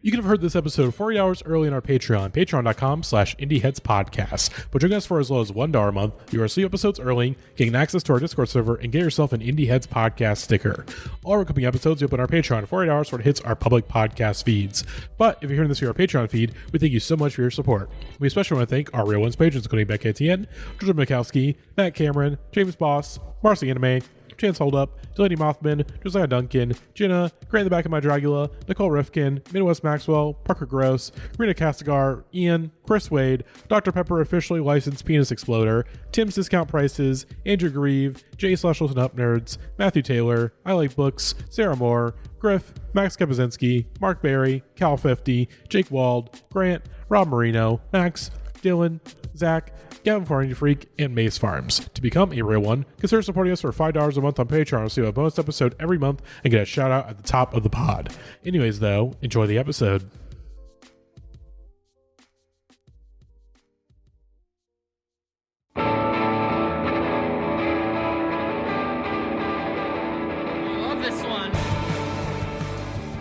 You could have heard this episode 40 hours early on our Patreon, patreon.com/indieheadspodcast. But join us for as low as $1 a month. You are see episodes early, getting access to our Discord server, and get yourself an Indieheads podcast sticker. All our upcoming episodes you open our Patreon for 8 hours when it hits our public podcast feeds. But if you're hearing this via our Patreon feed, we thank you so much for your support. We especially want to thank our Real Ones patrons, including Beck ATN, Georgia Mikowski, Matt Cameron, James Boss, Marcy Anime, Chance Holdup, Delaney Mothman, Josiah Duncan, Jenna, Grant in the Back of My Dracula, Nicole Rifkin, Midwest Maxwell, Parker Gross, Rena Castigar, Ian, Chris Wade, Dr. Pepper Officially Licensed Penis Exploder, Tim's Discount Prices, Andrew Grieve, Jay Slashles and Up Nerds, Matthew Taylor, I Like Books, Sarah Moore, Griff, Max Kapazinski, Mark Barry, Cal 50, Jake Wald, Grant, Rob Marino, Max, Dylan, Zach, Gavin Farney Freak, and Mace Farms. To become a real one, consider supporting us for $5 a month on Patreon to see a bonus episode every month and get a shout out at the top of the pod. Anyways, though, enjoy the episode.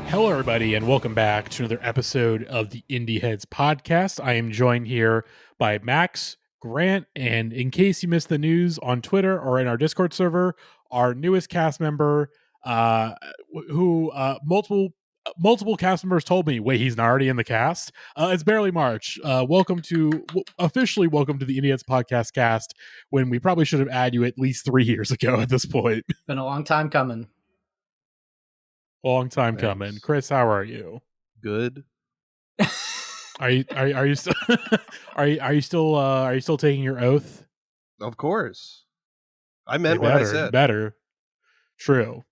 Hello, everybody, and welcome back to another episode of the Indieheads podcast. I am joined here by Max, Grant, and in case you missed the news on Twitter or in our Discord server, our newest cast member, who multiple cast members told me, wait, he's not already in the cast. It's Barely March. Officially welcome to the Indieheads podcast cast, when we probably should have added you at least 3 years ago at this point. Been a long time coming. Long time coming. Chris, how are you? Good. Are you still are you still taking your oath? Of course. I meant what I said. Better. True.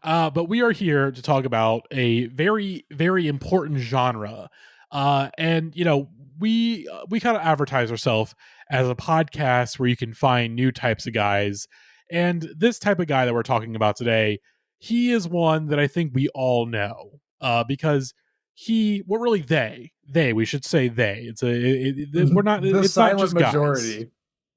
But we are here to talk about a very, very important genre. And you know, we kind of advertise ourselves as a podcast where you can find new types of guys. And this type of guy that we're talking about today, he is one that I think we all know. Because we should say they. We're not. It's not just majority.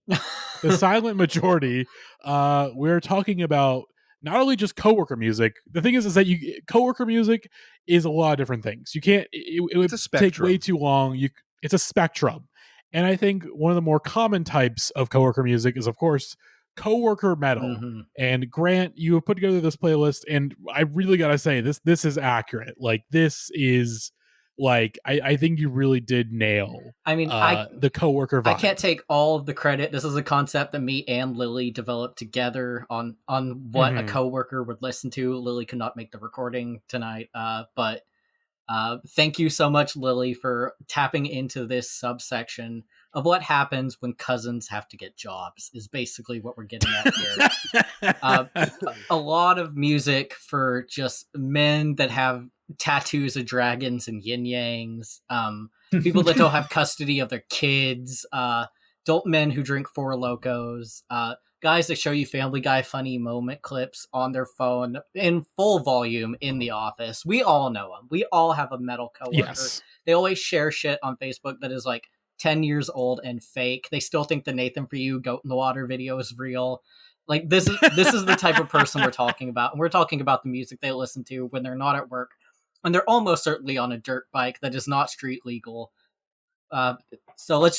The silent majority. We're talking about not only just coworker music. The thing is that coworker music is a lot of different things. You can't. It would take way too long. It's a spectrum, and I think one of the more common types of coworker music is, of course, coworker metal. Mm-hmm. And Grant, you have put together this playlist, and I really gotta say this is accurate. Like, this is like I think you really did nail. I mean, the coworker vibe. I can't take all of the credit. This is a concept that me and Lily developed together on what a coworker would listen to. Lily could not make the recording tonight, but thank you so much, Lily, for tapping into this subsection of what happens when cousins have to get jobs, is basically what we're getting at here. A lot of music for just men that have tattoos of dragons and yin-yangs, people that don't have custody of their kids, adult men who drink Four Locos, guys that show you Family Guy funny moment clips on their phone in full volume in the office. We all know them. We all have a metal coworker. Yes. They always share shit on Facebook that is like 10 years old and fake. They still think the Nathan For You Goat in the Water video is real. Like, this is the type of person we're talking about. And we're talking about the music they listen to when they're not at work, and they're almost certainly on a dirt bike that is not street legal. So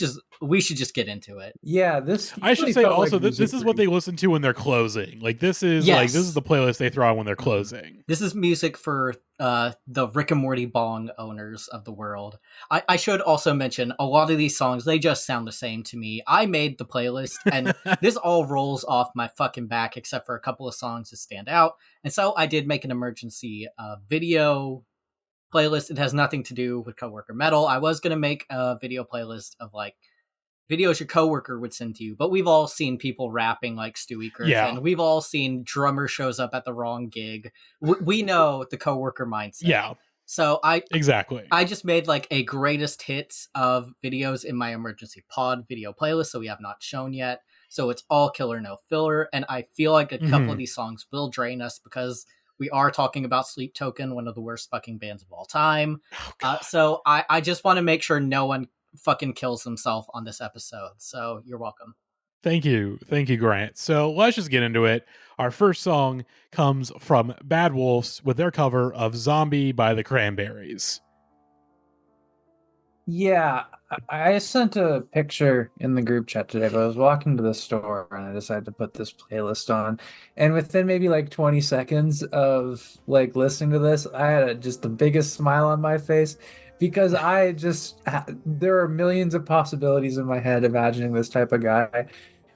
we should just get into it. Yeah, I should say also that this is what they listen to when they're closing. Like, this is the playlist they throw on when they're closing. This is music for the Rick and Morty bong owners of the world. I should also mention, a lot of these songs, they just sound the same to me. I made the playlist, and this all rolls off my fucking back, except for a couple of songs that stand out. And so I did make an emergency video playlist. It has nothing to do with coworker metal. I was going to make a video playlist of like videos your coworker would send to you, but we've all seen people rapping like Stewie Griffin. Yeah. We've all seen drummer shows up at the wrong gig. We know the coworker mindset. Yeah. So I just made like a greatest hits of videos in my emergency pod video playlist, so we have not shown yet. So it's all killer, no filler. And I feel like a couple of these songs will drain us because we are talking about Sleep Token, one of the worst fucking bands of all time. So I just want to make sure no one fucking kills himself on this episode. So you're welcome. Thank you, Grant. So let's just get into it. Our first song comes from Bad Wolves with their cover of "Zombie" by the Cranberries. Yeah, I sent a picture in the group chat today, but I was walking to the store and I decided to put this playlist on. And within maybe like 20 seconds of like listening to this, I had just the biggest smile on my face because there are millions of possibilities in my head imagining this type of guy.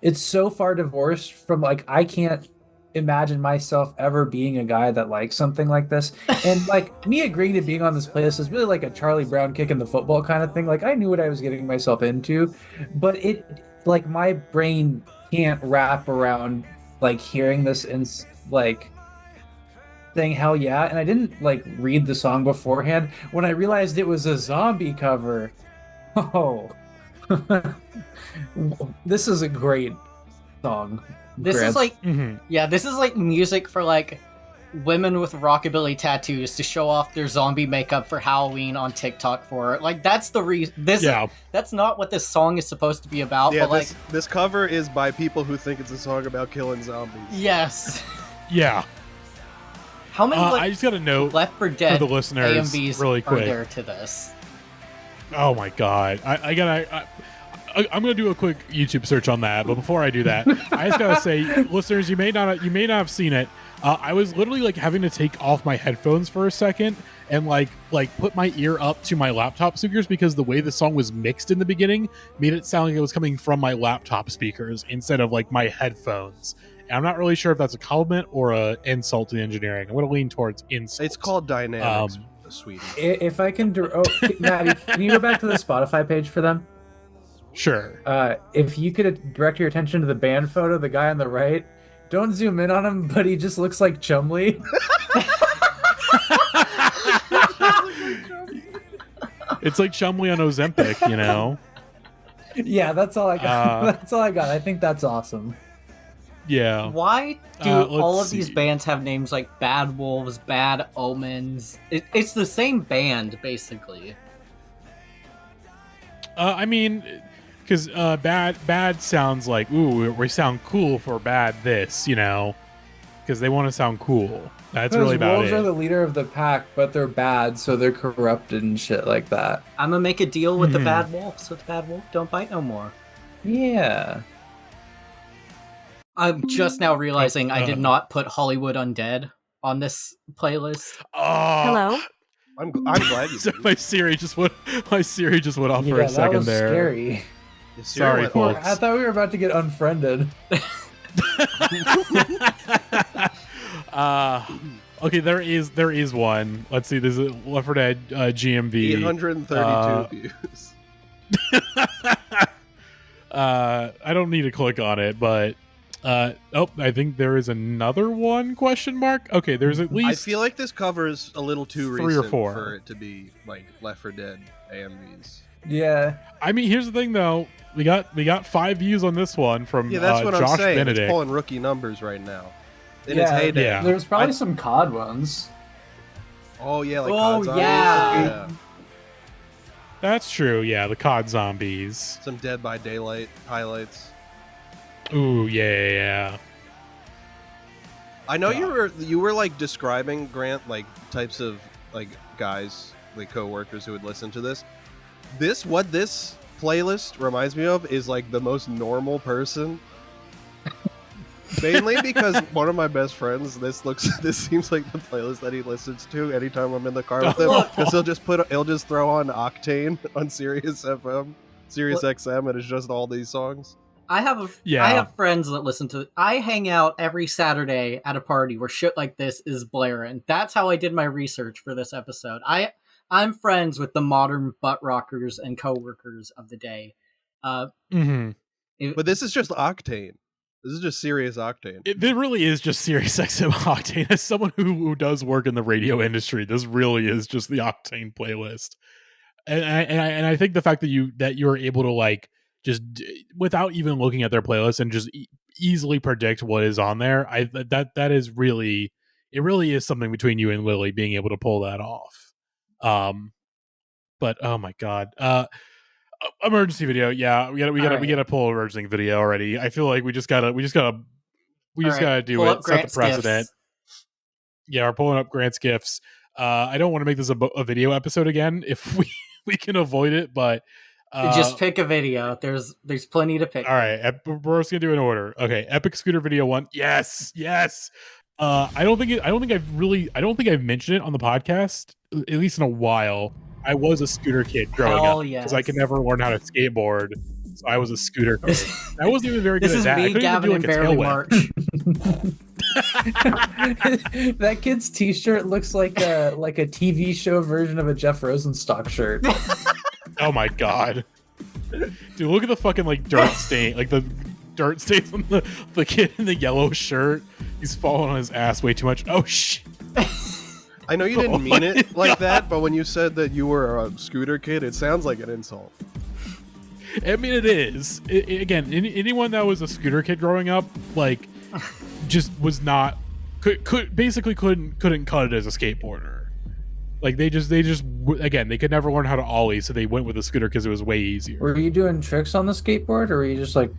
It's so far divorced from like I can't imagine myself ever being a guy that likes something like this. And like me agreeing to being on this playlist is really like a Charlie Brown kick in the football kind of thing. Like I knew what I was getting myself into, but it like my brain can't wrap around like hearing this and like saying hell yeah. And I didn't like read the song beforehand. When I realized it was a zombie cover, oh, this is a great song. This Grant. is like, yeah, this is like music for like women with rockabilly tattoos to show off their zombie makeup for Halloween on TikTok for it. Like that's the reason. That's not what this song is supposed to be about. Yeah, but like this cover is by people who think it's a song about killing zombies. Yes. Yeah. How many? I just got to note Left 4 Dead for the listeners AMVs really quick. are there to this? Oh my god! I'm gonna do a quick YouTube search on that, but before I do that, I just gotta say, listeners, you may not have seen it. I was literally like having to take off my headphones for a second and like put my ear up to my laptop speakers because the way the song was mixed in the beginning made it sound like it was coming from my laptop speakers instead of like my headphones. And I'm not really sure if that's a compliment or a insult to the engineering. I'm gonna lean towards insult. It's called dynamics, sweetie. If I can, Maddie, can you go back to the Spotify page for them? Sure. If you could direct your attention to the band photo, the guy on the right, don't zoom in on him, but he just looks like Chumley. It's like Chumley on Ozempic, you know? Yeah, that's all I got. That's all I got. I think that's awesome. Yeah. Why do all of these bands have names like Bad Wolves, Bad Omens? It's the same band, basically. I mean, because bad sounds like, ooh, we sound cool for bad this, you know? Because they want to sound cool. That's really about wolves it. are the leader of the pack, but they're bad, so they're corrupted and shit like that. I'm gonna make a deal with the Bad Wolves, so the Bad Wolf don't bite no more. Yeah. I'm just now realizing I did not put Hollywood Undead on this playlist. Hello? I'm glad you did. My Siri just went off for a second that was there. Scary. Sorry, folks. I thought we were about to get unfriended. Okay, there is one. Let's see. There's a Left 4 Dead GMV. 832 views. I don't need to click on it, but I think there is another one question mark. Okay, there's at least I feel like this cover is a little too 3 or recent 4 for it to be like Left 4 Dead AMVs. Yeah. I mean, here's the thing though. We got 5 views on this one from that's what Josh I'm saying. Benedict. It's pulling rookie numbers right now. In its heyday. Yeah. There's probably some COD ones. Oh yeah, like Oh, COD zombies. yeah. That's true. Yeah, the COD zombies. Some Dead by Daylight highlights. Ooh, yeah. I know you were like describing, Grant, like types of like guys, like coworkers who would listen to this. What this playlist reminds me of is like the most normal person. Mainly because one of my best friends, this seems like the playlist that he listens to anytime I'm in the car with him. Because he'll just throw on Octane on Sirius XM, and it's just all these songs. I have friends that listen to it. I hang out every Saturday at a party where shit like this is blaring. That's how I did my research for this episode. I'm friends with the modern butt rockers and coworkers of the day. But this is just Octane. This is just Sirius Octane. It really is just Sirius XM Octane. As someone who does work in the radio industry, this really is just the Octane playlist. And I think the fact that you're able to like just without even looking at their playlist and just easily predict what is on there, that is really, it really is something between you and Lily being able to pull that off. But oh my god. Emergency video. Yeah, we Alright. gotta pull emergency video already. I feel like we just gotta Alright, do pull it. up Set the Grant's precedent. gifts. Yeah, we're pulling up Grant's gifts. I don't want to make this a video episode again if we can avoid it, but Just pick a video. There's plenty to pick. all right, we're just gonna do an order. Okay, epic scooter video 1. Yes. I don't think I've mentioned it on the podcast at least in a while. I was a scooter kid growing Hell up because yes. I could never learn how to skateboard, so I was a scooter kid. I wasn't even very good This at is that. I me, couldn't even Gavin, do and like a Barely tail whip. March. That kid's t-shirt looks like a TV show version of a Jeff Rosenstock shirt. Oh my god, dude! Look at the fucking like dirt stain, like the dirt stains on the kid in the yellow shirt. He's falling on his ass way too much. Oh shit! I know you didn't mean it like that, but when you said that you were a scooter kid, it sounds like an insult. I mean, it is. Again, anyone that was a scooter kid growing up, like, just was not basically couldn't cut it as a skateboarder. Like they just again, they could never learn how to ollie, so they went with the scooter because it was way easier. Were you doing tricks on the skateboard, or were you just like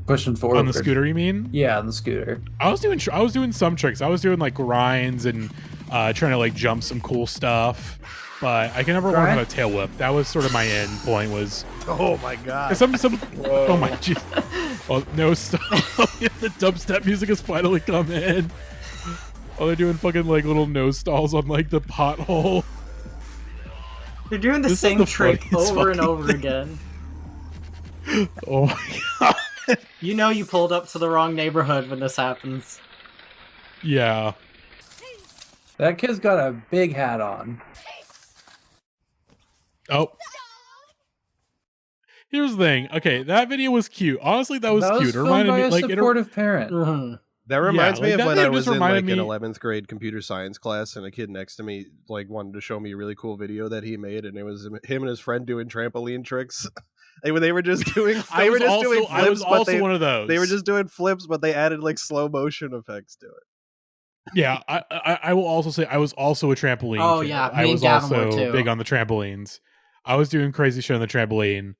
pushing forward? On the scooter, you mean? Yeah, on the scooter. I was doing some tricks. I was doing like grinds and trying to like jump some cool stuff, but I can never learn how to tail whip. That was sort of my end point. Was Oh my god! some oh my jeez. Oh no! Stop! The dubstep music has finally come in. Oh, they're doing fucking like little nose stalls on like the pothole. You're doing the This is same the trick funniest over and fucking over thing. again. Oh my god! You know you pulled up to the wrong neighborhood when this happens. Yeah. That kid's got a big hat on. Oh. Here's the thing. Okay, that video was cute. Honestly, that was cute. It filmed reminded by me a like supportive parent. Mhm. That reminds me like, of that when video I just was in like reminded an me- 11th grade computer science class, and a kid next to me like wanted to show me a really cool video that he made, and it was him and his friend doing trampoline tricks. They were just doing I was doing flips, also but one of those. they were just doing flips, but they added like slow motion effects to it. Yeah, I will also say I was also a trampoline. Oh, kid. yeah, I me and was Gavin were also too. big on the trampolines. I was doing crazy shit on the trampoline,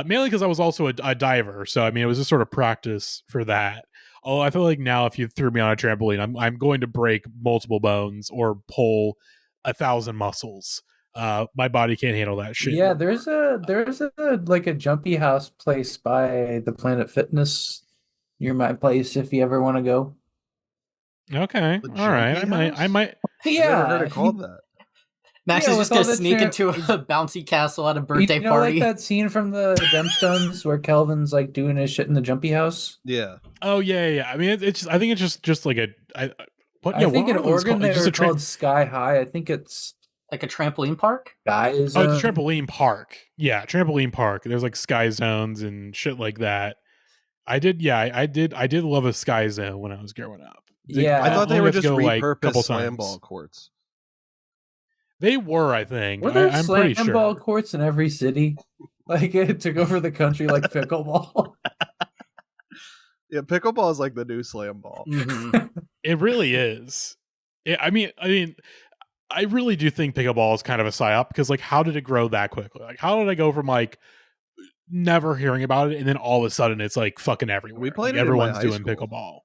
mainly because I was also a diver. So I mean, it was just sort of practice for that. Although I feel like now, if you threw me on a trampoline, I'm going to break multiple bones or pull 1,000 muscles. My body can't handle that shit. Yeah, there's a like a jumpy house place by the Planet Fitness near my place if you ever want to go. Okay, The all right. jumpy I house? might. I've never heard it called that. Max Yeah, is with just gonna all the sneak into a bouncy castle at a birthday you know, party. like that scene from the Gemstones where Kelvin's like doing his shit in the jumpy house. Yeah, Oh yeah. I mean, it's just, I think it's just like a. What? I Yeah, think what in are those Oregon called? they It's just were a tra- called Sky High. I think it's Like a trampoline park? Sky Oh, it's Zone. a trampoline park. Yeah, trampoline park. There's like sky zones and shit like that. I did love a sky zone when I was growing up. Yeah. I thought they were only got to just go, like, repurposed couple slam times. ball courts. They were, I think. Were there I'm slam pretty sure. ball courts in every city? Like it took over the country like pickleball. Yeah, pickleball is like the new slam ball. Mhm. It really is. I mean, I really do think pickleball is kind of a psyop because, like, how did it grow that quickly? Like, how did I go from like never hearing about it and then all of a sudden it's like fucking everywhere? We played Like, it in my everyone's high doing school. pickleball.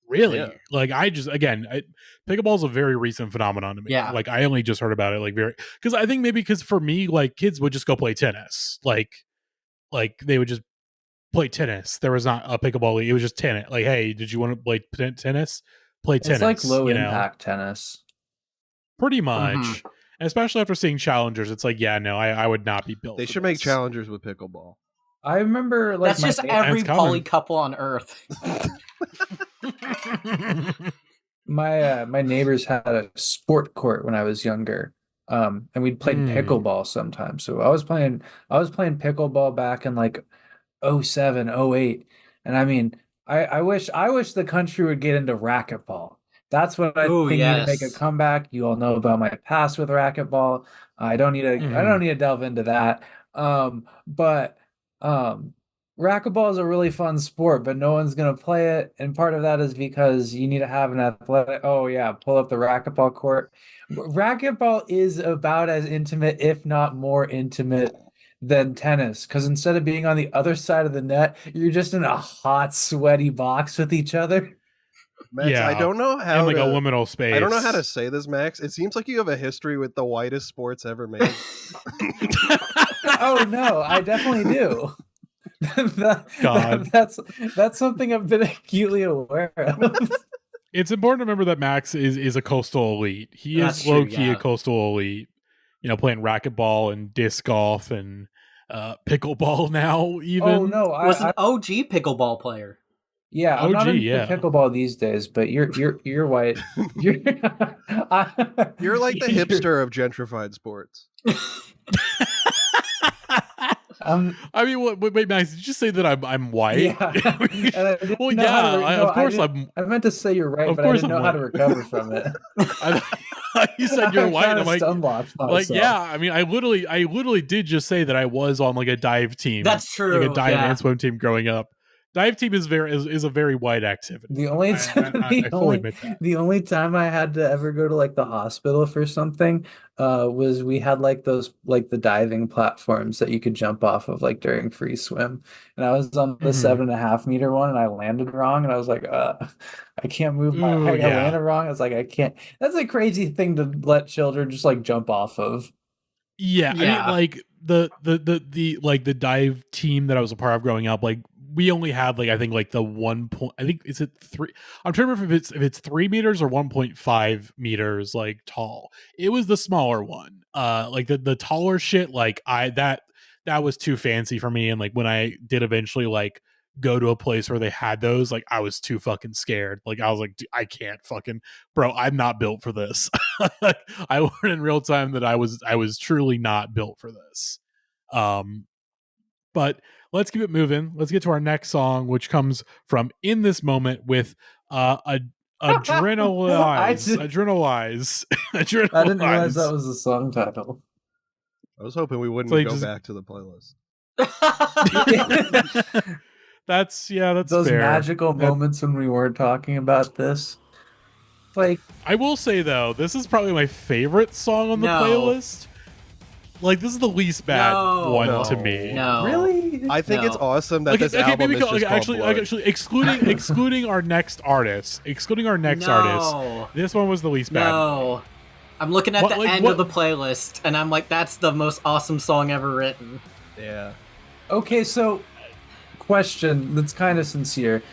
Really? Yeah. Like, pickleball is a very recent phenomenon to me. Yeah. Like, I only just heard about it because I think maybe because for me, like, kids would just go play tennis. Like they would just play tennis. There was not a pickleball league. It was just tennis. Like, hey, did you want to play tennis? Play tennis. It's like low you know? impact tennis. Pretty much. Mhm. And especially after seeing challengers, it's like, yeah, no, I would not be built. They for should make this. challengers with pickleball. I remember like That's just my, every It's coming. poly couple on Earth. my neighbors had a sport court when I was younger. And we'd play pickleball sometimes. So I was playing pickleball back in like 07, 08. And I mean, I wish the country would get into racquetball. That's what I Ooh, think need to make a yes. comeback. You all know about my past with racquetball. I don't need to delve into that. But racquetball is a really fun sport, but no one's gonna play it. And part of that is because you need to have an athletic. Oh yeah, pull up the racquetball court. Racquetball is about as intimate, if not more intimate, than tennis, because instead of being on the other side of the net, you're just in a hot, sweaty box with each other. Max, I don't know how in like to, a liminal space. I don't know how to say this, Max. It seems like you have a history with the whitest sports ever made. Oh no, I definitely do. That's something I've been acutely aware of. It's important to remember that Max is a coastal elite. He That's is true, low key yeah. a coastal elite. You know, playing racquetball and disc golf and pickleball now. Even Oh no, Was an OG pickleball player. yeah, I'm not OG, into yeah. pickleball these days, but you're white. You're You're like the hipster of gentrified sports. I mean, wait, Max, did you just say that I'm white? Yeah. And I didn't Well, know yeah, how to of course I'm. I meant to say you're right, Of but I course didn't I'm know how to white. recover from it. You said you're white. Kinda I'm like, stunlocked myself. yeah. I mean, I literally did just say that I was on like a dive team. That's true. Like a dive yeah. and swim team growing up. Dive team is a very white activity. The only I fully admit that. the only time I had to ever go to like the hospital for something was we had like those like the diving platforms that you could jump off of like during free swim, and I was on the 7.5 meter one and I landed wrong and I was like I can't move my Ooh, I yeah. landed wrong. I was like I can't. That's a crazy thing to let children just like jump off of. Yeah, I mean, like the like the dive team that I was a part of growing up, like we only had like I think like the 1 point. I think is it 3. I'm trying to remember if it's 3 meters or 1.5 meters like tall. It was the smaller one. Like the taller shit. Like that was too fancy for me. And like when I did eventually like go to a place where they had those, like I was too fucking scared. Like I was like, I can't fucking, bro, I'm not built for this. I learned in real time that I was truly not built for this. But let's keep it moving. Let's get to our next song, which comes from In This Moment with Adrenalize. Adrenalize. Adrenalize. I didn't realize that was the song title. I was hoping we wouldn't go back to the playlist. That's those fair. magical moments when we weren't talking about this. Like, I will say though, this is probably my favorite song on the playlist. Like, this is the least bad one to me. No, really? I think it's awesome that this album is just actually excluding our next artist, this one was the least bad. No, I'm looking at the end of the playlist, and I'm like, that's the most awesome song ever written. Yeah. Okay, so question that's kind of sincere.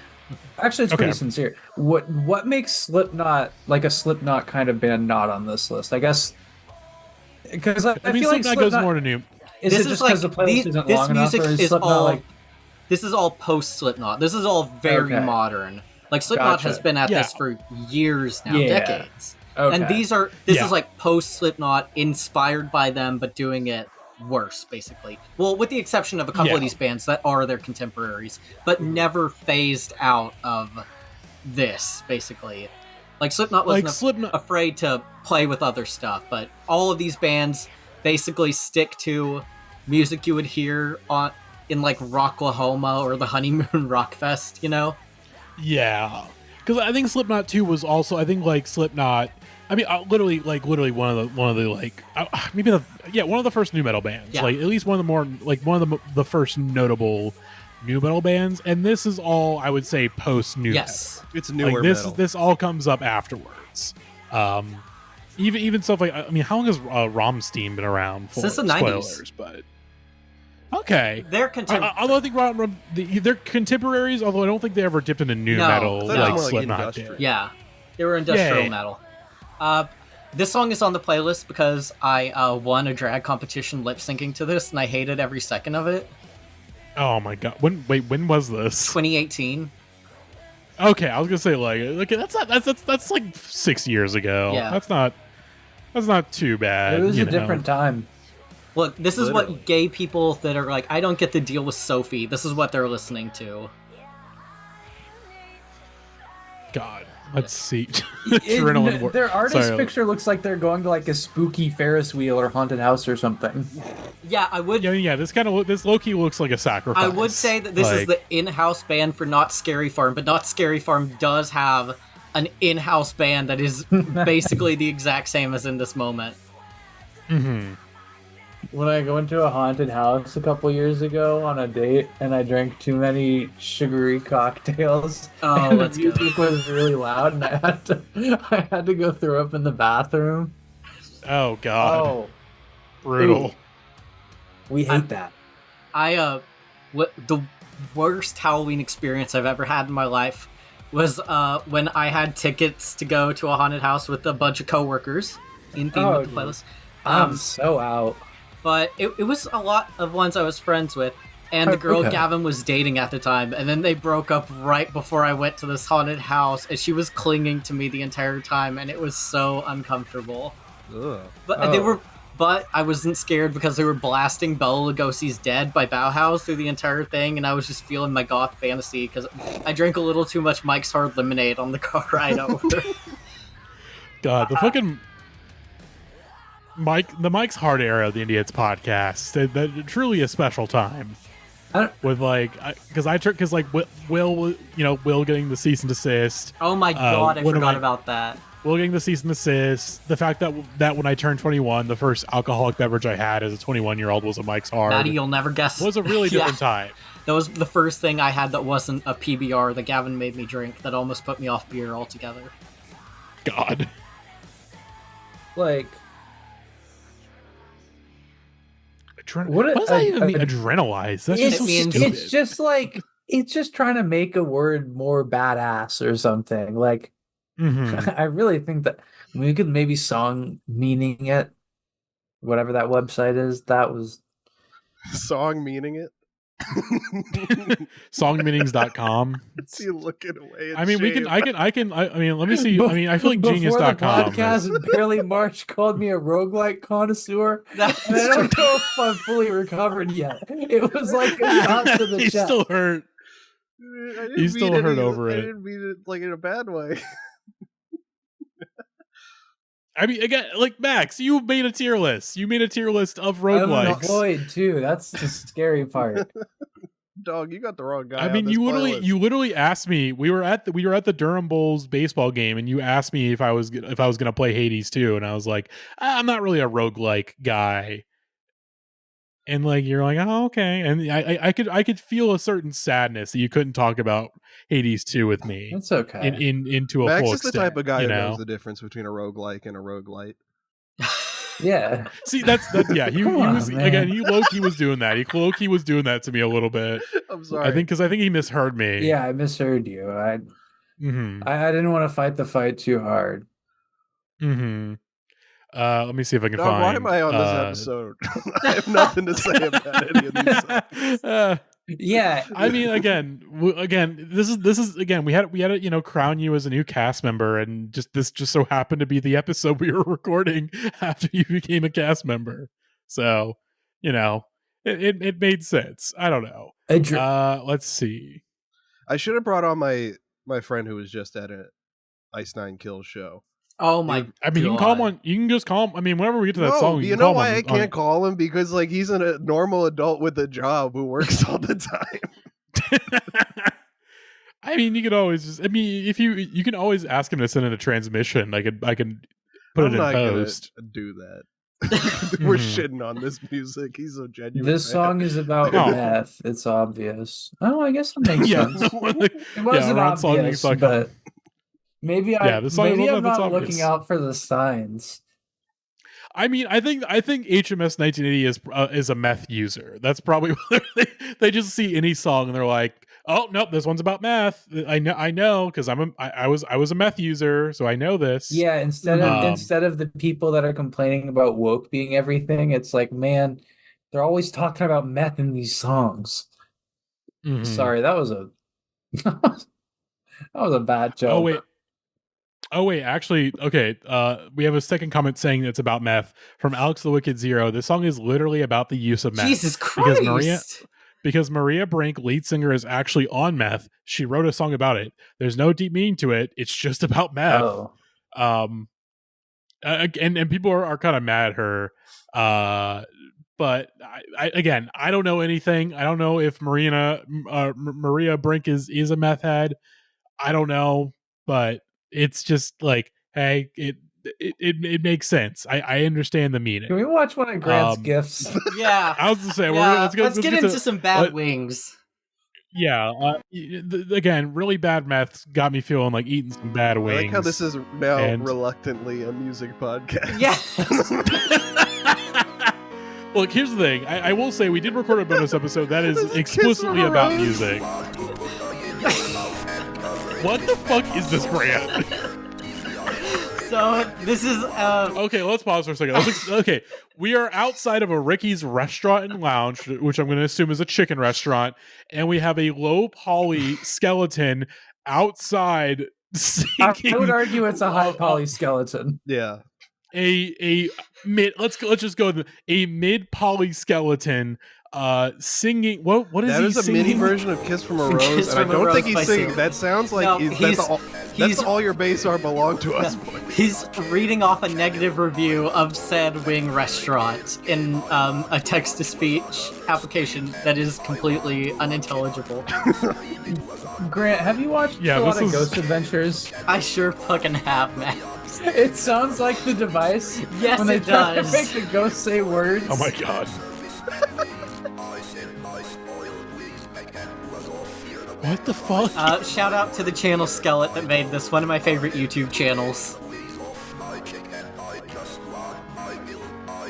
Actually, it's pretty sincere. What makes Slipknot like a Slipknot kind of band not on this list? I guess because I feel like Slipknot goes more to new. Is it just because the playlist isn't long enough, or is Slipknot like? This is all post Slipknot. This is all very modern. Like Slipknot has been at this for years now, decades. Okay. And this is like post Slipknot, inspired by them, but doing it worse, basically. Well, with the exception of a couple of these bands that are their contemporaries, but never phased out of this, basically. Like Slipknot wasn't afraid to play with other stuff, but all of these bands basically stick to music you would hear in like Rocklahoma or the Honeymoon Rock Fest, you know? Yeah, because I think Slipknot 2 was also, I think like Slipknot, I mean, literally one of the like maybe one of the first new metal bands, like at least one of the first notable new metal bands, and this is all I would say post new. Yes, metal. It's newer. Like, metal. This all comes up afterwards. Even stuff like, I mean, how long has Rammstein been around for? Since the 90s, but okay, they're contemporaries. Although I think they're contemporaries, although I don't think they ever dipped into new metal like Slipknot did. Yeah, they were industrial metal. This song is on the playlist because I won a drag competition lip syncing to this, and I hated every second of it. Oh my god! When was this? 2018. Okay, I was gonna say like that's like 6 years ago. Yeah, that's not too bad. It was a different time. Look, this is what gay people that are like, I don't get to deal with Sophie. This is what they're listening to. God. Let's see. Adrenaline. Their artist picture looks like they're going to like a spooky Ferris wheel or haunted house or something. Yeah, I would. Yeah. This low-key looks like a sacrifice. I would say that this is the in-house band for Not Scary Farm, but Not Scary Farm does have an in-house band that is basically the exact same as In This Moment. Mm-hmm. when I went to a haunted house a couple years ago on a date, and I drank too many sugary cocktails, Oh, and the let's go. music was really loud, and I had to go throw up in the bathroom. Oh God, Oh, brutal. ooh, we hate that. What the worst Halloween experience I've ever had in my life was when I had tickets to go to a haunted house with a bunch of coworkers in theme with the playlist. I'm so out. But it was a lot of ones I was friends with, and the girl Gavin was dating at the time, and then they broke up right before I went to this haunted house, and she was clinging to me the entire time, and it was so uncomfortable. Ugh. But I wasn't scared because they were blasting Bela Lugosi's Dead by Bauhaus through the entire thing, and I was just feeling my goth fantasy because I drank a little too much Mike's Hard Lemonade on the car ride over. God, the fucking Mike's Hard era of the Indieheads podcast, that truly a special time. With because Will getting the cease and desist. Oh my God, I forgot about that. Will getting the cease and desist. The fact that when I turned 21, the first alcoholic beverage I had as a 21-year-old was a Mike's Hard. Maddie, you'll never guess. Was a really different time. That was the first thing I had that wasn't a PBR that Gavin made me drink that almost put me off beer altogether. God. Like, what does that even mean? Adrenalize. That's just so stupid. It's just trying to make a word more badass or something. Like, I really think that we could maybe song meaning it, whatever that website is. That was song meaning it. Songmeanings.com. Is he looking away? I mean, let me see. I mean, I feel like genius.com. The podcast barely March called me a roguelike connoisseur. And I don't know if I'm fully recovered yet. It was like a shot to the chest. He's still hurt. He's still hurt over it. I didn't mean it like in a bad way. I mean, again, like Max, you made a tier list. You made a tier list of roguelikes. I'm employed too. That's the scary part. Dog, you got the wrong guy. I mean, you literally asked me. We were at the Durham Bulls baseball game, and you asked me if I was going to play Hades too, and I was like, I'm not really a roguelike guy. And like you're like, oh, okay, and I could feel a certain sadness that you couldn't talk about Hades 2 with me. That's okay. Into a Max full is the extent, type of guy who knows the difference between a roguelike and a roguelite. Yeah. See, that's yeah. He was again. He low-key was doing that. He low-key was doing that to me a little bit. I'm sorry. I think he misheard me. Yeah, I misheard you. I didn't want to fight the fight too hard. Let me see if I can find. Why am I on this episode? I have nothing to say about any of these songs. Yeah, I mean, again, this is again. We had to crown you as a new cast member, and this just so happened to be the episode we were recording after you became a cast member. So, it made sense. I don't know. Let's see. I should have brought on my friend who was just at an Ice Nine Kills show. Oh my! I mean, you can call him on. You can just call him. I mean, whenever we get to that song, you know why I can't call him? Because like he's a normal adult with a job who works all the time. I mean, you could always just. I mean, if you can always ask him to send in a transmission. I can put it in post. Do that. We're shitting on this music. He's so genuine. This song is about meth. It's obvious. Oh, I guess it makes sense. It wasn't obvious, but. Maybe I'm not looking out for the signs. I mean, I think HMS 1980 is a meth user. That's probably what they just see any song and they're like, oh nope, this one's about meth. I know because I was a meth user, so I know this. Yeah, instead of the people that are complaining about woke being everything, it's like, man, they're always talking about meth in these songs. Sorry, that was a bad joke. Oh wait, actually, okay. We have a second comment saying it's about meth from Alex the Wicked Zero. This song is literally about the use of meth. Jesus Christ! Because Maria Brink, lead singer, is actually on meth. She wrote a song about it. There's no deep meaning to it. It's just about meth. Oh. And people are kind of mad at her. But I don't know anything. I don't know if Maria Brink is a meth head. I don't know, but it's just like, hey, it makes sense. I understand the meaning. Can we watch one of Grant's gifts? Yeah. I was to say, let's get into some bad wings. Yeah, again, really bad meth got me feeling like eating some bad wings. I like how this is now reluctantly a music podcast. Yeah. Look, here's the thing. I will say we did record a bonus episode that is explicitly about music. What the fuck is this, Grant? So this is okay, let's pause for a second. Okay, we are outside of a Ricky's restaurant and lounge, which I'm going to assume is a chicken restaurant, and we have a low poly skeleton outside singing. I would argue it's a high poly skeleton. Yeah. A mid. Let's just go with a mid poly skeleton singing. What is that he is a singing? mini version of Kiss from a Rose, and I don't think he's singing. That sounds like that's all your base art belong to us. He's reading off a negative review of said wing restaurant in a text-to-speech application that is completely unintelligible. Grant, have you watched a lot of Ghost Adventures? I sure fucking have, man. It sounds like the device. Yes, when they it try does. to make the ghost say words. Oh my god. What the fuck? Shout out to the channel Skelet that made this, one of my favorite YouTube channels.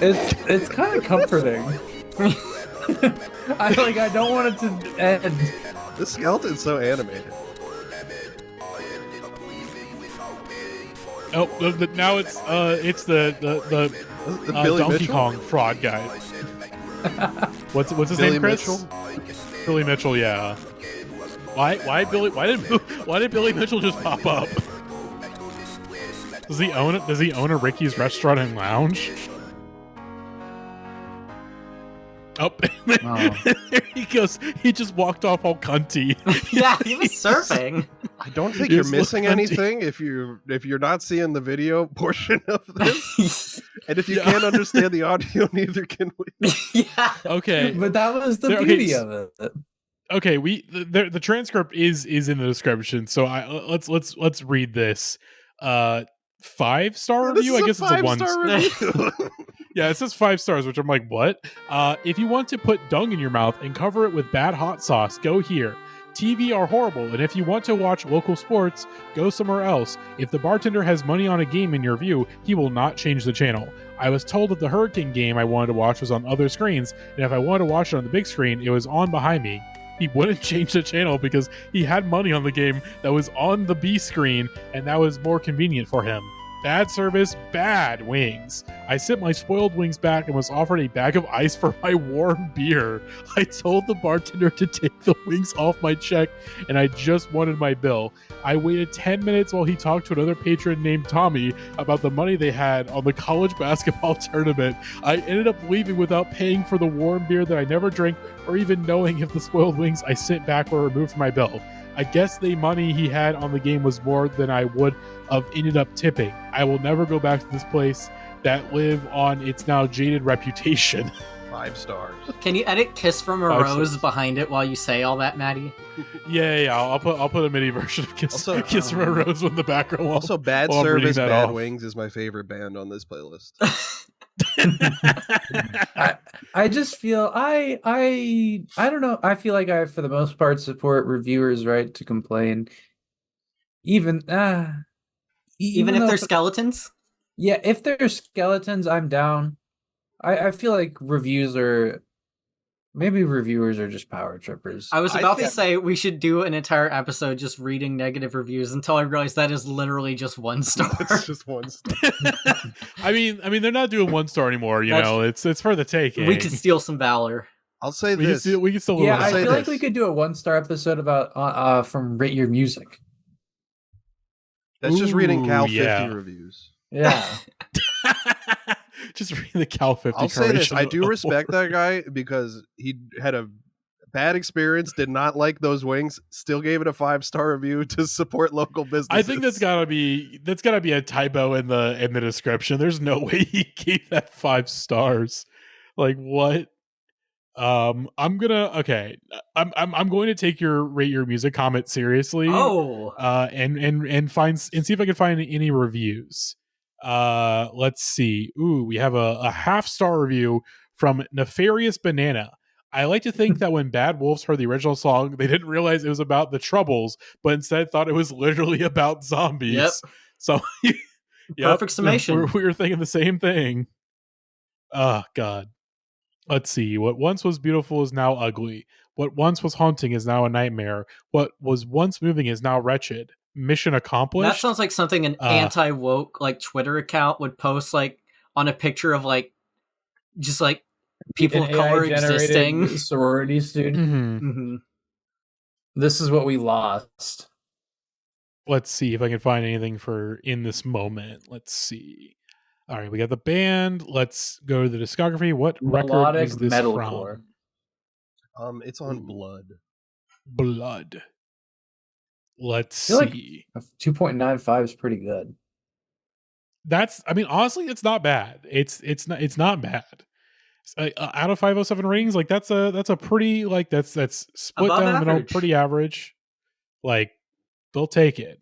It's kind of comforting. I don't want it to end. The skeleton's so animated. Oh, now it's the Billy Donkey Mitchell? Kong fraud guy. What's his Billy name, Chris? Mitchell? Billy Mitchell, yeah. Why did Billy Mitchell just pop up? Does he own a Ricky's restaurant and lounge? Oh, there he goes. He just walked off all cunty. Yeah, he was surfing. I don't think you're missing anything if you're not seeing the video portion of this, and if you can't understand the audio, neither can we. Yeah. Okay, but that was the beauty of it. Okay, the transcript is in the description, so let's read this. 5-star review. I guess it's a 1-star review. Yeah, it says 5 stars, which I'm like, what? If you want to put dung in your mouth and cover it with bad hot sauce, go here. TV are horrible, and if you want to watch local sports, go somewhere else. If the bartender has money on a game in your view, he will not change the channel. I was told that the Hurricane game I wanted to watch was on other screens, and if I wanted to watch it on the big screen, it was on behind me. He wouldn't change the channel because he had money on the game that was on the B screen, and that was more convenient for him. Bad service, bad wings. I sent my spoiled wings back and was offered a bag of ice for my warm beer. I told the bartender to take the wings off my check, and I just wanted my bill. I waited 10 minutes while he talked to another patron named Tommy about the money they had on the college basketball tournament. I ended up leaving without paying for the warm beer that I never drank, or even knowing if the spoiled wings I sent back were removed from my bill. I guess the money he had on the game was more than I would have ended up tipping. I will never go back to this place that live on its now jaded reputation. 5 stars. Can you edit "Kiss from a Rose" behind it while you say all that, Maddie? Yeah. I'll put a mini version of Kiss from a Rose in the background. Also, Bad Service, Bad Wings is my favorite band on this playlist. I just feel I don't know. I feel like I, for the most part, support reviewers' right to complain, even if they're skeletons. Yeah, if they're skeletons, I'm down. I feel like reviewers are just power trippers. I was about to say we should do an entire episode just reading negative reviews until I realized that is literally just 1 star. It's just 1 star. I mean, they're not doing 1 star anymore. You know, it's for the taking. We could steal some valor. I'll say we this. We can still. Yeah, I feel like we could do a 1-star episode about from Rate Your Music. That's just reading Cal 50 reviews. Yeah. Just reading the Cal 50. I'll say this: I do respect that guy because he had a bad experience, did not like those wings, still gave it a 5-star review to support local businesses. I think that's gotta be a typo in the description. There's no way he gave that 5 stars. Like what? I'm going to take your Rate Your Music comment seriously. Oh. And see if I can find any reviews. Let's see. Ooh, we have a half-star review from Nefarious Banana. I like to think that when Bad Wolves heard the original song, they didn't realize it was about the Troubles, but instead thought it was literally about zombies. Yep. So, Perfect summation. We were thinking the same thing. Oh, God. Let's see. What once was beautiful is now ugly. What once was haunting is now a nightmare. What was once moving is now wretched. Mission accomplished. That sounds like something an anti-woke like Twitter account would post like on a picture of like just like people of color existing. Sorority student. Mm-hmm. Mm-hmm. This is what we lost. Let's see if I can find anything for in this moment. Let's see. All right, we got the band. Let's go to the discography. What record is this metalcore from? It's on Blood. Blood. Let's see. Like 2.95 is pretty good. Honestly, it's not bad. It's not bad. Out of 507 ratings, like that's a pretty like that's split Above down the middle, average. pretty average. Like they'll take it.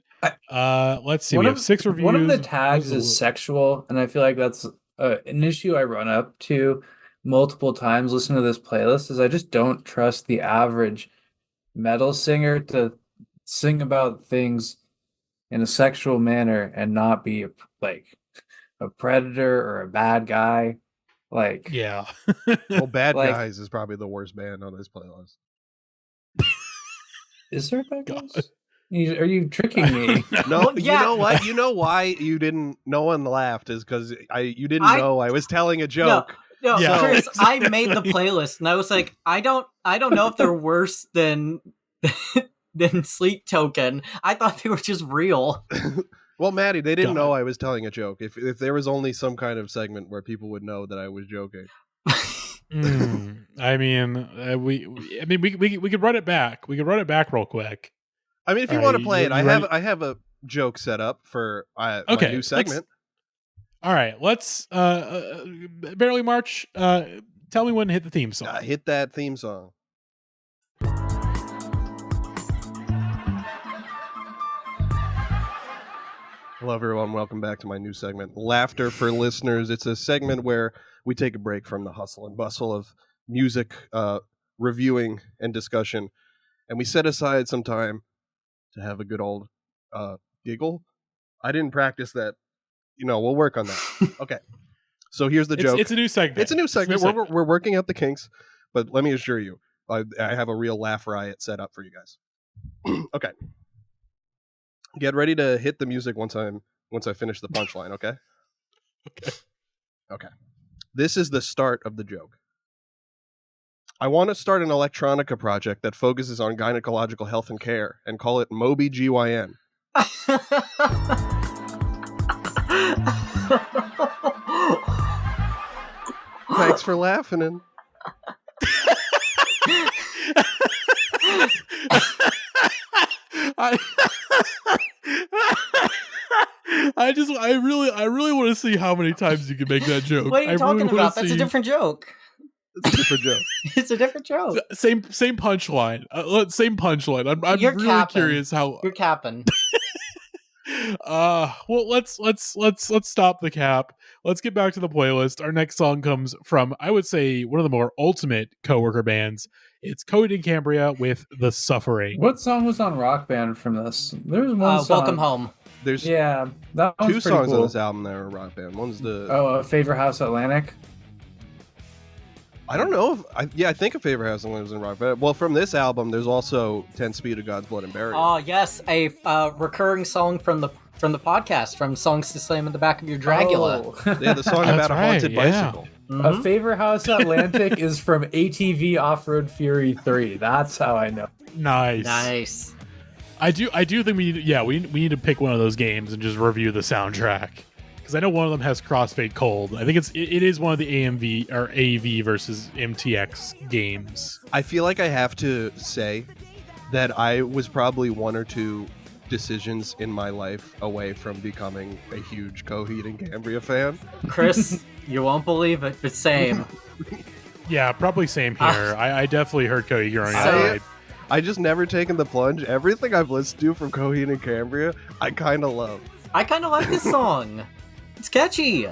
Let's see. We have 6 reviews. One of the tags is sexual, and I feel like that's an issue I run up to multiple times listening to this playlist. Is I just don't trust the average metal singer to sing about things in a sexual manner and not be like a predator or a bad guy. Like, yeah. Well, Bad Guys is probably the worst band on this playlist. Is there bad guys? Are you tricking me? No, Well, yeah. You know what? You know why you didn't? No one laughed is because you didn't know I was telling a joke. No, Yeah. Chris, I made the playlist and I was like, I don't know if they're worse than Sleep Token. I thought they were just real. Well, Maddie, they didn't know I was telling a joke. If there was only some kind of segment where people would know that I was joking. We could run it back. We could run it back real quick. I mean, if you want to play it, I have a joke set up for my new segment. All right, let's Barely March. Tell me when to hit the theme song. Hit that theme song. Hello, everyone. Welcome back to my new segment, Laughter for Listeners. It's a segment where we take a break from the hustle and bustle of music reviewing and discussion, and we set aside some time to have a good old giggle. I didn't practice that. We'll work on that. Okay. So here's the joke. It's a new segment. It's a new segment. We're working out the kinks, but let me assure you, I have a real laugh riot set up for you guys. Okay. Get ready to hit the music once I finish the punchline, okay? Okay. This is the start of the joke. I want to start an electronica project that focuses on gynecological health and care and call it Moby GYN. Thanks for laughing. I really want to see how many times you can make that joke. What are you talking about? That's a different joke. It's a different joke. It's a different joke. Same punchline. Same punchline. I'm You're really capping. curious how You're capping. well, let's stop the cap. Let's get back to the playlist. Our next song comes from, I would say, one of the more ultimate coworker bands. It's Coheed and Cambria with The Suffering. What song was on Rock Band from this? There was one song. Welcome Home. There's that one's two songs cool. on this album that are rock band. One's the Favor House Atlantic. I don't know if I think a Favor House Atlantic was in rock band. Well, from this album, there's also 10 Speed of God's Blood and Burial. Oh yes, a recurring song from the podcast, from Songs to Slam in the Back of Your Dracula. Oh. Yeah, the song about a haunted bicycle. Mm-hmm. A Favor House Atlantic is from ATV Off-Road Fury 3. That's how I know. Nice. I do think we need to pick one of those games and just review the soundtrack, because I know one of them has Crossfade Cold. I think it is one of the AMV or AV versus MTX games. I feel like I have to say that I was probably one or two decisions in my life away from becoming a huge Coheed and Cambria fan. Chris, you won't believe it, but same. Yeah, probably same here. I definitely heard Coheed growing up. I just never taken the plunge. Everything I've listened to from Coheed and Cambria, I kind of love. I kind of like this song. It's catchy.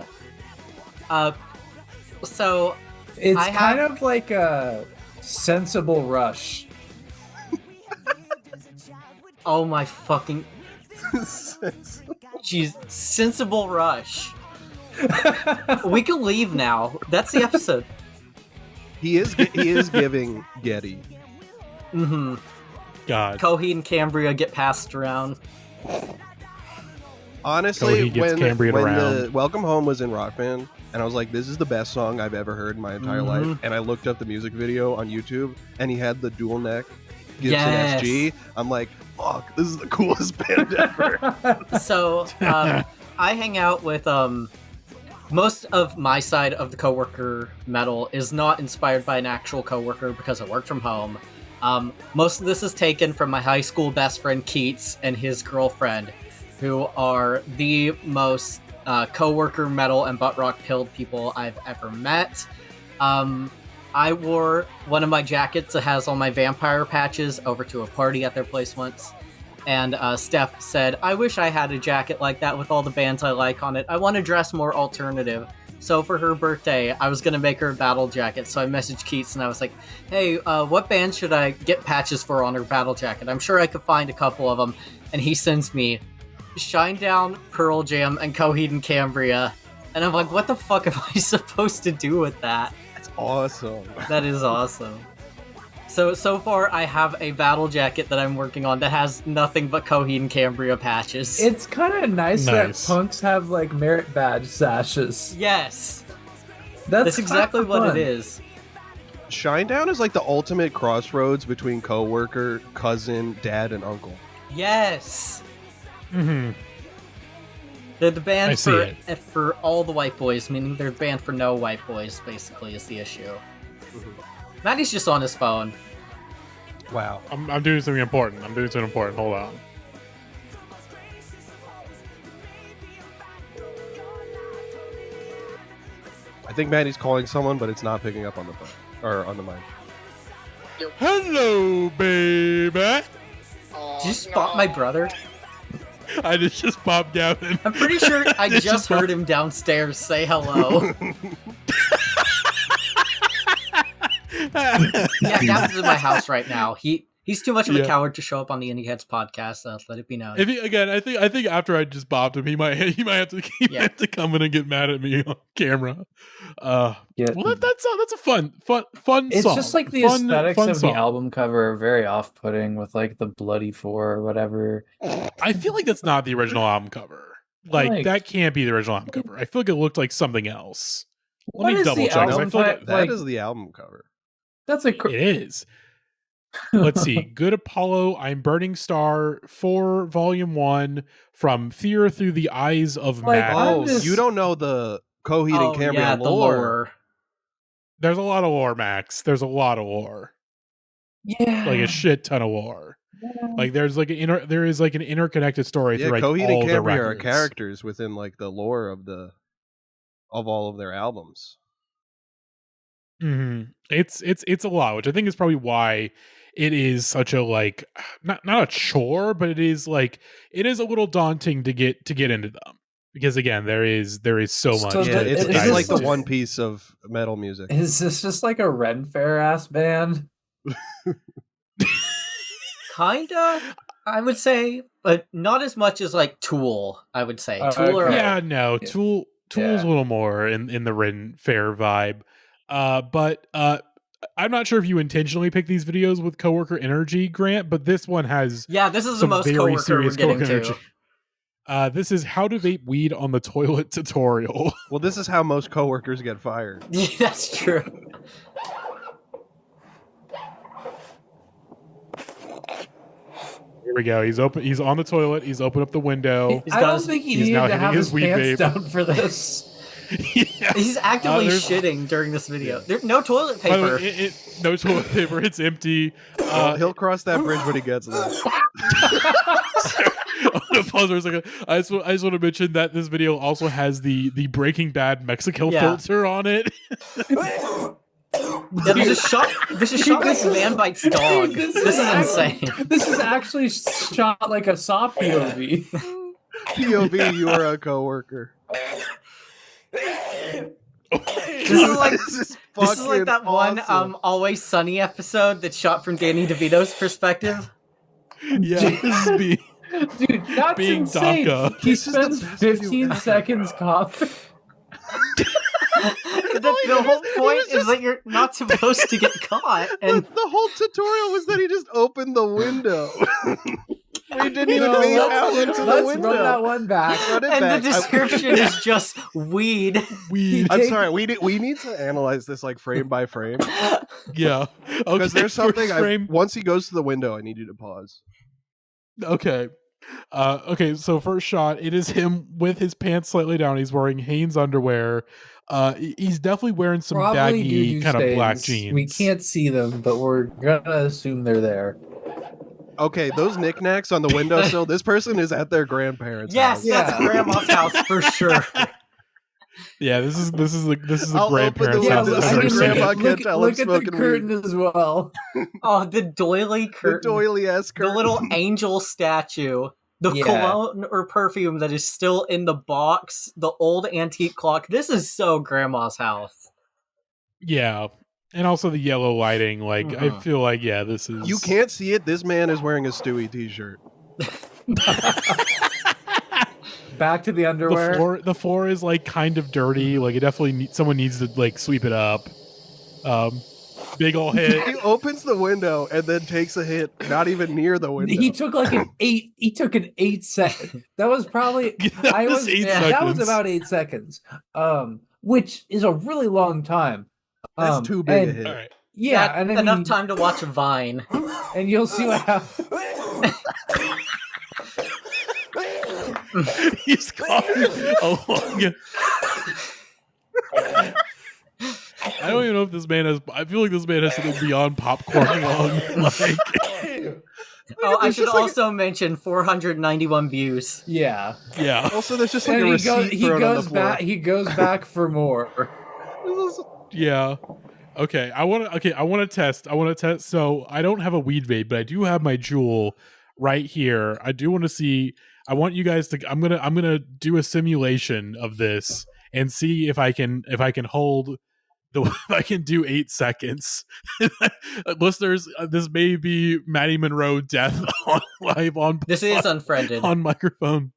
So It's kind of like a sensible Rush. Oh my fucking... Jeez, sensible Rush. We can leave now. That's the episode. He is giving Getty. Mm-hmm. God. Coheed and Cambria get passed around. Honestly, when around. the Welcome Home was in Rock Band, and I was like, this is the best song I've ever heard in my entire life, and I looked up the music video on YouTube, and he had the dual neck Gibson SG. I'm like, fuck, this is the coolest band ever. So, I hang out with, most of my side of the coworker metal is not inspired by an actual coworker because I work from home. Most of this is taken from my high school best friend Keats and his girlfriend, who are the most coworker metal and butt rock pilled people I've ever met. I wore one of my jackets that has all my vampire patches over to a party at their place once. And Steph said, I wish I had a jacket like that with all the bands I like on it. I want to dress more alternative. So for her birthday, I was going to make her a battle jacket. So I messaged Keats and I was like, hey, what band should I get patches for on her battle jacket? I'm sure I could find a couple of them. And he sends me Shinedown, Pearl Jam, and Coheed and Cambria. And I'm like, what the fuck am I supposed to do with that? That's awesome. That is awesome. So far, I have a battle jacket that I'm working on that has nothing but Coheed and Cambria patches. It's kind of nice that punks have, like, merit badge sashes. Yes! That's exactly what it is. Shinedown is like the ultimate crossroads between coworker, cousin, dad, and uncle. Yes! Mm-hmm. They're the band for all the white boys, meaning they're the band for no white boys, basically, is the issue. Mm-hmm. Maddie's just on his phone. Wow. I'm doing something important. Hold on. I think Maddie's calling someone, but it's not picking up on the phone or on the mic. Hello, baby. Did you spot my brother? I just popped Gavin. I'm pretty sure I just heard him downstairs say hello. Yeah, Gavin's in my house right now. He's too much of a coward to show up on the Indieheads podcast. So let it be known. I think after I just bopped him, he might have to come in and get mad at me on camera. Well, that's a fun It's song. just like the aesthetics of the album cover are very off-putting with like the bloody four or whatever. I feel like that's not the original album cover. Like that can't be the original album cover. I feel like it looked like something else. Let me double check. I feel like that is the album cover. That's it is. Let's see. Good Apollo, I'm Burning Star 4, Volume 1, From Fear Through the Eyes of Madness. Oh, you don't know the Coheed and Cambria lore. There's a lot of lore, Max. There's a lot of lore. Yeah. Like a shit ton of lore. Yeah. Like there is like an interconnected story through like Coheed all and their Cambria records. are characters within like the lore of all of their albums. Mm-hmm. It's a lot, which I think is probably why it is such a like not a chore, but it is a little daunting to get into them because again there is so much. Yeah, it's like the One Piece of metal music. Is this just like a Ren Fair ass band? Kinda, I would say, but not as much as like Tool. I would say Tool. Okay. Tool's a little more in the Ren Fair vibe. But I'm not sure if you intentionally picked these videos with coworker energy, Grant, but this one has this is the most coworker we're getting to. This is how to vape weed on the toilet tutorial. Well, this is how most coworkers get fired. Yeah, that's true. Here we go. He's on the toilet. He's opened up the window. I don't think he needed to have his pants down for this. Yeah. He's actively shitting during this video. There's no toilet paper. No toilet paper. It's empty. He'll cross that bridge when he gets there. I'm gonna pause for a second. I just want to mention that this video also has the Breaking Bad Mexico filter on it. There's a shot like Man Bites Dog. This is insane. This is actually shot like a saw POV. POV, you are a coworker. This is like that awesome. one Always Sunny episode that's shot from Danny DeVito's perspective. Yeah, this is me. Dude, that's being insane. DACA. He This is the spends best video 15 ever. seconds coughing. The whole point is that you're not supposed to get caught, and The whole tutorial was that he just opened the window. We didn't even No, make let's- out into the Let's window. run that one back. Run it and back. the description is just weed. Weed. I'm sorry. We need to analyze this like frame by frame Yeah. Okay. because there's something. first frame. Once he goes to the window, I need you to pause. Okay. Okay, so first shot, it is him with his pants slightly down. He's wearing Hanes underwear. He's definitely wearing some Probably baggy doo-doo kind of black stains. jeans. We can't see them, but we're gonna assume they're there. Okay, those knickknacks on the windowsill. This person is at their grandparents' Yes, house. Yeah. that's Grandma's house for sure. Yeah, this is the I'll open grandparents' the house. window I've so never your seen grandma it. can't tell I'm look at the smoking curtain weed. as well. Oh, the doily The curtain. doily-esque The curtain. little angel statue. The Yeah. cologne or perfume that is still in the box. The old antique clock. This is so Grandma's house. Yeah, and also the yellow lighting. Like I Mhm. feel like this is. You can't see it. This man is wearing a Stewie t-shirt. Back to the underwear. The floor is like kind of dirty. Like it definitely someone needs to like sweep it up. Big ol' hit. He opens the window and then takes a hit, not even near the window. He took like an 8. He took an 8 second. That was probably. That was 8 yeah, That was seconds. about 8 seconds. Which is a really long time. That's too big a and- hit. All right. Yeah, That- and I enough mean, time to watch Vine. and you'll see what happens. He's coughing along. I don't even know if this man has. I feel like this man has something beyond popcorn long. Like, Oh, I There's should just like also mention 491 views. Yeah, yeah. Also, there's just like and a he receipt thrown on the goes floor. back. He goes back for more. Yeah. Okay. I want to test. So I don't have a weed vape, but I do have my Juul right here. I do want to see. I want you guys to. I'm gonna do a simulation of this and see if I can hold the. If I can do 8 seconds. Listeners, this may be Maddie Monroe death on live on. This is unfriended. on microphone.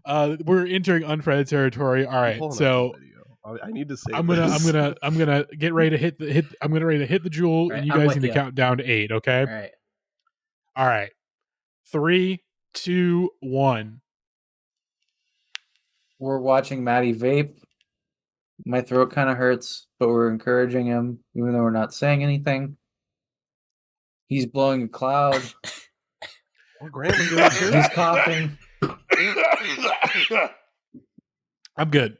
We're entering unfriended territory. All right. Hold on So. to the video. I need to say. I'm gonna get ready to hit the. I'm gonna ready to hit the Juul, Right, and you I'm guys with need to you. count down to 8. Okay. All right. All right. 3, 2, 1. We're watching Maddie vape. My throat kind of hurts, but we're encouraging him, even though we're not saying anything. He's blowing a cloud. Well, Grant was doing it too. He's coughing. I'm good.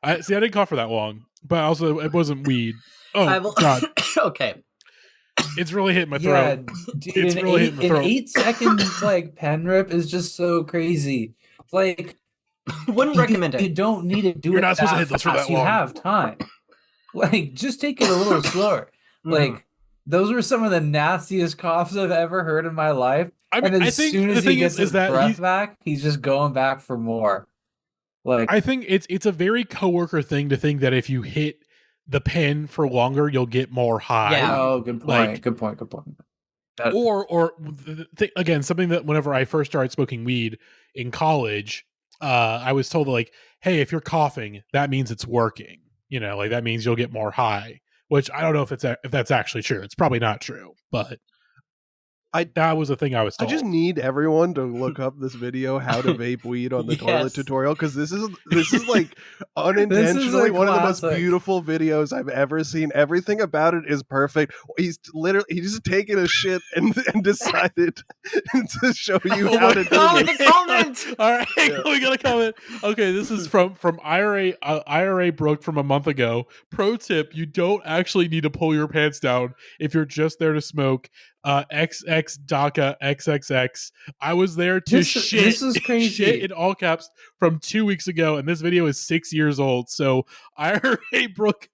I didn't cough for that long, but also it wasn't weed. I Oh will- God, Okay. it's really hitting my Yeah, throat. dude, It's an really eight, hitting the an throat. 8 seconds like pen rip is just so crazy. Like Wouldn't recommend you it. don't need to do You're it not supposed to that hit those for fast. that You long. have time. Like just take it a little slower. Like those were some of the nastiest coughs I've ever heard in my life. I mean, And I as think soon the as he thing gets is his that breath back, he's just going back for more. Like I think it's a very coworker thing to think that if you hit the pen for longer, you'll get more high. Yeah. oh, good point. Like- good point. Good point. That- Or again, something that whenever I first started smoking weed in college, I was told like, hey, if you're coughing, that means it's working. You know, like that means you'll get more high. Which I don't know if that's actually true. It's probably not true, but that was the thing I was I told. just need everyone to look up this video, how to vape weed on the toilet Yes. tutorial, because this is like unintentionally one of the most classic. beautiful videos I've ever seen. Everything about it is perfect. He's just taken a shit and decided to show you Oh how my to do God. this. The comment! All right, Yeah. we got a comment. Okay, this is from IRA broke from a month ago. Pro tip: you don't actually need to pull your pants down if you're just there to smoke. XX DACA XXX. I was there to This is crazy. shit in all caps from 2 weeks ago, and this video is 6 years old. So IRA Brooke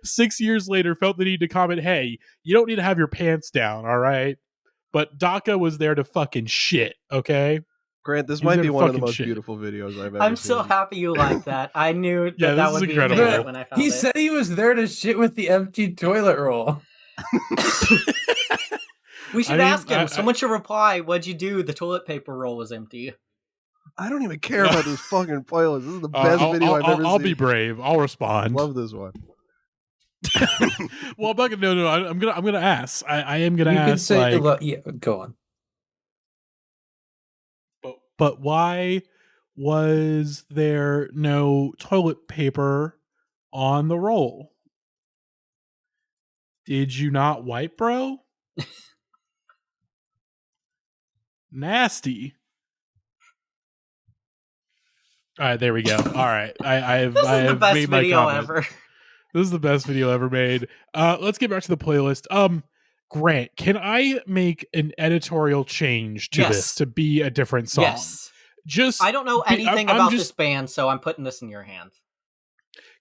6 years later felt the need to comment, hey, you don't need to have your pants down, all right? But DACA was there to fucking shit, okay? Grant, this He's might in be one of the fucking most shit. beautiful videos I've ever I'm seen. so happy you like that. I knew that Yeah, that this is would be incredible. a favorite when I found He it. said he was there to shit with the empty toilet roll. We should I mean, ask him. Someone should reply, "What'd you do? The toilet paper roll was empty." I don't even care about this fucking playlist. This is the best video I've ever I'll seen. be brave. I'll respond. Love this one. Well, I'm not gonna. No. I'm gonna ask. I am gonna You ask. could say, like, yeah, go on. but why was there no toilet paper on the roll? Did you not wipe, bro? Nasty. All right, there we go. All right, I've This is the best made my video comment. ever. This is the best video ever made. Let's get back to the playlist. Grant, can I make an editorial change to this to be a different song? Yes. Just I don't know anything I'm about just, this band, so I'm putting this in your hands.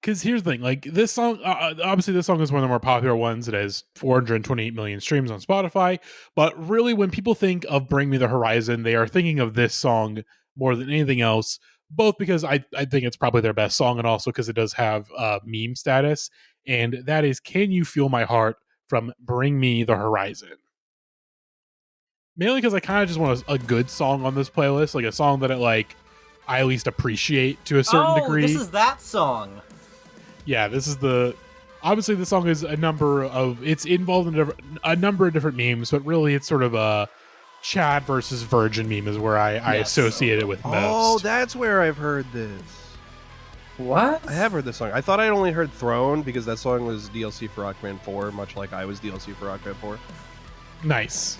Because here's the thing, like this song, obviously this song is one of the more popular ones. It has 428 million streams on Spotify. But really, when people think of Bring Me the Horizon, they are thinking of this song more than anything else. Both because I think it's probably their best song, and also because it does have meme status. And that is Can You Feel My Heart from Bring Me the Horizon. Mainly because I kind of just want a good song on this playlist, like a song that I at least appreciate to a certain degree. This is that song. Yeah, this is obviously the song is it's involved in a number of different memes, but really it's sort of a Chad versus Virgin meme is where I associate it with most. Oh, that's where I've heard this. What? I have heard this song. I thought I'd only heard Throne because that song was DLC for Rock Band 4, much like I was DLC for Rock Band 4. Nice.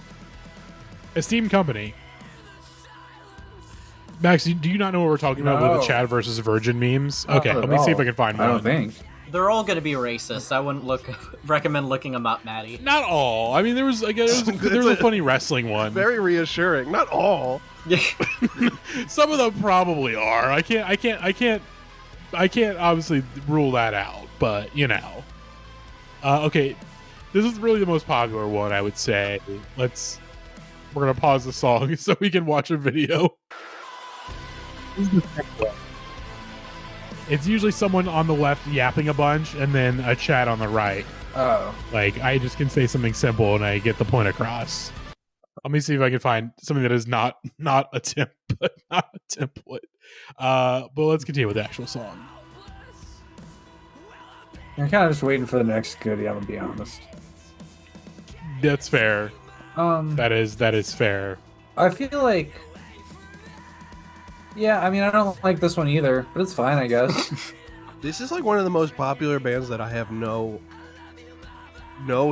Esteemed company. Max, do you not know what we're talking about with the Chad versus Virgin memes? Okay, let me see if I can find one. I don't think. They're all going to be racist. I wouldn't recommend looking them up, Maddie. Not all. I mean, there was a funny wrestling one. Very reassuring. Not all. Some of them probably are. I can't obviously rule that out, but you know. Okay, this is really the most popular one, I would say. We're gonna pause the song so we can watch a video. It's usually someone on the left yapping a bunch, and then a chat on the right. Oh. Like, I just can say something simple, and I get the point across. Let me see if I can find something that is not a template. But let's continue with the actual song. I'm kind of just waiting for the next goodie, I'm gonna be honest. That's fair. That is fair. I feel like... Yeah, I mean, I don't like this one either, but it's fine, I guess. This is like one of the most popular bands that I have no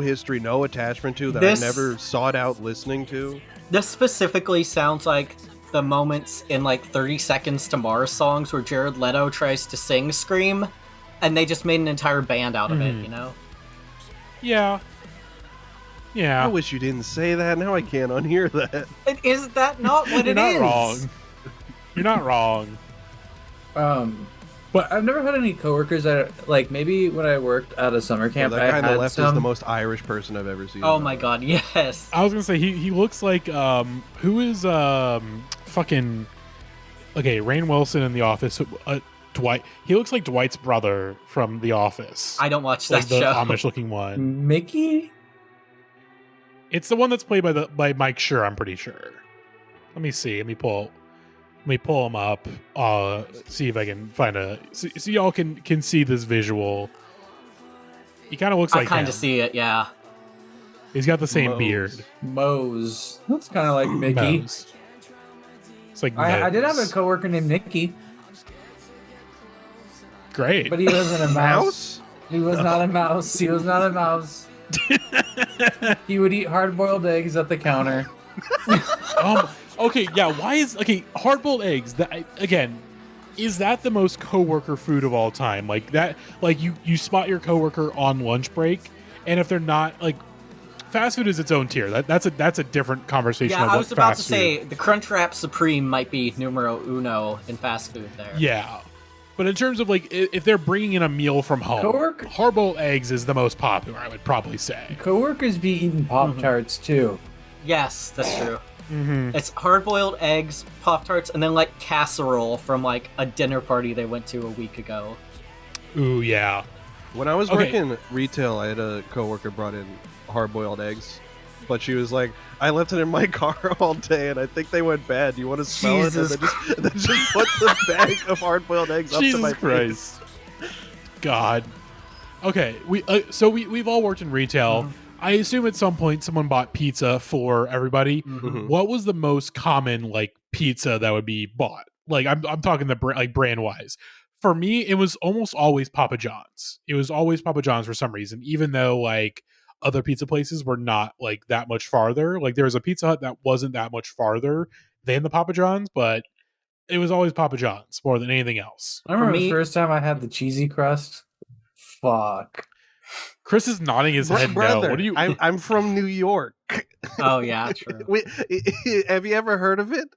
history, no attachment to, that I never sought out listening to. This specifically sounds like the moments in like 30 Seconds to Mars songs where Jared Leto tries to sing Scream, and they just made an entire band out of it, you know? Yeah. I wish you didn't say that. Now I can't unhear that. Is that not what it is? You're not wrong. You're not wrong. But I've never had any coworkers that, like, maybe when I worked at a summer camp, that guy on the left some... is the most Irish person I've ever seen. Oh my god, yes. I was gonna say he looks like who is fucking Rainn Wilson in The Office. Dwight. He looks like Dwight's brother from The Office. I don't watch like that show. Amish looking one. Mickey? It's the one that's played by Mike Schur, I'm pretty sure. Let me see. Let me pull him up. See if I can find so y'all can see this visual. He kind of looks like him. I kind of see it, yeah. He's got the same beard. Mose. That's kind of like Mickey. Mose. It's like I did have a coworker named Nicky. Great. But he wasn't a mouse. He was not a mouse. He was not a mouse. He would eat hard-boiled eggs at the counter. Okay, yeah. Hard-boiled eggs. Is that the most coworker food of all time? Like that, like you spot your coworker on lunch break, and if they're not like, fast food is its own tier. That's a different conversation. Yeah, I was about to say the Crunchwrap Supreme might be numero uno in fast food there. Yeah. But in terms of like, if they're bringing in a meal from home, hard-boiled eggs is the most popular, I would probably say. Coworkers be eating Pop-Tarts too. Yes, that's true. It's hard-boiled eggs, Pop-Tarts, and then like casserole from like a dinner party they went to a week ago. Ooh, yeah. When I was working retail, I had a coworker brought in hard-boiled eggs, but she was like, "I left it in my car all day, and I think they went bad. Do you want to smell it?" And then just put the bag of hard-boiled eggs up to my face. God. Okay, we've all worked in retail. Mm-hmm. I assume at some point someone bought pizza for everybody. Mm-hmm. What was the most common like pizza that would be bought? Like I'm talking like brand wise. For me, it was almost always Papa John's. It was always Papa John's for some reason, even though like other pizza places were not like that much farther. Like there was a Pizza Hut that wasn't that much farther than the Papa John's, but it was always Papa John's more than anything else. I remember the first time I had the cheesy crust. Fuck. Chris is nodding his head Brother, no. What do you? I'm from New York. Oh yeah, true. Wait, have you ever heard of it?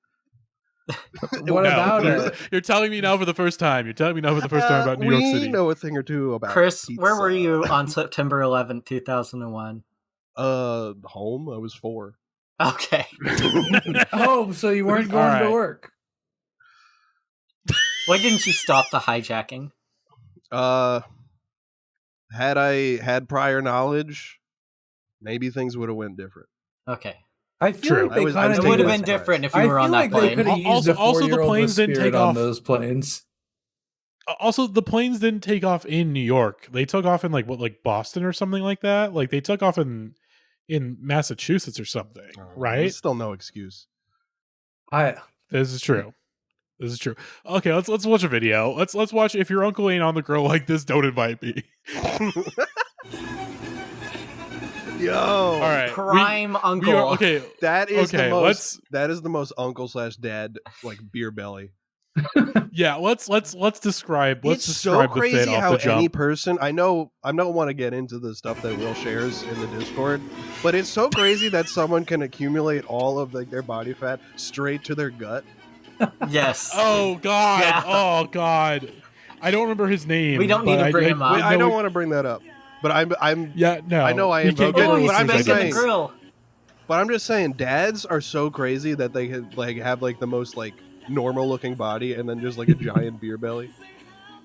What about it? You're telling me now for the first time. You're telling me now for the first time about New York City. We know a thing or two about Chris, pizza. where were you on September 11th, 2001? Home. I was 4. Okay. Oh, so you weren't going to work? Why didn't you stop the hijacking? Had I had prior knowledge, maybe things would have went different. Okay. I feel like they kind it of would have been different if you were on that plane. They could have used also the planes didn't take off on those planes. Also, the planes didn't take off in New York. They took off in like Boston or something like that. Like they took off in Massachusetts or something, right? There's still no excuse. This is true. This is true. Okay, let's watch a video. Let's watch If Your Uncle Ain't on the Grill Like This, Don't Invite Me. Yo, all right, prime uncle. We are, okay, that is the most uncle/dad like beer belly. Yeah, let's describe. Let's it's describe so crazy the fit how off the any jump. person. I don't want to get into the stuff that Will shares in the Discord, but it's so crazy that someone can accumulate all of like their body fat straight to their gut. Yes. Oh God. Yeah. Oh God. I don't remember his name. We don't need to bring him up. I don't want to bring that up, but I'm. Yeah, no. I know I am. But I'm just saying. The grill. But I'm just saying, dads are so crazy that they could like have like the most like normal looking body and then just like a giant beer belly.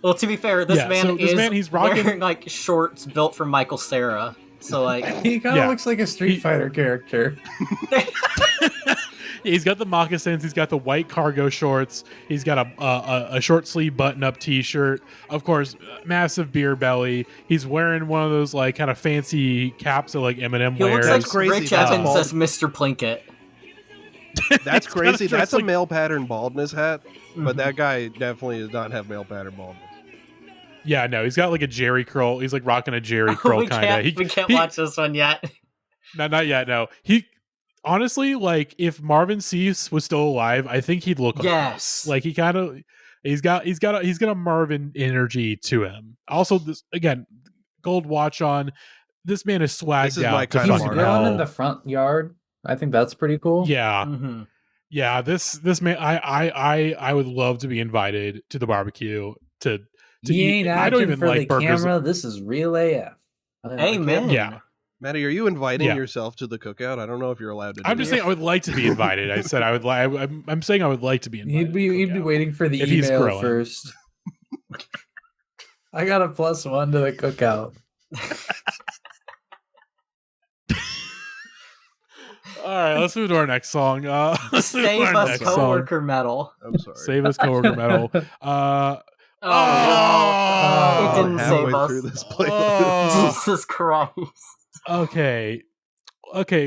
Well, to be fair, this man he's rocking wearing like shorts built from Michael Cera. So like he kind of looks like a Street Fighter character. He's got the moccasins. He's got the white cargo shorts. He's got a short sleeve button up T-shirt. Of course, massive beer belly. He's wearing one of those like kind of fancy caps that like Eminem he wears. looks like crazy. Rich Evans as Mr. Plinkett. That's crazy. That's a male pattern baldness hat, but that guy definitely does not have male pattern baldness. Yeah, no, he's got like a Jerry curl. He's like rocking a Jerry curl kind of. We can't watch this one yet. No, not yet. No, he. Honestly, like if Marvin Cease was still alive, I think he'd look like this. Like he's got a Marvin energy to him. Also, this again, gold watch on. This man is swagged this is out. My kind He's of grilling in the front yard. I think that's pretty cool. Yeah, yeah. This man, I would love to be invited to the barbecue to he eat. Ain't I don't even for like the burgers. camera. This is real AF. Amen. Yeah. Matty, are you inviting yourself to the cookout? I don't know if you're allowed to. I'm just saying I would like to be invited. I said I would like. I'm saying I would like to be invited. He'd be waiting for the email first. I got a +1 to the cookout. All right, let's move to our next song. Save us, coworker metal. I'm sorry. Save us, coworker metal. It didn't save us. Through this playlist. Jesus Christ. Okay,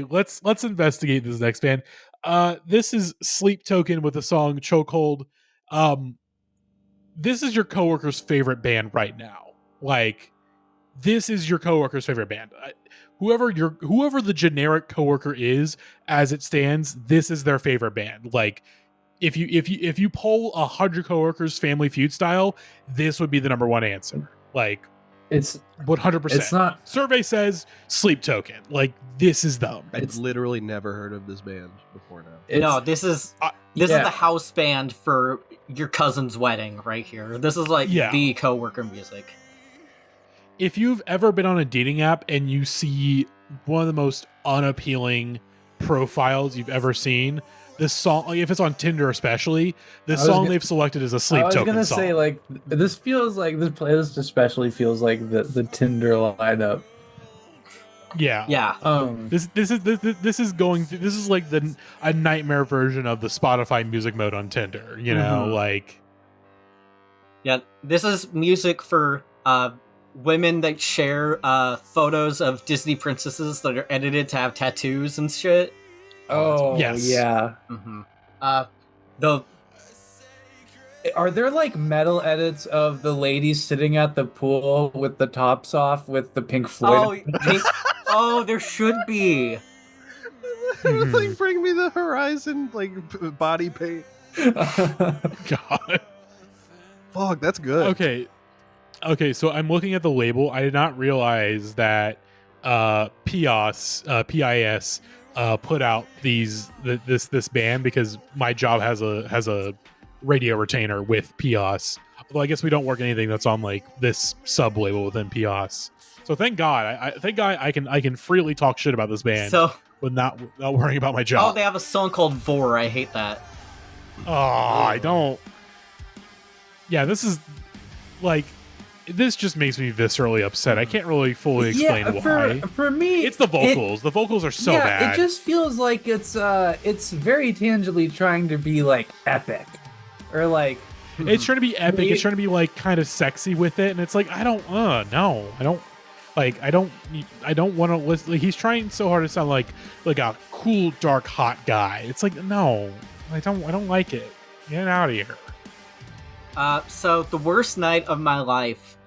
let's investigate this next band. This is Sleep Token with the song Chokehold. This is your coworker's favorite band right now. Like, this is your coworker's favorite band. Whoever the generic coworker is, as it stands, this is their favorite band. Like, if you poll 100 coworkers, Family Feud style, this would be the number one answer. Like, it's 100%. It's not. Survey says Sleep Token. Like, this is them. I've literally never heard of this band before now. No, this is the house band for your cousin's wedding right here. This is like the coworker music. If you've ever been on a dating app and you see one of the most unappealing profiles you've ever seen, this song, like if it's on Tinder especially, this song they've selected is a sleep token song. I was gonna say, like, this feels like this playlist especially feels like the Tinder lineup. Yeah. This is like a nightmare version of the Spotify music mode on Tinder. You know, like. Yeah, this is music for women that share photos of Disney princesses that are edited to have tattoos and shit. Oh, yes. Yeah. Are there like metal edits of the ladies sitting at the pool with the tops off with the Pink Floyd? Oh, there should be. Like, bring me the horizon, like body paint. God. Fuck, that's good. Okay, so I'm looking at the label. I did not realize that PIS put out this band, because my job has a radio retainer with PIS. Although I guess we don't work anything that's on like this sub label within PIS. So thank God, I can freely talk shit about this band without worrying about my job. Oh, they have a song called Vor. I hate that. Oh, I don't. Yeah, this is like, this just makes me viscerally upset. I can't really fully explain why. For me, it's the vocals. The vocals are so bad. It just feels like it's very tangibly trying to be like epic, or like it's trying to be epic. It's trying to be like kind of sexy with it, and it's like I don't want to listen. Like, he's trying so hard to sound like a cool, dark, hot guy. It's like, no, I don't like it. Get out of here. So the worst night of my life,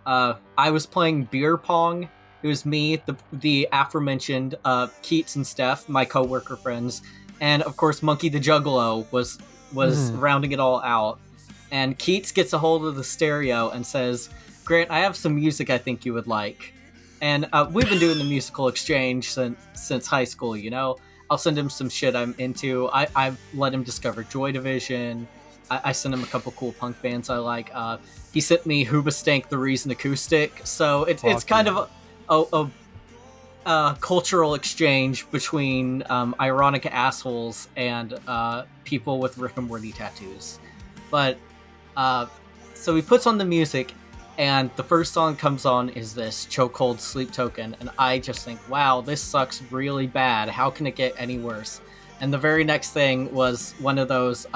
I was playing beer pong. It was me, the aforementioned Keats and Steph, my coworker friends, and of course Monkey the Juggalo was rounding it all out. And Keats gets a hold of the stereo and says, "Grant, I have some music I think you would like." And we've been doing the musical exchange since high school. You know, I'll send him some shit I'm into. I've let him discover Joy Division. I sent him a couple cool punk bands I like. He sent me Hoobastank the Reason Acoustic. So it's kind of a cultural exchange between ironic assholes and people with Rick and Morty tattoos. But so he puts on the music, and the first song comes on is this Chokehold Sleep Token, and I just think, wow, this sucks really bad. How can it get any worse? And the very next thing was one of those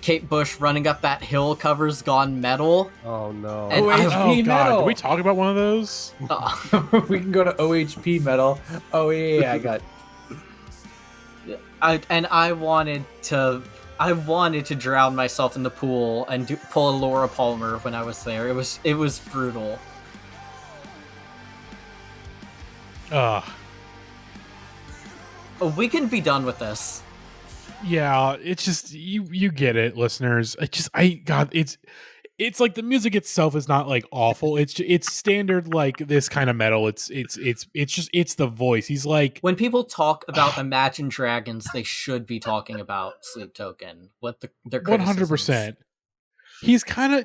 Kate Bush Running Up That Hill covers gone metal. Oh no. And OHP metal. Did we talk about one of those? We can go to OHP metal. Oh yeah, I got. I wanted to drown myself in the pool and pull a Laura Palmer when I was there. It was brutal. We can be done with this. Yeah, it's just you get it, listeners. It's like the music itself is not like awful. It's standard like this kind of metal. It's the voice. He's like, when people talk about Imagine Dragons, they should be talking about Sleep Token. What their 100%. He's kind of.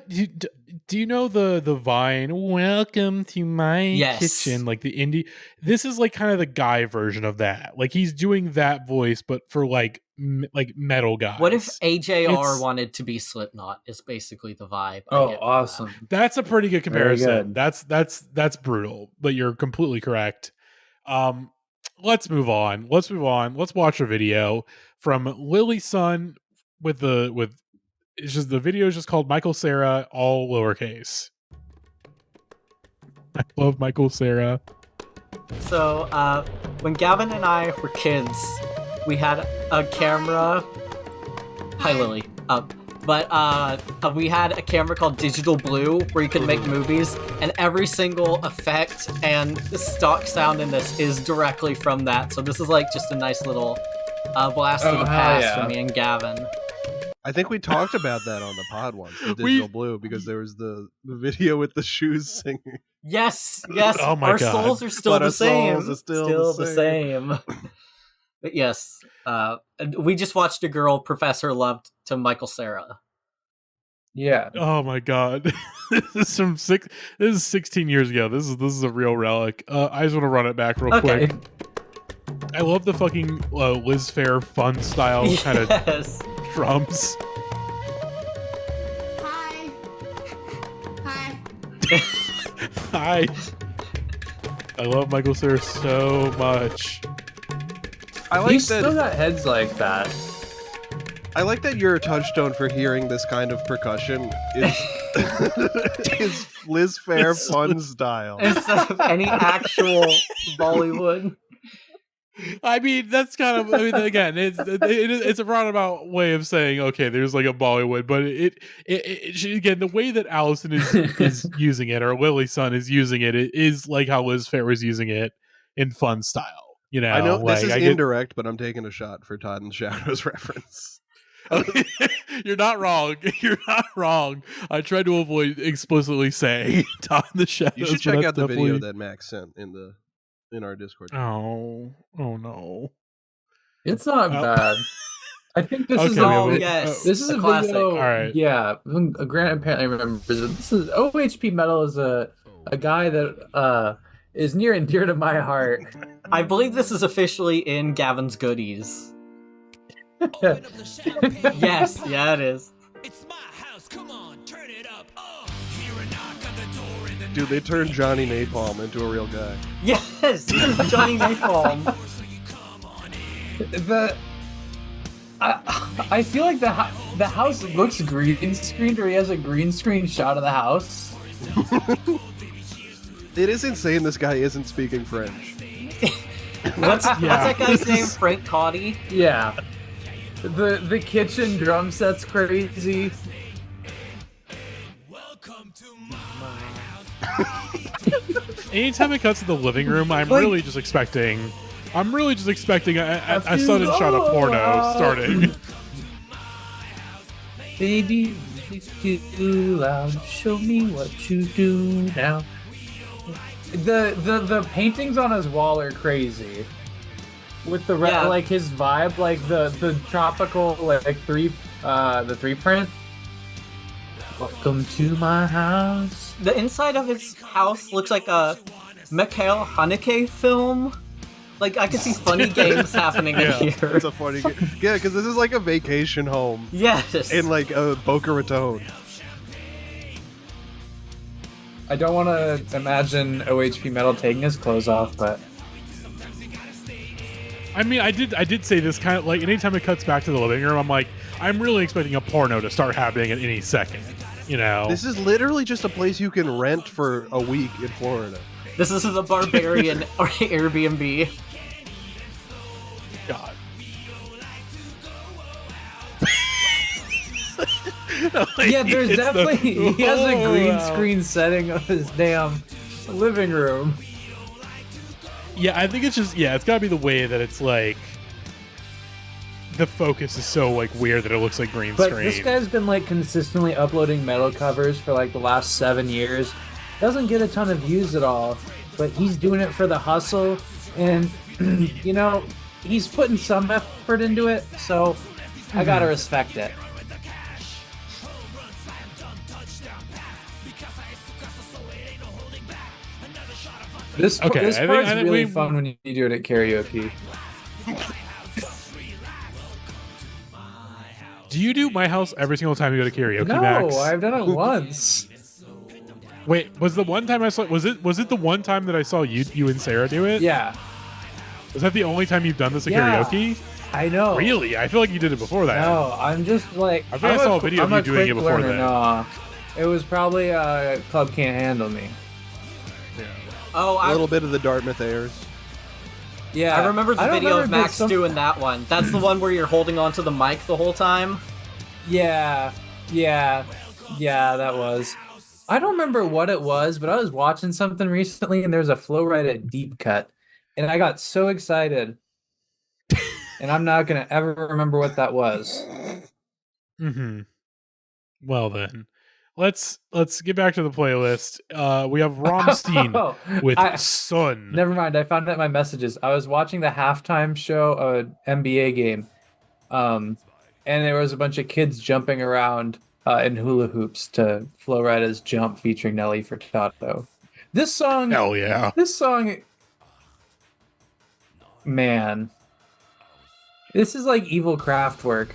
Do you know the Vine? Welcome to my kitchen, like the indie. This is like kind of the guy version of that. Like he's doing that voice, but for like metal guys. What if AJR wanted to be Slipknot? Is basically the vibe. Oh, awesome! That's a pretty good comparison. Good. That's brutal, but you're completely correct. Let's move on. Let's watch a video from Lily Sun with it's just the video is just called Michael Cera, all lowercase. I love Michael Cera. So, when Gavin and I were kids, we had a camera. Hi, Lily. We had a camera called Digital Blue where you could make movies, and every single effect and stock sound in this is directly from that. So this is like just a nice little blast of the past for me and Gavin. I think we talked about that on the pod once, the Digital Blue, because there was the video with the shoes singing. Yes. Oh my our God. Souls are still the same. Souls are still the same. But yes, we just watched a girl Professor loved to Michael Cera. Yeah. Oh my God. This is 16 years ago. This is a real relic. I just want to run it back real quick. I love the fucking Liz Phair fun style kind of Yes. drums. Hi. Hi. Hi. I love Michael Cera so much. I like He's that. still got heads like that. I like that your touchstone for hearing this kind of percussion is is Liz Phair fun style. Instead of any actual Bollywood. I mean, that's kind of. I mean, again, it's a roundabout way of saying okay, there's like a Bollywood, but again, the way that Allison is using it, or Lily's son is using it, it is like how Liz Phair was using it in fun style. You know, I know like, this is indirect, but I'm taking a shot for Todd and Shadows reference. You're not wrong. You're not wrong. I tried to avoid explicitly saying Todd in the Shadows. You should check out the video that Max sent in our Discord. Oh no. It's not bad. I think this is yes. This is a classic. video. All right. Yeah, Grant apparently remembers it. This is OHP Metal is a guy that is near and dear to my heart. I believe this is officially in Gavin's goodies. Yes, yeah, it is. It's my house, come on, turn it up. Oh, hear a knock on the door and the Dude, they turned Johnny Napalm into a real guy. Yes, this is Johnny Napalm. I feel like the house looks green screened, or he has a green screen shot of the house. It is insane this guy isn't speaking French. What's that guy's name? Frank Cotty? Yeah. The kitchen drum set's crazy. welcome to my house. Anytime it cuts to the living room, I'm really just expecting a son and shot of porno starting. Baby, too loud. Show me what you do now. The paintings on his wall are crazy. With the like his vibe, like the tropical like three print. Welcome to my house. The inside of his house looks like a Mikhail Haneke film. Like, I could see funny games happening in here. It's a funny game. Yeah, because this is like a vacation home. Yes. In like a Boca Raton. I don't want to imagine OHP Metal taking his clothes off, but I mean, I did say this kind of like anytime it cuts back to the living room, I'm like, I'm really expecting a porno to start happening at any second. You know, This is literally just a place you can rent for a week in Florida. This is the Barbarian or Airbnb. God. yeah, there's It's definitely the- he has a Oh, green wow. screen setting of his damn living room. Yeah, I think it's just it's gotta be the way that it's like the focus is so like weird that it looks like green But screen. this guy's been like consistently uploading metal covers for like the last 7 years. Doesn't get a ton of views at all, but he's doing it for the hustle, and you know he's putting some effort into it. So I gotta respect it. This Okay, this I think- part's I think really we- fun when you do it at karaoke. Do you do My House every single time you go to karaoke, No, Max? I've done it once. Wait, was the one time I saw was it the one time that I saw you and Sarah do it? Yeah, Was that the only time you've done this at Yeah. karaoke? I know. Really? I feel like you did it before that. No, I'm just like. I think I saw a video of I'm you doing it quick before learner. that. No, it was probably Club Can't Handle Me. Oh, A little bit of the Dartmouth airs. Yeah, I remember the don't video of remember if Max some- doing that one. That's the one where you're holding onto the mic the whole time. Yeah, that was. I don't remember what it was, but I was watching something recently, and there's a flow ride at Deep Cut, and I got so excited, and I'm not gonna ever remember what that was. Mm-hmm. Well then, let's get back to the playlist. We have Rammstein with Sonne. Never mind. I found it in my messages. I was watching the halftime show of an NBA game, and there was a bunch of kids jumping around in hula hoops to Flo Rida's "Jump" featuring Nelly Furtado. This song, Hell yeah! this song Man. This is like evil Kraftwerk.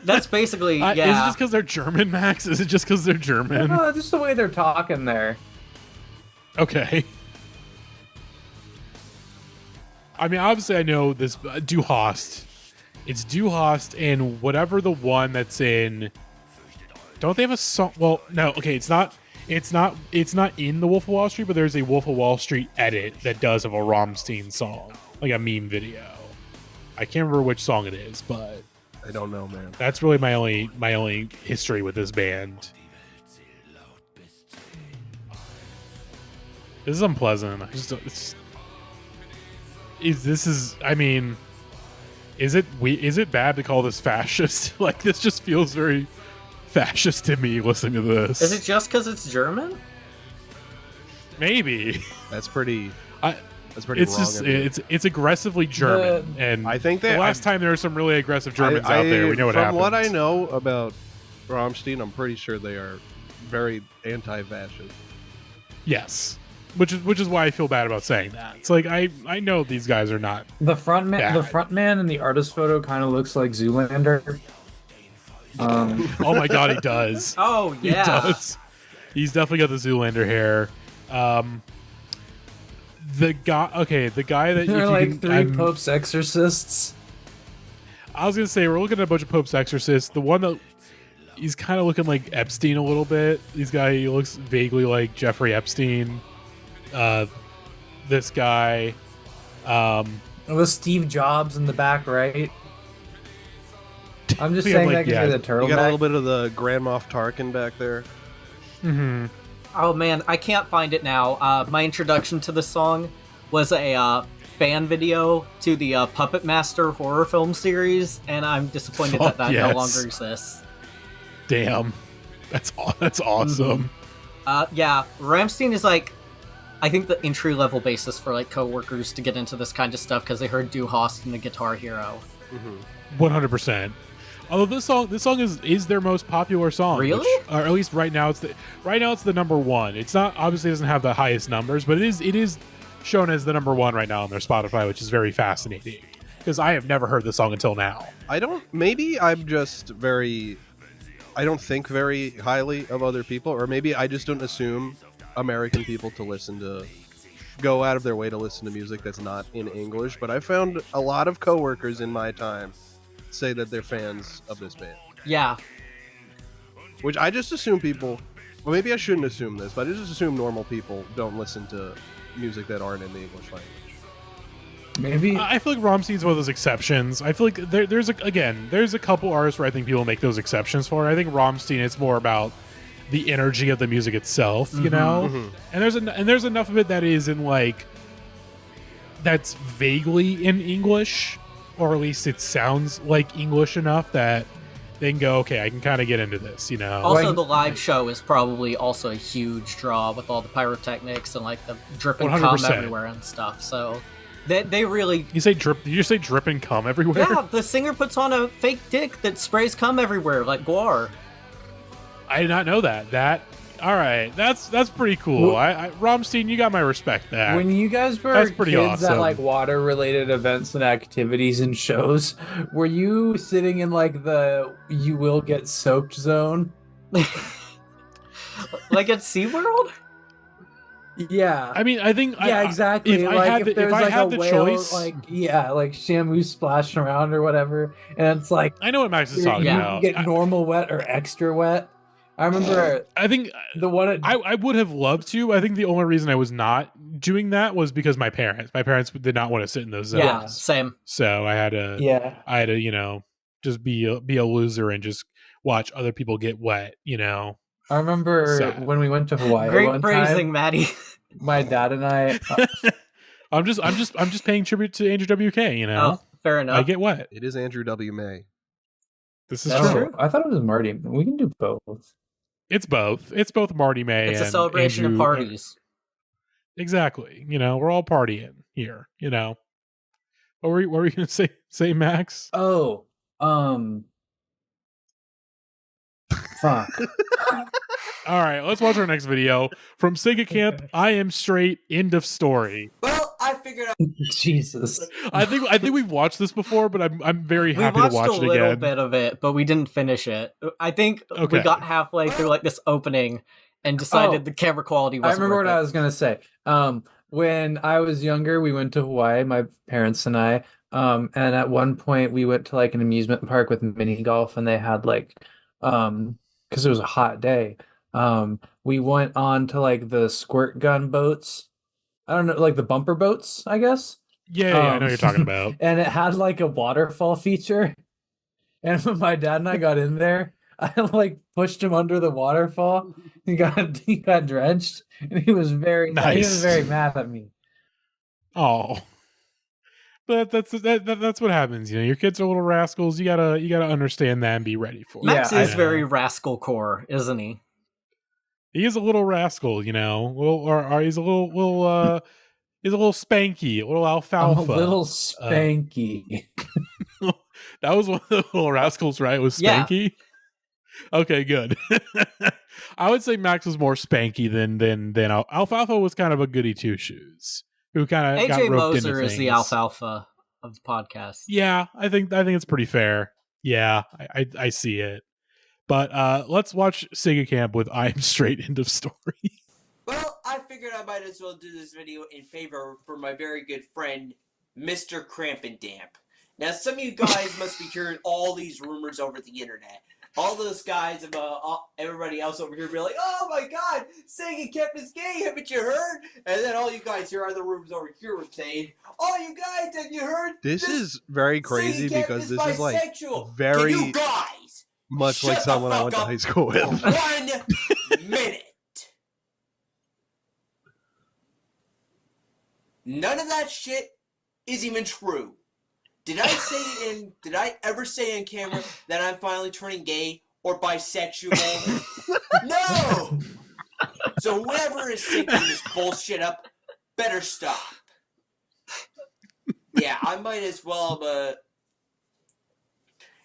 That's basically, Is it yeah. just because they're German, Max? Is it just because they're German? No, just the way they're talking there. Okay. I mean, obviously, I know this Du Hast. It's Du Hast and whatever the one that's in. Don't they have a song? Well, no. Okay, it's not. It's not in the Wolf of Wall Street, but there's a Wolf of Wall Street edit that does have a Rammstein song, like a meme video. I can't remember which song it is, but I don't know, man. that's really my only history with this band. This is unpleasant. I mean, is it bad to call this fascist? Like, this just feels very fascist to me listening to this. Is it just because it's German? Maybe. That's pretty. That's pretty. It's wrong just of you. it's aggressively German, and I think the last time there were some really aggressive Germans out there. We know what happened. From what I know about Rammstein, I'm pretty sure they are very anti-fascist. Yes, which is why I feel bad about saying that. It's like I know these guys are not. The frontman in the artist photo kind of looks like Zoolander. Oh my god, he does. Oh, yeah. He does. He's definitely got the Zoolander hair. The guy that There are like three I'm- Pope's exorcists. I was gonna say we're looking at a bunch of Pope's exorcists. The one that he's kind of looking like Epstein a little bit. He looks vaguely like Jeffrey Epstein. This guy, With Steve Jobs in the back, right? I'm just Yeah, saying like, that because yeah. of the turtleneck. You got a little bit of the Grand Moff Tarkin back there. mm-hmm. Oh man, I can't find it now. My introduction to the song was a fan video to the Puppet Master horror film series, and I'm disappointed that no yes. longer exists. Damn, that's awesome. Yeah, Rammstein is like, I think the entry level basis for like coworkers to get into this kind of stuff because they heard Du Hast and the Guitar Hero. 100%. Although this song is their most popular song. Really? Or at least right now it's the number one. It's not, obviously doesn't have the highest numbers, but it is shown as the number one right now on their Spotify, which is very fascinating because I have never heard the song until now. Maybe I'm just I don't think very highly of other people, or maybe I just don't assume American people to go out of their way to listen to music that's not in English, but I found a lot of coworkers in my time say that they're fans of this band. Yeah. Which I just assume people, well, maybe I shouldn't assume this, but I just assume normal people don't listen to music that aren't in the English language. Maybe I feel like Rammstein's one of those exceptions. I feel like there's a couple artists where I think people make those exceptions for. I think Rammstein is more about the energy of the music itself, you know? And there's enough of it that is in like that's vaguely in English, or at least it sounds like English enough that they can go, okay, I can kind of get into this, you know? Also, Like- the live show is probably also a huge draw with all the pyrotechnics and like the dripping cum 100%. everywhere and stuff. So they really. You say drip? Did you say drip and cum everywhere? Yeah, the singer puts on a fake dick that sprays cum everywhere like Guar. I did not know that. All right, that's pretty cool. Rammstein, you got my respect. That when you guys were That's pretty kids at awesome. like water-related events and activities and shows, were you sitting in like the "you will get soaked" zone? Like at SeaWorld? Yeah. I mean, I think Yeah, exactly. If I like had if the, there's if I like had a the whale, choice, like like Shamu splashing around or whatever, and it's like I know what Max is you talking Yeah. about. get normal wet or extra wet. I remember I think the one. At, I would have loved to. I think the only reason I was not doing that was because my parents did not want to sit in those zones. Yeah, same. So I had to, yeah. you know, just be a loser and just watch other people get wet, you know. I remember Sad. when we went to Hawaii Great one phrasing, time. Maddie. My dad and I. I'm just paying tribute to Andrew WK, you know. Oh, fair enough. I get wet. It is Andrew W. May. This is That's true. true. I thought it was Marty. We can do both. It's both. It's both Marty May It's a and celebration Andrew, of parties. Exactly. You know, we're all partying here, you know. What were you going to say, Max? Oh, fuck. All right, let's watch our next video from Sega Camp. I Am Straight. End of story. Well, I figured out. Jesus. I think we've watched this before, but I'm very We happy to watched watch a it little again. bit of it, but we didn't finish it. I think we Okay. got halfway through like this opening and decided the camera quality I wasn't remember worth what it. I was gonna say. When I was younger, we went to Hawaii, my parents and I. And at one point we went to like an amusement park with mini golf, and they had like, because it was a hot day. We went on to like the squirt gun boats. I don't know, like the bumper boats, I guess. Yeah, I know what you're talking about. And it had like a waterfall feature. And when my dad and I got in there, I like pushed him under the waterfall. He got drenched, and he was very Nice. mad at me. Oh, but that's what happens. You know, your kids are little rascals. You gotta understand that and be ready for it. Max Yeah, is very rascal core, isn't he? He is a little rascal, you know. Or he's a he's a little spanky, a little I'm alfalfa. a little spanky. That was one of the little rascals, right? It was Yeah. Spanky. Okay, good. I would say Max was more Spanky than Alfalfa was kind of a goody two shoes who kind of got AJ roped Moser into is the things. alfalfa of the podcast. Yeah, I think it's pretty fair. Yeah, I see it. But let's watch Sega Camp with I Am Straight, end of story. Well, I figured I might as well do this video in favor for my very good friend, Mr. Crampendamp. Now, some of you guys must be hearing all these rumors over the internet. All those guys about everybody else over here be like, oh my god, Sega Camp is gay, haven't you heard? And then all you guys hear other rumors over here saying, oh, you guys, have you heard? This is very crazy Sega Camp because is this is like bisexual. very Can you guys much like shut the someone I fuck went to up high school with. for 1 minute? None of that shit is even true. Did I ever say in camera that I'm finally turning gay or bisexual? No! So whoever is thinking this bullshit up better stop. Yeah, I might as well,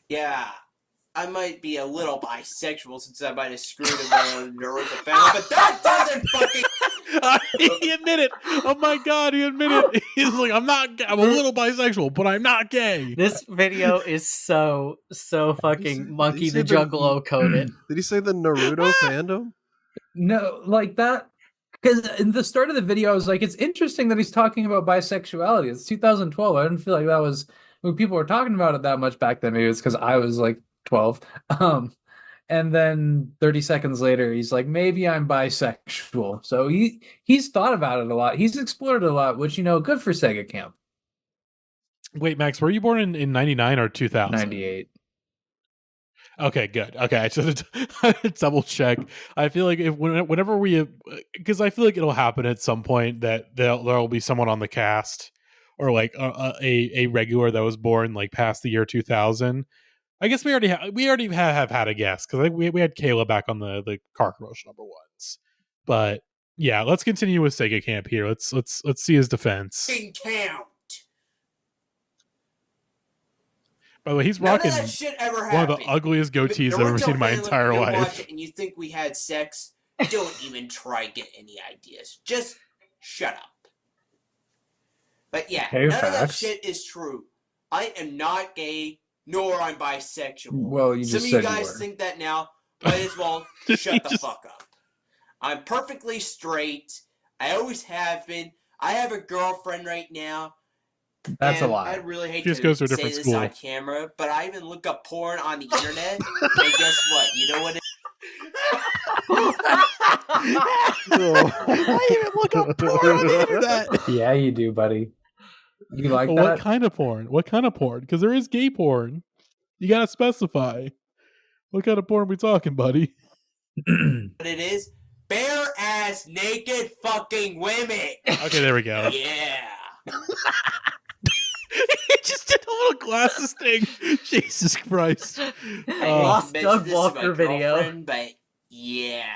yeah, I might be a little bisexual since I might have screwed a Naruto family, but that doesn't fucking... He admitted. Oh my god, he admitted. He's like, I'm a little bisexual, but I'm not gay. This video is so fucking Monkey say the Juggalo coded. Did he say the Naruto fandom? No, like that. Because in the start of the video, I was like, it's interesting that he's talking about bisexuality. It's 2012. I didn't feel like that was when people were talking about it that much back then. Maybe it's because I was like 12. And then 30 seconds later, he's like, maybe I'm bisexual. So he's thought about it a lot. He's explored it a lot, which, good for Sega Camp. Wait, Max, were you born in 99 or 2000? 98. Okay, good. Okay, I just had to double check. I feel like whenever because I feel like it'll happen at some point that there'll be someone on the cast or like a regular that was born like past the year 2000. I guess we already have had a guest because we had Kayla back on the car commercial number ones. But yeah, let's continue with Sega Camp here. Let's see his defense. count. By the way, he's None rocking of that shit ever one happened. of the ugliest goatees I've Naruto ever seen in my fandom, entire you watch life. it and you think we had sex, don't even try to get any ideas. Just shut up. But yeah, Hey, none of that facts. shit is true. I am not gay, nor I'm bisexual. Well, you Some just of said you you guys were. think that now. Might as well shut the fuck up. I'm perfectly straight. I always have been. I have a girlfriend right now. That's a and lie. I really hate She just to goes to a say different this school. on camera, but I even look up porn on the internet. And guess what? You know what? I even look up porn on the internet. Yeah, you do, buddy. You like What that? kind of porn? What kind of porn? Because there is gay porn. You gotta specify. What kind of porn are we talking, buddy? What it is? Bare ass naked fucking women. Okay, there we go. Yeah. He just did a little glasses thing. Jesus Christ. I lost mentioned Doug this to my Walker video. girlfriend, but yeah.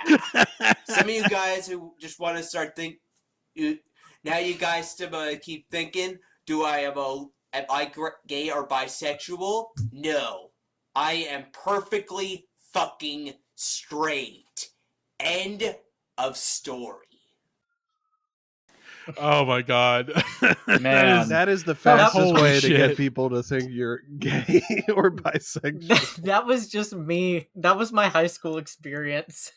Some of you guys who just want to start now you guys still keep thinking, am I gay or bisexual? No. I am perfectly fucking straight. End of story. Oh my god. Man. That is the fastest Holy way to get shit. people to think you're gay or bisexual. That was just me. That was my high school experience.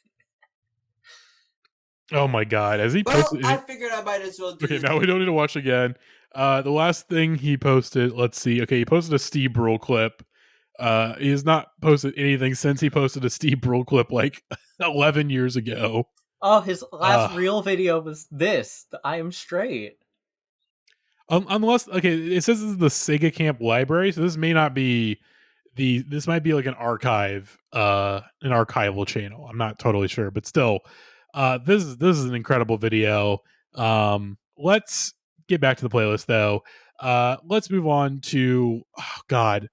Oh my god. As he Well, posted I figured I might as well do Okay, this. now we don't need to watch again. The last thing he posted, let's see. Okay, he posted a Steve Brule clip. He has not posted anything since he posted a Steve Brule clip like 11 years ago. Oh, his last real video was this. The I Am Straight. Unless, okay, it says this is the Sega Camp library, so this may not be this might be like an archive, an archival channel. I'm not totally sure, but still, this is an incredible video. Let's get back to the playlist though. Let's move on to, oh god,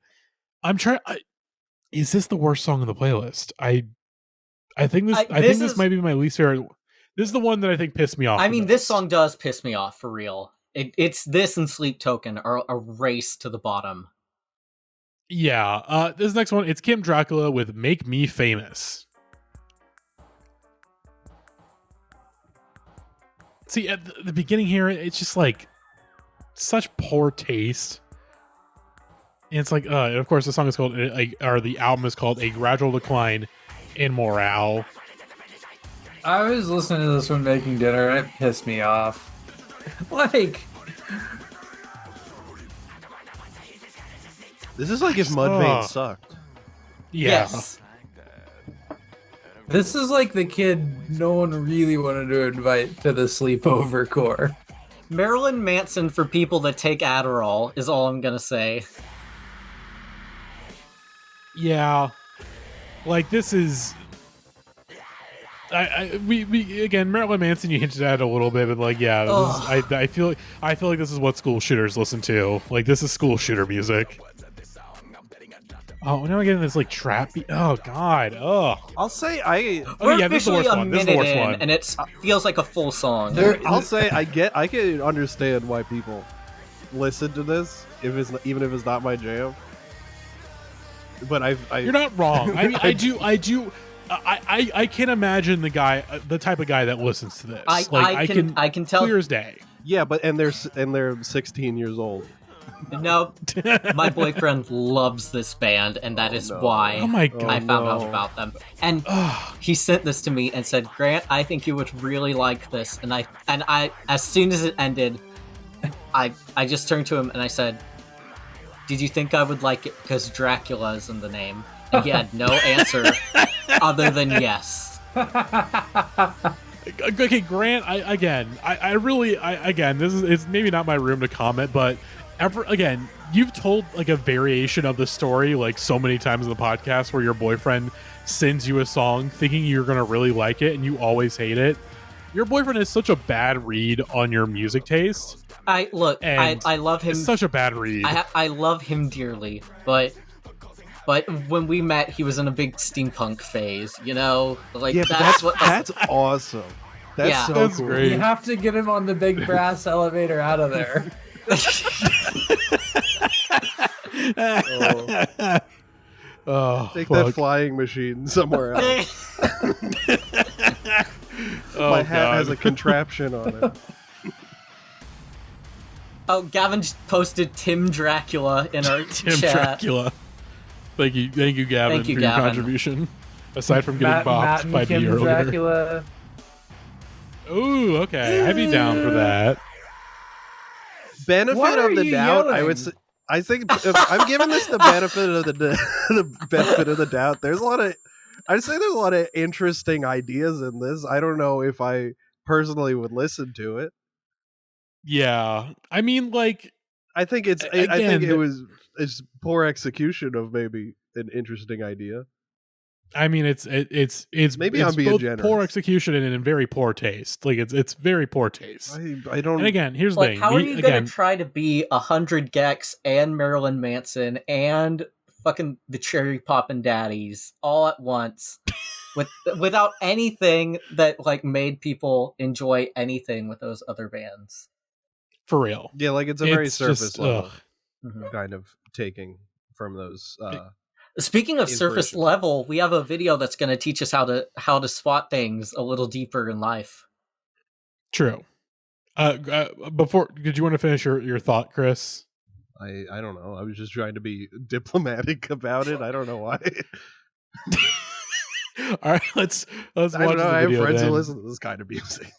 is this the worst song on the playlist? I think this might be my least favorite. This is the one that I think pissed me off. I the mean, most. this song does piss me off for real. It's this and Sleep Token are a race to the bottom. Yeah. This next one, it's Kim Dracula with "Make Me Famous." See, at the beginning here, it's just like such poor taste. And it's like, and of course, the song is called, or the album is called "A Gradual Decline in Morale." I was listening to this when making dinner and it pissed me off. Like, This is like if Mudvayne sucked. Yeah. Yes. this is like the kid no one really wanted to invite to the sleepover core. Marilyn Manson for people that take Adderall is all I'm gonna say. Yeah. Like, this is... we again, Marilyn Manson, you hinted at it a little bit, but like, yeah, this is, I feel like this is what school shooters listen to. Like, this is school shooter music. Oh, now I get in this like trap beat. Oh god. Oh. I'll say We're yeah, this is the officially worst a one. This is minute the worst in, one. and it feels like a full song. I'll say I can understand why people listen to this even if it's not my jam. But You're not wrong. I mean, I do. I can imagine the type of guy that listens to this. I can tell. Clear as day. Yeah, but they're 16 years old. No, my boyfriend loves this band, and that is why Oh my God. I found out about them. And he sent this to me and said, "Grant, I think you would really like this." And I, as soon as it ended, I just turned to him and I said, "Did you think I would like it because Dracula is in the name?" And he had no answer other than yes. Okay, Grant. It's maybe not my room to comment, but you've told like a variation of the story like so many times in the podcast where your boyfriend sends you a song thinking you're gonna really like it and you always hate it. Your boyfriend is such a bad read on your music taste. I love him. It's such a bad read. I love him dearly, but when we met, he was in a big steampunk phase. You know, like Yeah, but that's awesome. That's so That's cool. great. You have to get him on the big brass elevator out of there. Take fuck. that flying machine somewhere else. Oh, My hat God. has a contraption on it. Oh, Gavin just posted Tim Dracula in our Tim chat. Dracula. Thank you, Gavin, Thank you, for Gavin. your contribution. Aside from getting Matt bopped and by Kim D earlier. Dracula. Ooh, okay. I'd be down for that. Benefit Why are of the you doubt, I yelling? would say. I think if I'm giving this the benefit of the benefit of the doubt. I'd say there's a lot of interesting ideas in this. I don't know if I personally would listen to it. Yeah. I mean, like, I think it's. I Again, think it's poor execution of maybe an interesting idea. I mean, it's Maybe it's I'm being both generous. poor execution and in very poor taste. Like, it's very poor taste. I don't. And again, here's the Like, thing. how are you gonna try to be 100 Gex and Marilyn Manson and fucking the Cherry Poppin' Daddies all at once, without anything that like made people enjoy anything with those other bands? For real. Yeah, like it's a very It's surface just, level Mhm. kind of taking from those. Speaking of surface Inspiration. level, we have a video that's going to teach us how to spot things a little deeper in life. True. Before, did you want to finish your thought, Chris? I don't know. I was just trying to be diplomatic about it. I don't know why. All right, let's watch I don't know. the I have video friends then. who listen to this kind of music.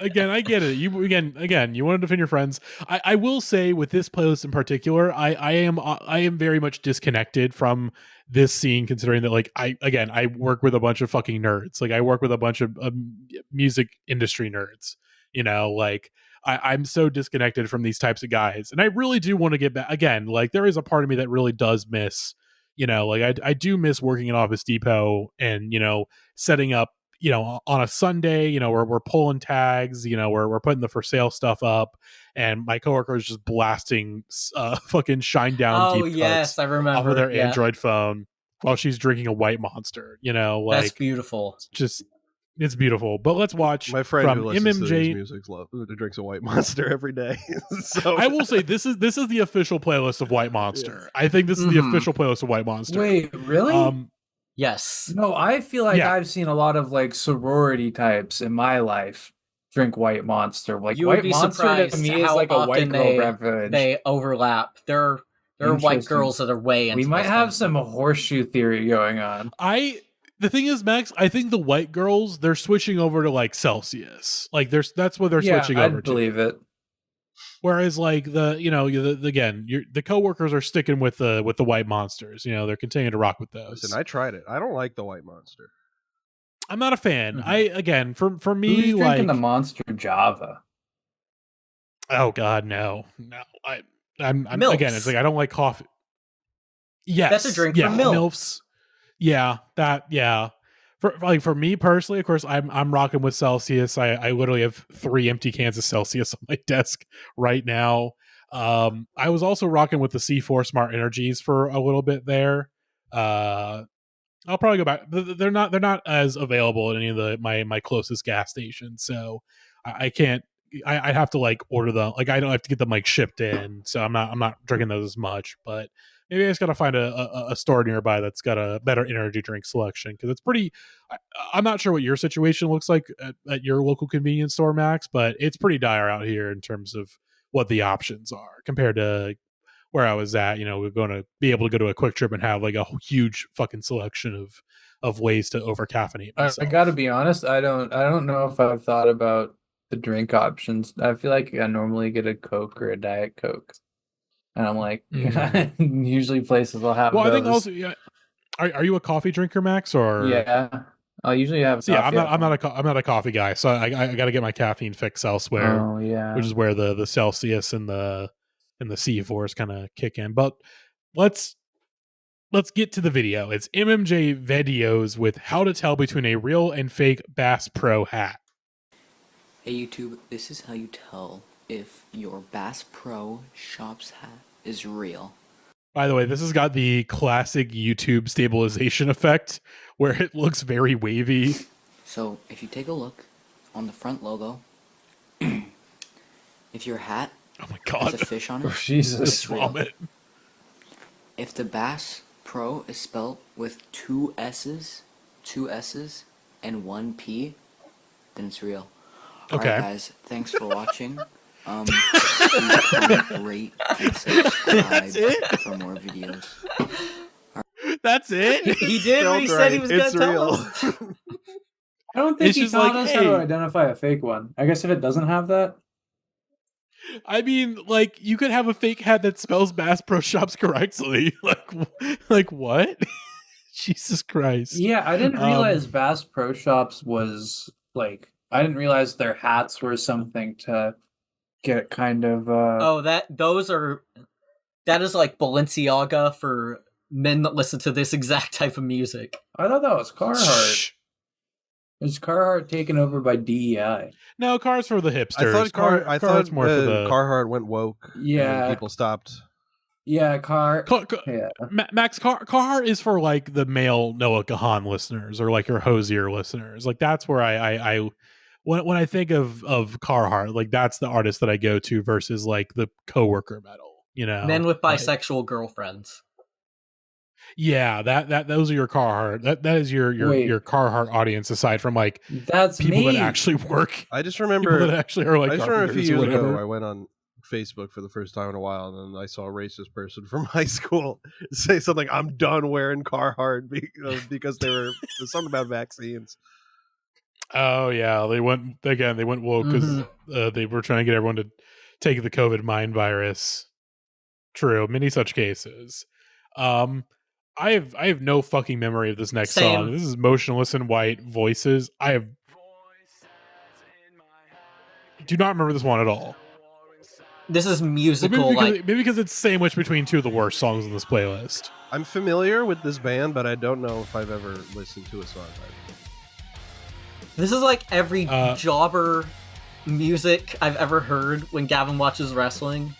Again, I get it. You again, you want to defend your friends. I will say with this playlist in particular, I am very much disconnected from this scene, considering that like I work with a bunch of fucking nerds. Like I work with a bunch of music industry nerds. You know, like I'm so disconnected from these types of guys, and I really do want to get back. Again, like there is a part of me that really does miss. You know, like I do miss working at Office Depot and setting up, on a Sunday, we're pulling tags, we're putting the for sale stuff up, and my coworker is just blasting fucking Shine Down Oh deep yes, cuts I remember. off of their Yeah. Android phone while she's drinking a White Monster. That's beautiful. It's beautiful. But let's watch My friend from who listens to these MMJ. music drinks a White Monster every day. So I will say this is the official playlist of White Monster. Yeah. I think this is the official playlist of White Monster. Wait, really? Yes. No, I feel like Yeah. I've seen a lot of like sorority types in my life drink White Monster. Like You would White be Monster surprised to me is how like a white often girl beverage. they overlap. There are white Interesting. girls that are way into We might this have thing. some horseshoe theory going on. The thing is, Max, I think the white girls, they're switching over to like Celsius. Like that's what they're switching over I'd to. believe it. Whereas like the coworkers are sticking with the White Monsters. They're continuing to rock with those. Listen, I tried it. I don't like the White Monster. I'm not a fan. Mhm. For me, Who's drinking like the Monster Java? oh god, no. I'm Milfs. again. It's like I don't like coffee. Yes, That's a drink yeah, for milfs. milfs. Yeah, For me personally, of course, I'm rocking with Celsius. I literally have 3 empty cans of Celsius on my desk right now. I was also rocking with the C4 Smart Energies for a little bit there. I'll probably go back. They're not as available at any of my closest gas stations, so I can't. I have to like order them. Like I don't have to get them like shipped in, so I'm not drinking those as much. But maybe I just gotta find a store nearby that's got a better energy drink selection, because it's pretty. I'm not sure what your situation looks like at your local convenience store, Max, but it's pretty dire out here in terms of what the options are compared to where I was at. We're going to be able to go to a Quick Trip and have like a huge fucking selection of ways to over caffeinate myself. I gotta be honest, I don't know if I've thought about the drink options. I feel like I normally get a Coke or a Diet Coke. And I'm like, usually places will have well, those. I think also, yeah. Are you a coffee drinker, Max? Or Yeah, I'll usually have. So yeah, I'm not a coffee guy, so I got to get my caffeine fix elsewhere. Oh yeah, which is where the Celsius and the C4s kind of kick in. But let's get to the video. It's MMJ videos with how to tell between a real and fake Bass Pro hat. Hey YouTube, this is how you tell if your Bass Pro Shops hat is real. By the way, this has got the classic YouTube stabilization effect where it looks very wavy. So if you take a look on the front logo, if your hat has a fish on it, Jesus, it's real. If the Bass Pro is spelled with 2 S's, and 1 P, then it's real. Okay. Alright guys, thanks for watching. Please comment, rate, and subscribe for more videos. That's it? He did what he said he was going to tell real. us. I don't think It's he just taught like, us how to hey. identify a fake one. I guess if it doesn't have that, I mean, like, you could have a fake hat that spells Bass Pro Shops correctly. Like what? Jesus Christ. yeah, I didn't realize Bass Pro Shops was like. I didn't realize their hats were something to get kind of. Oh, that is like Balenciaga for men that listen to this exact type of music. I thought that was Carhartt. Is Carhartt taken over by DEI? No, cars for the hipsters. I thought Carhartt's more for the Carhartt went woke. Yeah. And people stopped. Yeah, Yeah. Max, Carhartt is for like the male Noah Kahan listeners or like your Hosier listeners. Like that's where I when I think of Carhartt, like that's the artist that I go to versus like the coworker metal. Men with bisexual girlfriends. Yeah, those are your Carhartt. That is your Wait. Carhartt audience, aside from like That's people me. that actually work. I just People remember. that actually are like I just remember a few carpenters or years ago, whatever. I went on Facebook for the first time in a while, and then I saw a racist person from high school say something. I'm done wearing Carhartt because they were something about vaccines. Oh yeah, they went woke because they were trying to get everyone to take the COVID mind virus. True, many such cases. I have no fucking memory of this next Same. song. This is Motionless in White Voices. I do not remember this one at all. This is Well, musical. maybe because it's sandwiched between two of the worst songs on this playlist. I'm familiar with this band, but I don't know if I've ever listened to a song by them. This is like every jobber music I've ever heard when Gavin watches wrestling.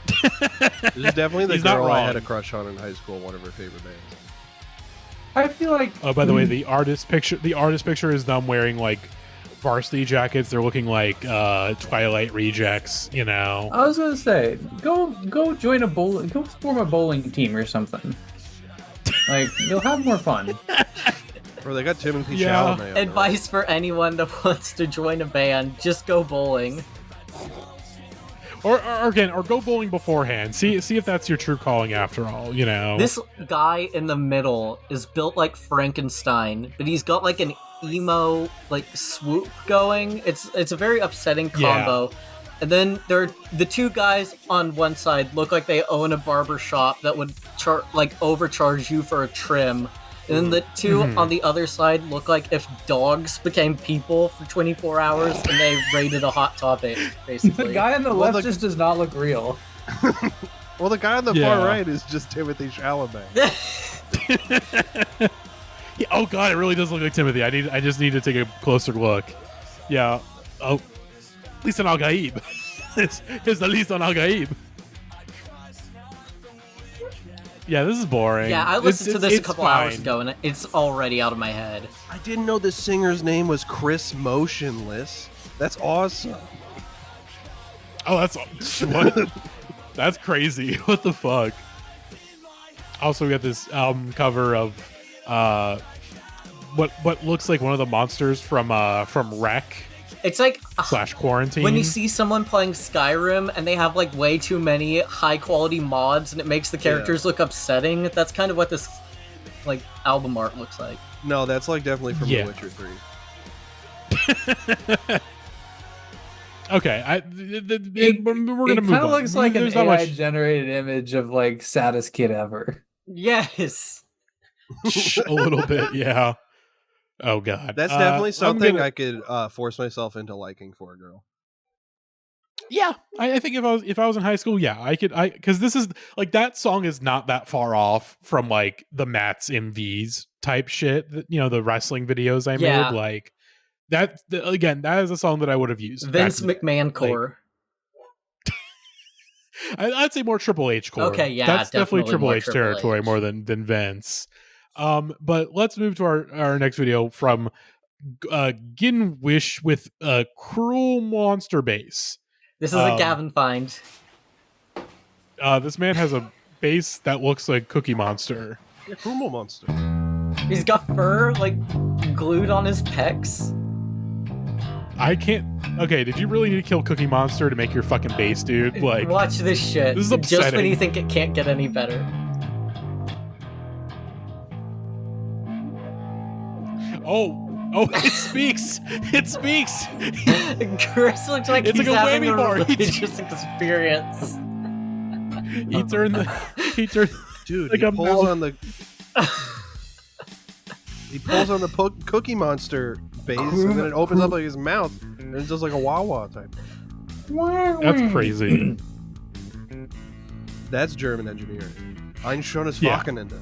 This is definitely the He's not girl I wrong. had a crush on in high school. One of her favorite bands. I feel like. Oh, by the way, the artist picture is them wearing like varsity jackets. They're looking like Twilight rejects, you know. I was gonna say, go join a bowling, go form a bowling team or something. Like you'll have more fun. Or they got Timothy Yeah. Chalamet. on there. Advice for anyone that wants to join a band: just go bowling. Or go bowling beforehand. See if that's your true calling after all, you know. This guy in the middle is built like Frankenstein, but he's got like an emo like swoop going. It's a very upsetting combo. And then the two guys on one side look like they own a barber shop that would overcharge you for a trim. And then the two on the other side look like if dogs became people for 24 hours and they raided a Hot Topic, basically. The guy on the left just does not look real. Well, the guy on the far right is just Timothy Chalamet. Yeah, oh god, it really does look like Timothy. I just need to take a closer look. Yeah. Oh, Lisan Al Gaib. It's the Lisan Al Gaib. Yeah, this is boring. Yeah, I listened to this a couple hours fine. ago and it's already out of my head. I didn't know the singer's name was Chris Motionless. That's awesome. Oh, that's what? That's crazy. What the fuck? Also, we got this album cover of what looks like one of the monsters from Wreck It's like / Quarantine. when you see someone playing Skyrim and they have like way too many high quality mods and it makes the characters look upsetting. That's kind of what this like album art looks like. No, that's like definitely from The Witcher 3. Okay, we're gonna move on. It kind of looks like an There's not AI much- generated image of like saddest kid ever. Yes. a little bit, yeah. Oh god, That's definitely something I I could force myself into liking for a girl. Yeah, I think if I was in high school, yeah, I could. Because this is like that song is not that far off from like the Matt's MVs type shit. That, you know, the wrestling videos I made. Like that again. That is a song that I would have used. Vince McMahon core. I'd say more Triple H core. Okay, yeah, that's definitely Triple more H Triple territory H. more than Vince. But let's move to our next video from Ginwish with Cruel Monster Bass. This is a Gavin find. This man has a bass that looks like Cookie Monster. Yeah, Cruel Monster. He's got fur like glued on his pecs. I can't. Okay, did you really need to kill Cookie Monster to make your fucking bass, dude? Like, watch this shit. This is Just when upsetting. you think it can't get any better. oh, it speaks. It speaks. Chris looks like It's he's like a having whammy a bar. religious experience. He turned. Dude, Like he a pulls mouth. on the. He pulls on the Cookie Monster base, and then it opens up like his mouth, and it's just like a wah-wah type. That's crazy. That's German engineering. Ein schönes Yeah. Wochenende.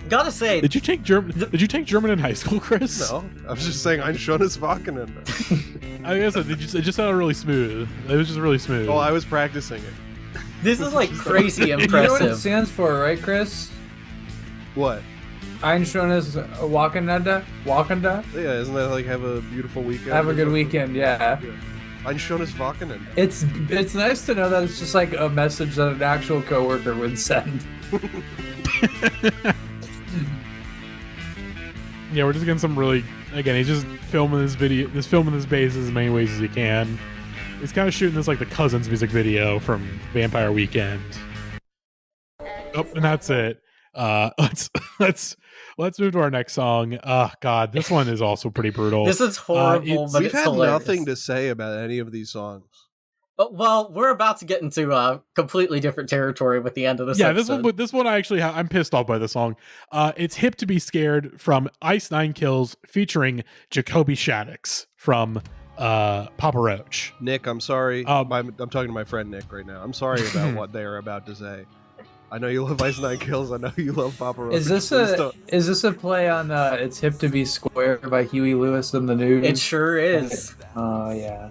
Gotta say, Did you take German? Did you take German in high school, Chris? No, I was just saying Ein schönes Wochenende. I guess it just sounded really smooth. It was just really smooth. Oh, I was practicing it. this is like crazy You know what it impressive. stands for, right, Chris? What? Ein schönes Wochenende? Wochenende? Yeah, isn't that like have a beautiful weekend? Have a or good something? weekend, yeah. Ein schönes Wochenende. It's nice to know that it's just like a message that an actual coworker would send. Yeah, we're just getting some really, again, he's just filming this base as many ways as he can. He's kind of shooting this like the Cousins music video from Vampire Weekend. Oh, and that's it. Let's move to our next song. Oh God, this one is also pretty brutal. This is horrible, but we've it's had hilarious. nothing to say about any of these songs. Well, we're about to get into completely different territory with the end of this episode. This one I actually I'm pissed off by the song. It's Hip to Be Scared from Ice Nine Kills featuring Jacoby Shaddix from Papa Roach. Nick, I'm sorry. I'm talking to my friend Nick right now. I'm sorry about what they are about to say. I know you love Ice Nine Kills. I know you love Papa Roach. Is this a play on It's Hip to Be Square by Huey Lewis and the News? It sure is. Oh yeah.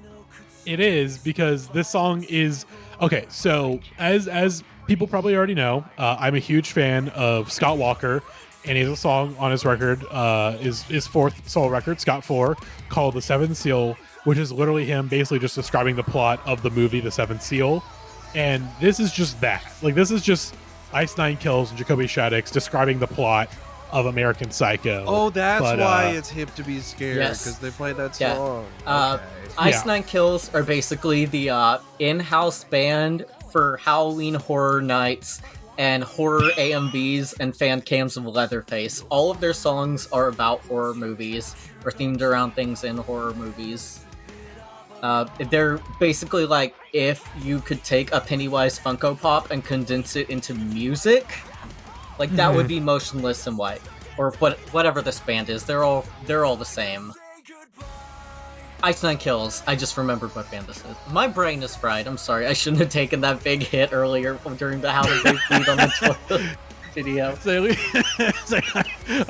It is, because this song is okay. So as people probably already know, I'm a huge fan of Scott Walker, and he has a song on his record, his fourth solo record, Scott 4, called The Seventh Seal, which is literally him basically just describing the plot of the movie The Seventh Seal. And this is just that. Like, this is just Ice Nine Kills and Jacoby Shaddix describing the plot of American Psycho. Oh, that's why it's Hip to Be Scared, Yes. because they played that Yeah. song. Okay. Ice Nine Kills are basically the in-house band for Halloween Horror Nights and horror AMVs and fan cams of Leatherface. All of their songs are about horror movies or themed around things in horror movies. They're basically like if you could take a Pennywise Funko Pop and condense it into music. Like that would be Motionless and White, or whatever this band is. They're all the same. Ice Nine Kills. I just remembered what band this is. My brain is fried. I'm sorry. I shouldn't have taken that big hit earlier during the How to Big Feed on the toilet video.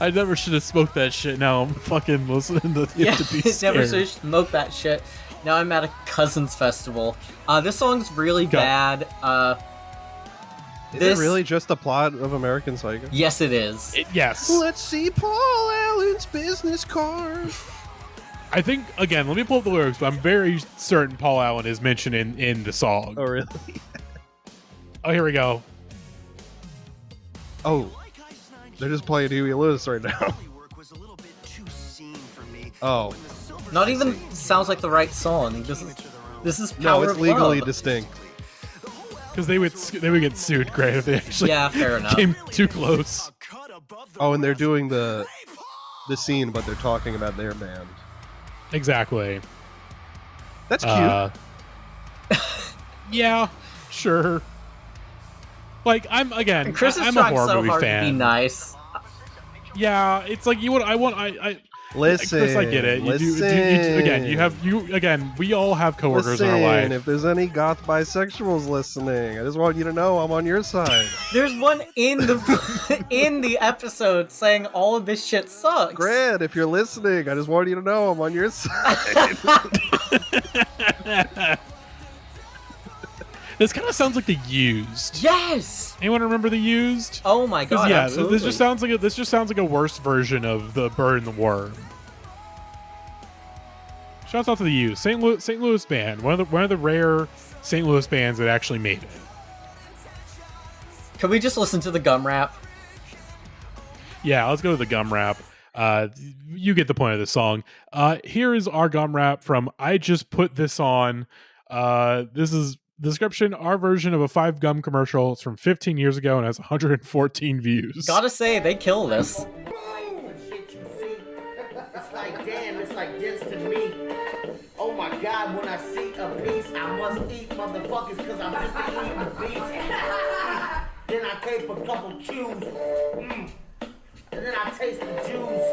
I never should have smoked that shit. Now I'm fucking listening to Yeah, to be scared. never should smoke that shit. Now I'm at a Cousins festival. This song's really bad. Is it really just the plot of American Psycho? Yes, it is. Yes. Let's see Paul Allen's business card. I think, again, let me pull up the lyrics, but I'm very certain Paul Allen is mentioned in the song. Oh, really? Oh, here we go. Oh, they're just playing Huey Lewis right now. Oh. Not even sounds like the right song. This is Power No, it's of legally Love. distinct. Because they would get sued, Greg, if they actually fair enough. came too close. Oh, and they're doing the scene, but they're talking about their band. Exactly. That's cute. Yeah, sure. Like, I'm Chris is I'm a trying horror so movie hard fan. to be nice. Yeah, it's like Listen, Chris, I get it. We all have coworkers in our life. If there's any goth bisexuals listening, I just want you to know I'm on your side. There's one in the in the episode saying all of this shit sucks. Grant, if you're listening, I just want you to know I'm on your side. This kind of sounds like The Used. Yes. Anyone remember The Used? Oh my god! Yeah, absolutely. this just sounds like a worse version of The Bird and the Worm. Shouts out to The Used, St. Louis band, one of the rare St. Louis bands that actually made it. Can we just listen to the gum rap? Yeah, let's go to the gum rap. You get the point of the song. Here is our gum rap from I Just Put This On. This is the description, our version of a 5 Gum commercial. It's from 15 years ago and has 114 views. Gotta say, they kill this. It's like, damn, it's like this to me. Oh my god, when I see a piece, I must eat motherfuckers because I'm just eating the beef. Then I cape a couple chews. And then I taste the juice.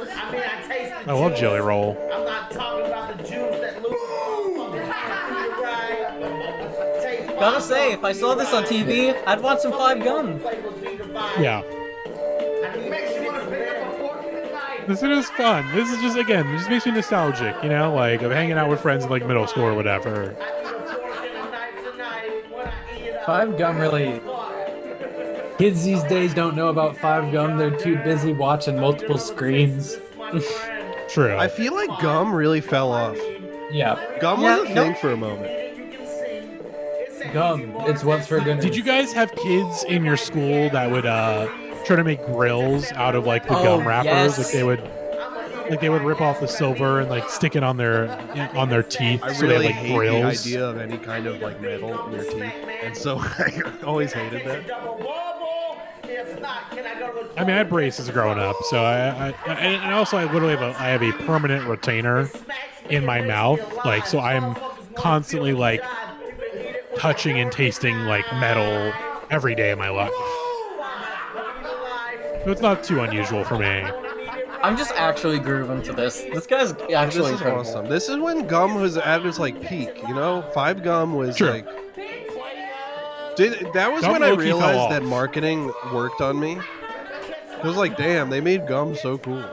I taste the I love Jelly Roll. I'm not talking about the juice that lose. Gotta say, if I saw this on TV, I'd want some 5 Gum. Yeah. This is fun. This is just, again, this makes me nostalgic, you know, like of hanging out with friends in like middle school or whatever. 5 Gum really... Kids these days don't know about 5 Gum. They're too busy watching multiple screens. True. I feel like gum really fell off. Yeah, Gum Yeah, was a no. thing for a moment. gum. It's what's for dinner. Did you guys have kids in your school that would try to make grills out of like the Oh, gum wrappers? yes. Like they would rip off the silver and like stick it on their teeth. I so really they had, like, hate grills. the idea of any kind of like metal in your teeth, and so I always hated that. I mean, I had braces growing up, so and also I literally have a permanent retainer in my mouth, like, so I'm constantly like touching and tasting like metal every day of my life. So it's not too unusual for me. I'm just actually grooving to this. This guy's This actually is incredible. awesome. This is when gum was at its like peak. You know, 5 gum was Sure. like. That was Gum when I low-key fell realized off. that marketing worked on me. I was like, damn, they made gum so cool.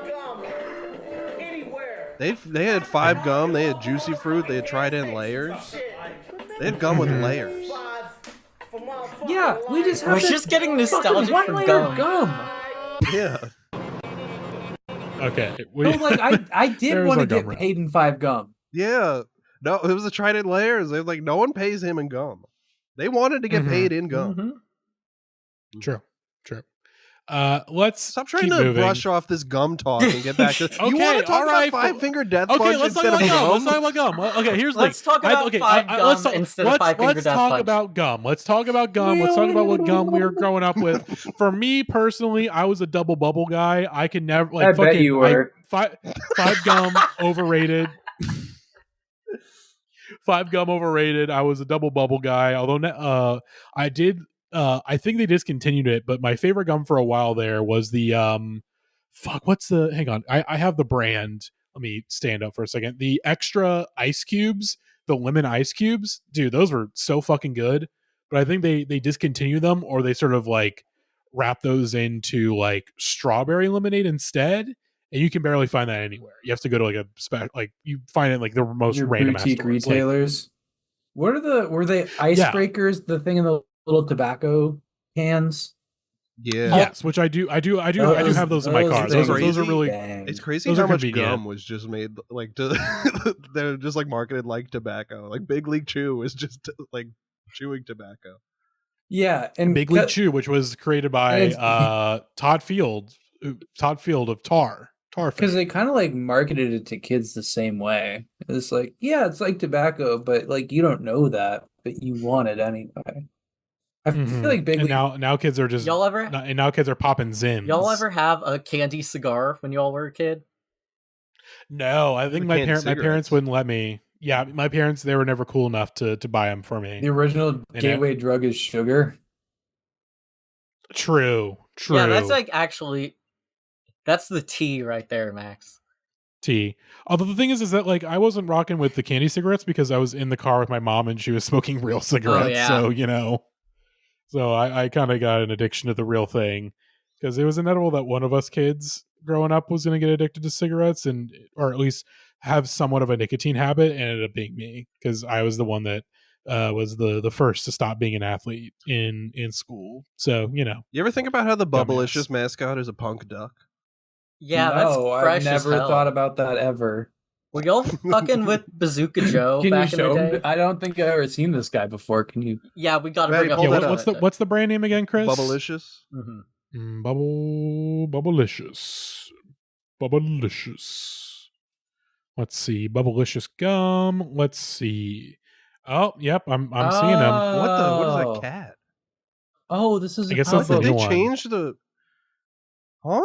They had 5 gum, they had juicy fruit, they had Trident layers. They had gum with layers. Yeah, we just have We're this just getting fucking nostalgic for one-layer gum. Yeah. Okay, No, like I did There's want to our gum get wrap. paid in 5 gum. Yeah. No, it was the Trident layers. They like no one pays him in gum. They wanted to get paid in gum. Mm-hmm. True. Let's Stop trying keep to moving. brush off this gum talk and get back to. You want to talk all right, about 5 Finger Death Okay, Punch let's talk instead about of gum. Let's gum? talk about gum. Okay, here's the Let's thing. talk about 5 gum instead of 5 Finger Let's Death talk Punch. about gum. Let's talk about gum. Let's talk about what gum we were growing up with. For me personally, I was a double bubble guy. I can never like I fucking bet you were. five gum overrated. 5 gum overrated. I was a double bubble guy. Although I did I think they discontinued it, but my favorite gum for a while there was the hang on. I have the brand. Let me stand up for a second. The extra ice cubes, the lemon ice cubes. Dude, those were so fucking good. But I think they discontinued them, or they sort of like wrap those into like strawberry lemonade instead. And you can barely find that anywhere. You have to go to like a you find it like the most Your random ass boutique stores. retailers. Were they icebreakers? The thing in the little tobacco cans. Yeah. Yes, which I do have those in my car. Those are really It's crazy those how are much convenient. gum was just made like they're just like marketed like tobacco. Like Big League Chew is just like chewing tobacco. Yeah, and Big League Chew, which was created by Todd Field of Tar because fame. they kind of like marketed it to kids the same way. It's like, yeah, it's like tobacco, but like you don't know that, but you want it anyway. I feel like Big and League. now kids are just now kids are popping Zims. Y'all ever have a candy cigar when y'all were a kid? No, I think my parents wouldn't let me. Yeah, my parents, they were never cool enough to buy them for me. The original gateway drug is sugar. True. Yeah, that's like actually, that's the tea right there, Max. Tea. Although the thing is that like I wasn't rocking with the candy cigarettes because I was in the car with my mom and she was smoking real cigarettes. Oh, yeah. So, you know, so I kind of got an addiction to the real thing because it was inevitable that one of us kids growing up was going to get addicted to cigarettes or at least have somewhat of a nicotine habit, and it ended up being me because I was the one that was the first to stop being an athlete in school. So, you know. You ever think about how the Bubblicious mascot is a punk duck? Yeah, No, that's fresh I've never as hell. thought about that ever. Were y'all fucking with Bazooka Joe Can back you in show the day? him? I don't think I've ever seen this guy before. Can you? Yeah, we got to Maddie, bring up. pull that What's up. What's the brand name again, Chris? Bubblicious. Mm-hmm. Bubblicious. Let's see. Bubblicious gum. Let's see. Oh, yep. I'm seeing them. What is that cat? Oh, this is. I guess that's the Did new they one. change the? Huh?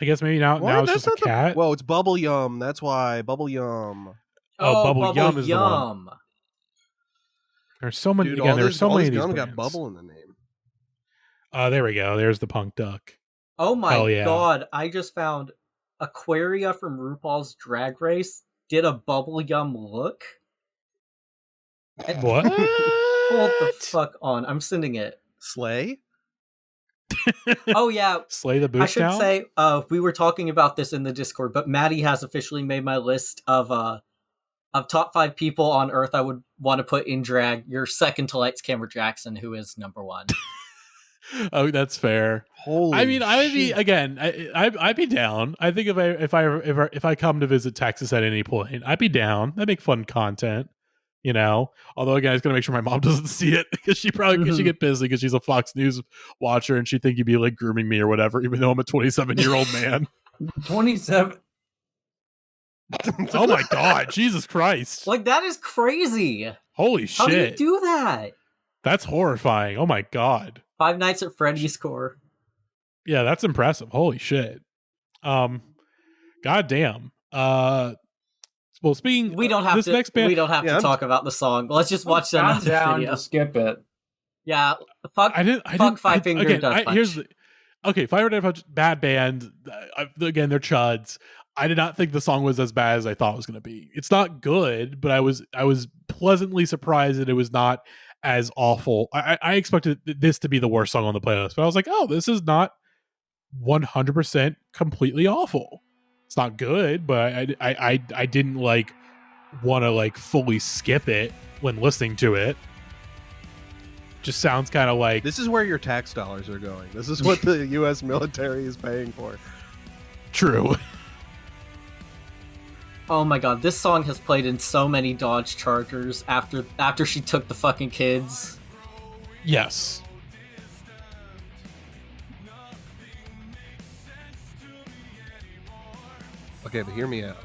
I guess maybe now What? it's That's just a not cat. Well, it's Bubble Yum. That's why Bubble Yum. Oh, Bubble Yum is the one. There's so many. Dude, Again, all there's this, so all many this of these gum got brands. bubble in the name. There we go. There's the punk duck. Oh my Hell yeah. god! I just found Aquaria from RuPaul's Drag Race did a bubble yum look. What? Hold the fuck on! I'm sending it. Slay. Oh yeah, Slay the booth I should down? say we were talking about this in the Discord, but Maddie has officially made my list of top 5 people on Earth I would want to put in drag. You're second to Lights Camera Jackson, who is number 1. Oh, that's fair. Holy I mean, I would be shit. again. I'd be down. I think if I come to visit Texas at any point, I'd be down. That'd make fun content, you know. Although again, I was gonna make sure my mom doesn't see it because she get busy because she's a Fox News watcher and she'd think you'd be like grooming me or whatever. Even though I'm a 27-year-old man. 27. Oh my god, Jesus Christ! Like that is crazy. Holy How do you shit! do that? That's horrifying. Oh my god. Five Nights at Freddy's score. Yeah, that's impressive. Holy shit. God damn. Well, speaking, We don't have this to. next band, We don't have to talk about the song. Let's just watch the I'm next down video. to skip it. Yeah, fuck. Fuck Five Finger Death Punch. Here's the okay. Five Finger Death Punch, bad band. Again, they're chuds. I did not think the song was as bad as I thought it was going to be. It's not good, but I was pleasantly surprised that it was not as awful. I expected this to be the worst song on the playlist, but I was like, oh, this is not 100% completely awful. It's not good, but I didn't like want to like fully skip it when listening to it. Just sounds kind of like This is where your tax dollars are going. This is what the U.S. military is paying for. True. Oh my god, this song has played in so many Dodge Chargers after she took the fucking kids. Yes. Okay, but hear me out.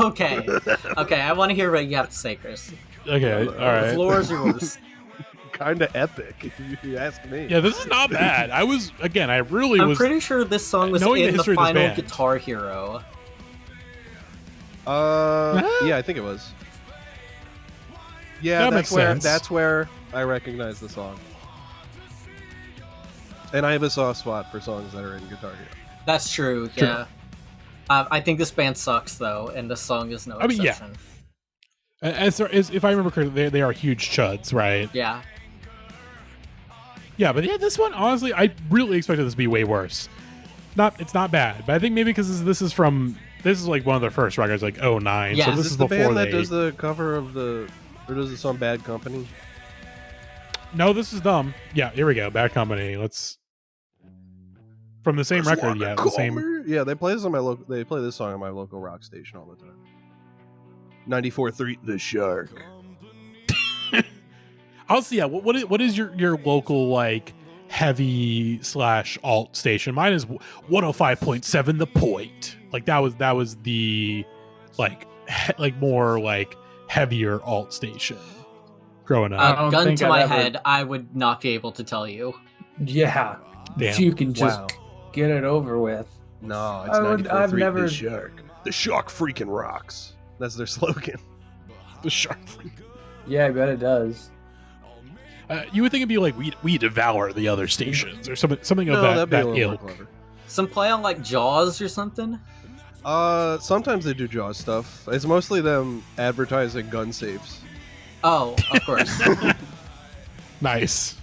Okay. Okay, I want to hear what you have to say, Chris. Okay, all right. The floor is yours. Kind of epic, if you ask me. Yeah, this is not bad. I was I'm pretty sure this song was knowing the in the history of this final band. Guitar Hero. Yeah, I think it was. Yeah, That makes sense. That's where I recognize the song. And I have a soft spot for songs that are in Guitar Hero. That's true, yeah. I think this band sucks, though, and this song is no I mean, yeah. exception. As if I remember correctly, they are huge chuds, right? Yeah. Yeah, but yeah, this one, honestly, I really expected this to be way worse. It's not bad, but I think maybe because this is like one of their first records, like 09. Yeah. So this Is is the before band they that does the cover of or does the song Bad Company? No, this is them. Yeah, here we go. Bad Company. Let's from the same record. Yeah, the same. Yeah, they play this on my local. They play this song on my local rock station all the time. 94.3 The Shark. I'll see. Yeah, what is your local like heavy / alt station? Mine is 105.7 The Point. Like that was the like more like heavier alt station growing up. Gun to my head, I would not be able to tell you. Yeah. Damn. You can just get it over with. No, it's 94.3 I've never. The Shark. The Shark freaking rocks. That's their slogan. The Shark freaking. Yeah, I bet it does. You would think it'd be like we devour the other stations or something No, of that'd be a that little more ilk. clever. Some play on like Jaws or something? Sometimes they do Jaws stuff. It's mostly them advertising gun safes. Oh, of course. Nice.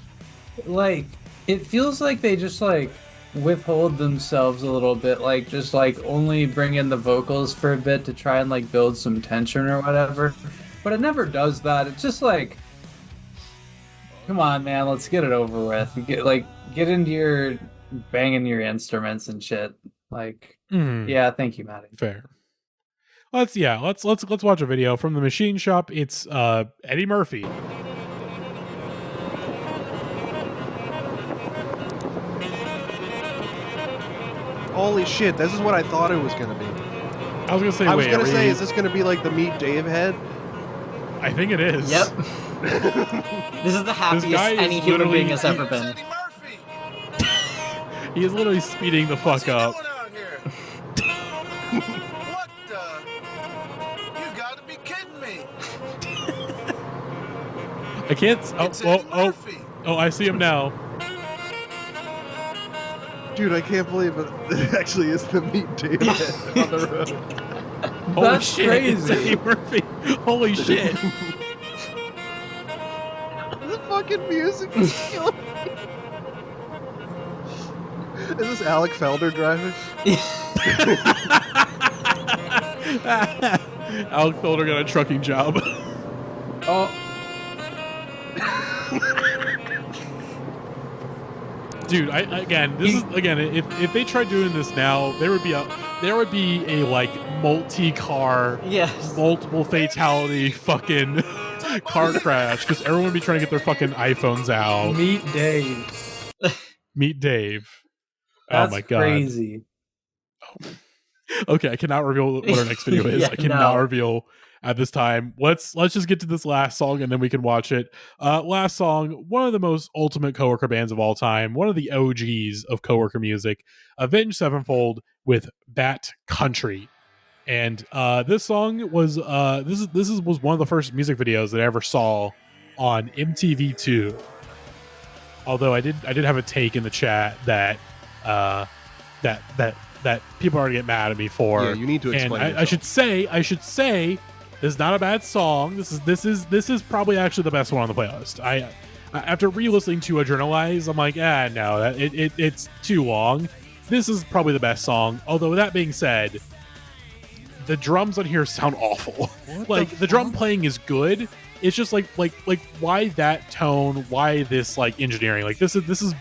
Like, it feels like they just like withhold themselves a little bit, like just like only bring in the vocals for a bit to try and like build some tension or whatever. But it never does that. It's just like, come on, man, let's get it over with. Get into your banging your instruments and shit. Like, yeah, thank you, Maddie. Fair. Let's watch a video from the Machine Shop. It's Eddie Murphy. Holy shit, this is what I thought it was going to be. I was gonna say, is this going to be like the Meet Dave head? I think it is. Yep. This is the happiest any human being has ever been. He is literally speeding the fuck up. What the? You gotta be kidding me. I can't. Oh! I see him now. Dude, I can't believe it actually is the Meet Dave head on the road. Holy That's shit! crazy. It's Eddie Murphy. Holy shit! The fucking music is killing me. Is this Alec Felder driving? Alec Felder got a trucking job. Oh, Dude, if they tried doing this now, there would be a like multi-car, Yes. multiple fatality fucking car crash because everyone would be trying to get their fucking iPhones out. Meet Dave. Meet Dave. That's oh my god. crazy. Okay, I cannot reveal what our next video is. Yeah, I cannot no. reveal at this time. Let's just get to this last song and then we can watch it. Last song, one of the most ultimate coworker bands of all time, one of the OGs of coworker music, Avenged Sevenfold with Bat Country. And this song was was one of the first music videos that I ever saw on MTV2. Although I did have a take in the chat that that people are gonna get mad at me for. Yeah, you need to explain. And I should say this is not a bad song. This is probably actually the best one on the playlist. I after re-listening to Adrenalize, I'm like, no, it's too long. This is probably the best song. Although that being said, the drums on here sound awful. Like the drum playing is good. It's just like why that tone? Why this like engineering? Like this is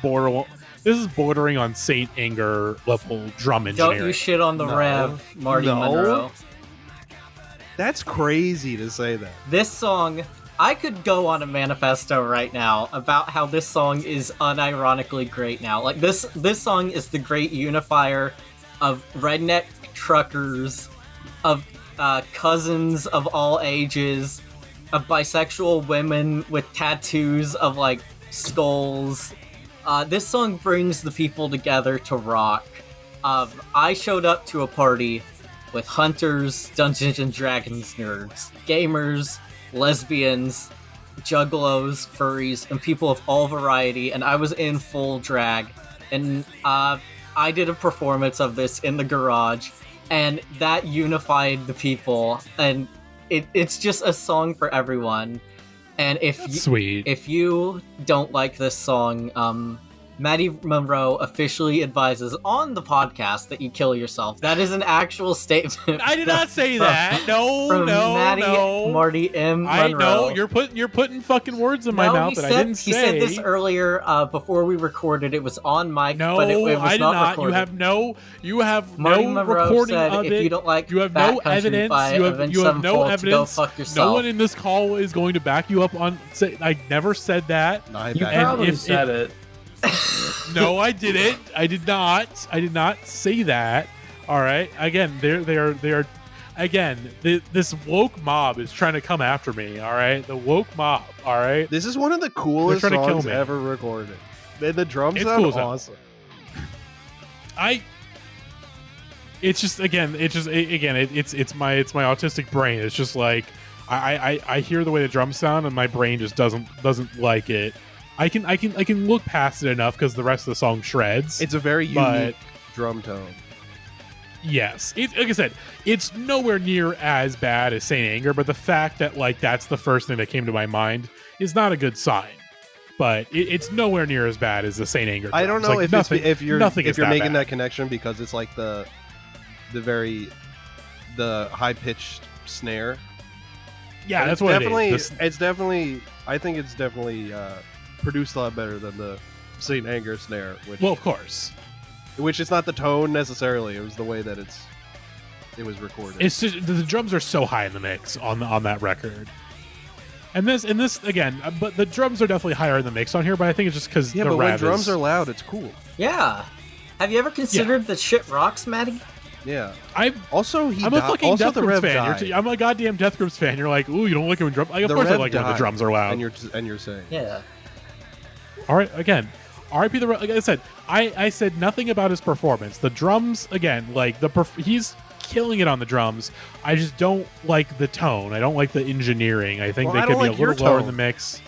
bordering on Saint Anger level drum engineering. Don't you shit on the Rev, Marty Monroe. That's crazy to say that. This song, I could go on a manifesto right now about how this song is unironically great now. Like this song is the great unifier of redneck truckers, of cousins of all ages, of bisexual women with tattoos of like skulls. This song brings the people together to rock. I showed up to a party with hunters, Dungeons and Dragons nerds, gamers, lesbians, juggalos, furries, and people of all variety, and I was in full drag. And I did a performance of this in the garage, and that unified the people, and it's just a song for everyone. And if you don't like this song, Maddie Monroe officially advises on the podcast that you kill yourself. That is an actual statement. I did not say that. No, Maddie, Marty M. Monroe. I know you're putting fucking words in my mouth that I didn't say. He said this earlier before we recorded. It was on mic, no, but it was I did not recorded. You have Marty no Monroe recording said, of if it. you don't like You have Bat no Country evidence. by You Avenged have no Sevenfold, evidence. go fuck yourself. No one in this call is going to back you up on. I never said that. You probably said it. No, I didn't. I did not say that. All right. Again, they are. Again, this woke mob is trying to come after me. All right, the woke mob. All right. This is one of the coolest They're trying to kill songs me. ever recorded. And the drums It's sound cool as hell. awesome. It's my autistic brain. It's just like I hear the way the drums sound and my brain just doesn't like it. I can look past it enough because the rest of the song shreds. It's a very unique drum tone. Yes, like I said, it's nowhere near as bad as Saint Anger, but the fact that like that's the first thing that came to my mind is not a good sign. But it's nowhere near as bad as the Saint Anger drums. I don't know like if you're making bad. that connection because it's like the high pitched snare. Yeah, And that's what definitely, it is. It's definitely. I think it's definitely produced a lot better than the Saint Anger snare. Well, of course. Which is not the tone necessarily. It was the way that it was recorded. It's just the drums are so high in the mix on that record. And this again, but the drums are definitely higher in the mix on here. But I think it's just because but when drums are loud, it's cool. Yeah. Have you ever considered that shit rocks, Maddie? Yeah. I'm a fucking Death Grips fan. I'm a goddamn Death Grips fan. You're like, ooh, you don't like it when drums. Like, of course I like it when the drums are loud. And you're saying, yeah. All right, again, R.I.P. Like I said, I said nothing about his performance. The drums, again, like he's killing it on the drums. I just don't like the tone. I don't like the engineering. I think they could be a little lower in the mix.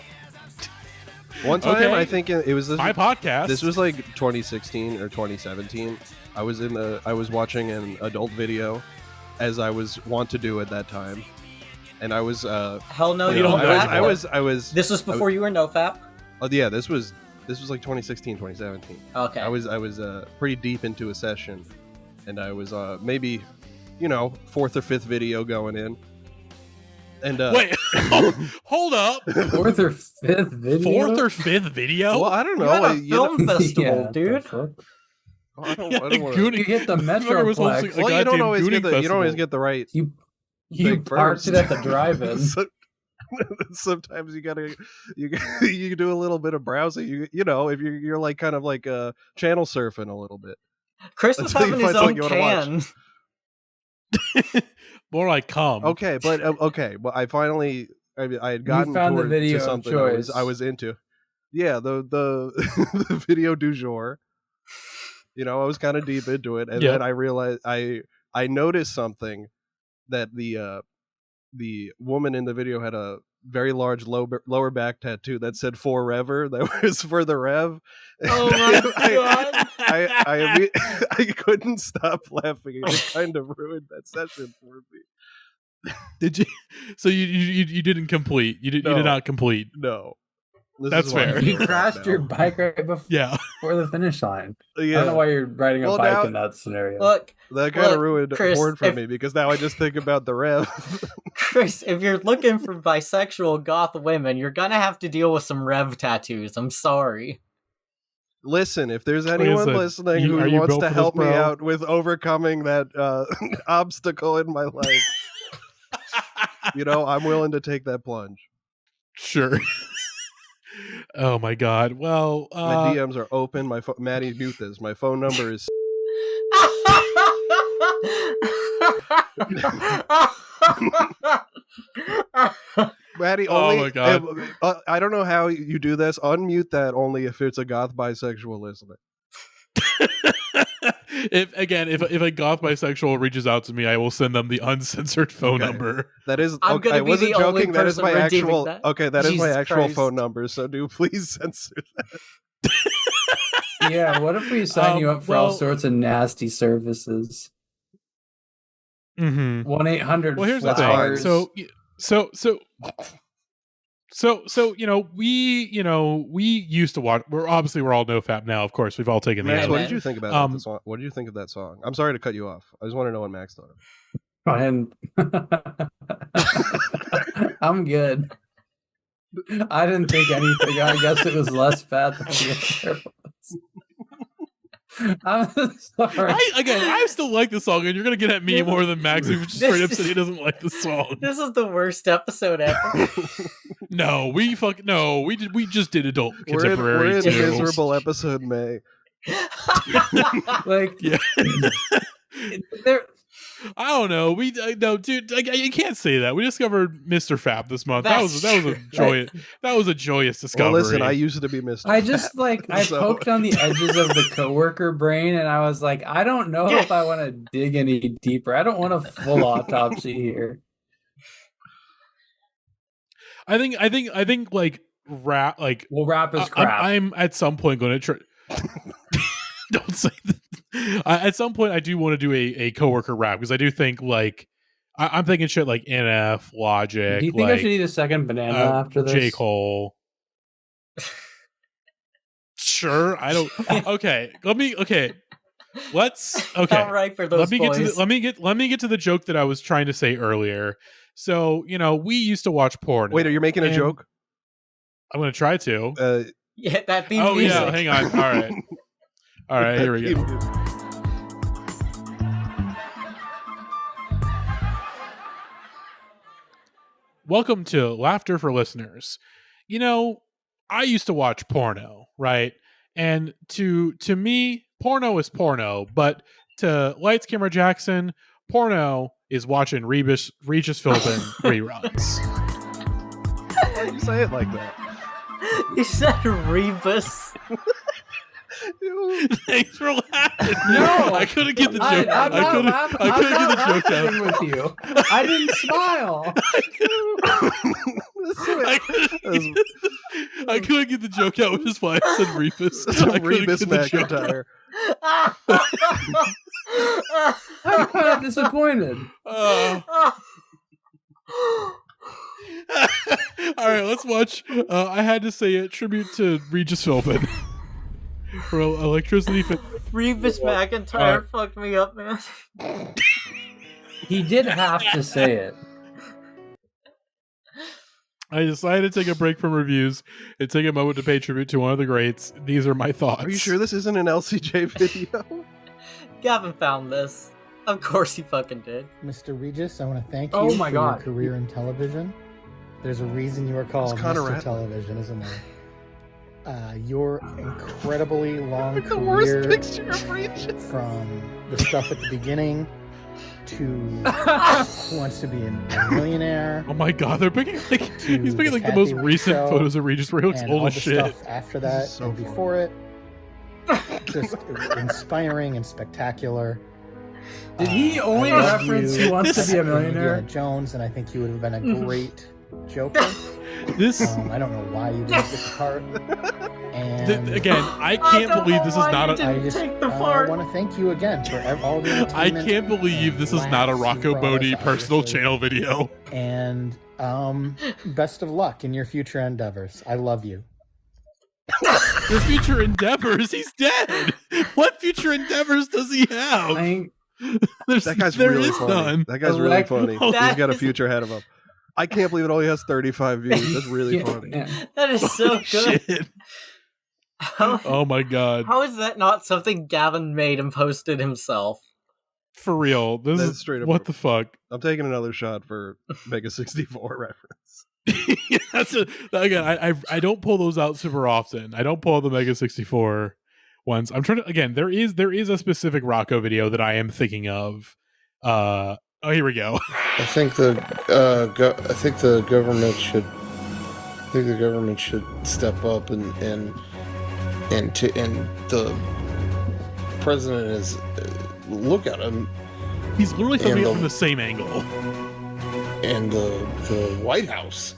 One time, I think it was my podcast. This was like 2016 or 2017. I was watching an adult video, as I was wont to do at that time, and I was hell no, you don't. I was. This was before you were NoFap. Oh yeah, this was like 2016, 2017. Okay. I was pretty deep into a session, and I was maybe, fourth or fifth video going in. And wait, Hold up. Fourth or fifth video? Well, I don't know. You're at a film festival, dude. I don't want Goonie- You hit the Motherfucker was hosting Metroplex. a Well, you don't goddamn always get Goonie you don't always festival. get the right. You thing parked it first. at the drive-in. Sometimes you do a little bit of browsing. You know, if you're like kind of like channel surfing a little bit. Chris was Until you having his find own something you can. More like cum. Okay, but well, I finally I had gotten found the toward video to of something choice. I was into. Yeah, the the video du jour. You know, I was kind of deep into it, and then I realized I noticed something that the woman in the video had a very large lower back tattoo that said "Forever." That was for the Rev. Oh my god! I couldn't stop laughing. It kind of ruined that session for me. Did you? So you didn't complete. You did not complete. No. That's fair. You crashed your bike right before the finish line. Yeah. I don't know why you're riding a bike now, in that scenario. Look, that kind of ruined Chris, porn for me because now I just think about the Rev. Chris, if you're looking for bisexual goth women, you're gonna have to deal with some Rev tattoos. I'm sorry. Listen, if there's anyone listening who wants to help me out with overcoming that obstacle in my life, you know, I'm willing to take that plunge. Sure. Oh my god. Well, my DMs are open. Maddie, mute this. My phone number is. Maddie, only. Oh my god. I don't know how you do this. Unmute that only if it's a goth bisexual listener. If a goth bisexual reaches out to me, I will send them the uncensored phone number. That is. I'm okay, gonna I be wasn't the only joking. That is person my redeeming actual. that. Okay, that is my Jesus actual Christ. phone number. So do please censor that. Yeah, what if we sign you up for all sorts of nasty services? 1-800. Well, here's the thing. So we used to watch. We're all NoFap now. Of course, we've all taken the. Max, L. what did you think about that song? What did you think of that song? I'm sorry to cut you off. I just want to know what Max thought of it. I'm good. I didn't think anything. I guess it was less bad than the other ones. I'm sorry. I still like the song, and you're gonna get at me more than Max, who straight up said he doesn't like the song. This is the worst episode ever. We just did adult contemporary. We're in a miserable episode, May. Like, yeah. I don't know. No, dude. You can't say that. We discovered Mr. Fap this month. That was a joyous. That was a joyous discovery. Well, listen, I used to be Mr. I just I poked on the edges of the coworker brain, and I was like, I don't know if I want to dig any deeper. I don't want a full autopsy here. I think like rap. Like, well, rap is crap. I'm at some point going to try. Don't say that. At some point, I do want to do a coworker rap because I do think like I'm thinking shit like NF, Logic. Do you think I should eat a second banana after this? J. Cole. Sure, I don't. Okay, let's. Okay, all right for those boys. Let me get to the joke that I was trying to say earlier. So we used to watch porn. Wait, are you making a joke? I'm going to try to. Yeah, that theme music. Yeah, hang on. All right, here we go. Welcome to Laughter for Listeners. I used to watch porno, right? And to me, porno is porno, but to Lights Camera Jackson, porno is watching Regis Philbin reruns. Why do you say it like that? You said Rebus. Thanks for laughing. No, I couldn't get the joke. I couldn't get the joke out with you. I didn't smile. I couldn't get the joke out, which is why I said Rebus. Rebus McIntyre. I'm kind of disappointed. All right, let's watch. I had to say it. Tribute to Regis Philbin for Electricity. Rebus McIntyre fucked me up, man. He did have to say it. I decided to take a break from reviews and take a moment to pay tribute to one of the greats. These are my thoughts. Are you sure this isn't an LCJ video? Gavin found this. Of course he fucking did. Mr. Regis, I want to thank you Oh my for God. your career in television. There's a reason you are called Conor Mr. Rattler. Television, isn't there? Your incredibly long Like the career worst picture of Regis. from the stuff at the beginning to Who Wants to Be a Millionaire. Oh my god, they're picking like To he's picking the like the most Kathy recent Show photos of Regis where he looks and old all as the shit. stuff after that So and funny. before it. Just inspiring and spectacular. Did he only I love reference you Who Wants to Be a in Indiana Millionaire? Jones, and I think you would have been a great Joker. This I don't know why you didn't get the part. And again, I can't believe this is not a. I just want to thank you again for all the I entertainment. can't believe this is not a laughs Rocco you brought Bodie us, personal obviously. channel video. And best of luck in your future endeavors. I love you. His future endeavors, he's dead. What future endeavors does he have? That guy's there really is funny. none. That guy's really funny. He's That got a is- future ahead of him. I can't believe it only has 35 views. That's really Yeah, funny. yeah. That is so Holy good. shit. How, Oh my god. how is that not something Gavin made and posted himself? For real. This That's is straight up. what the fuck. I'm taking another shot for Mega 64 reference. Yeah, again, I don't pull those out super often. I don't pull the Mega 64 ones. I'm trying to again, there is a specific Rocco video that I am thinking of. Oh, here we go. I think the government should step up and the president is look at him He's literally filming it And from the same angle. and the White House.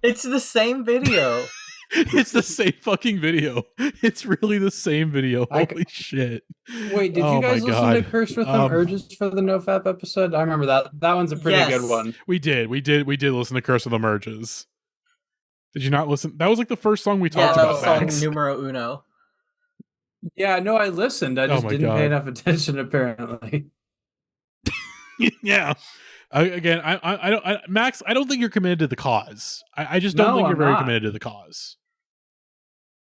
It's the same video. It's the same fucking video. It's really the same video. I Holy shit. Wait, did Oh you guys my listen to God. Curse with Them Urges for the NoFap episode? I remember that. That one's a pretty Yes. good one. We did listen to Curse of the Merges. Did you not listen? That was like the first song we Yeah, talked that about. was song Max. numero uno. Yeah, no, I listened. I just my didn't God. pay enough attention, apparently. Yeah. Max, I don't think you're committed to the cause. I just don't No, think you're I'm very not. committed to the cause.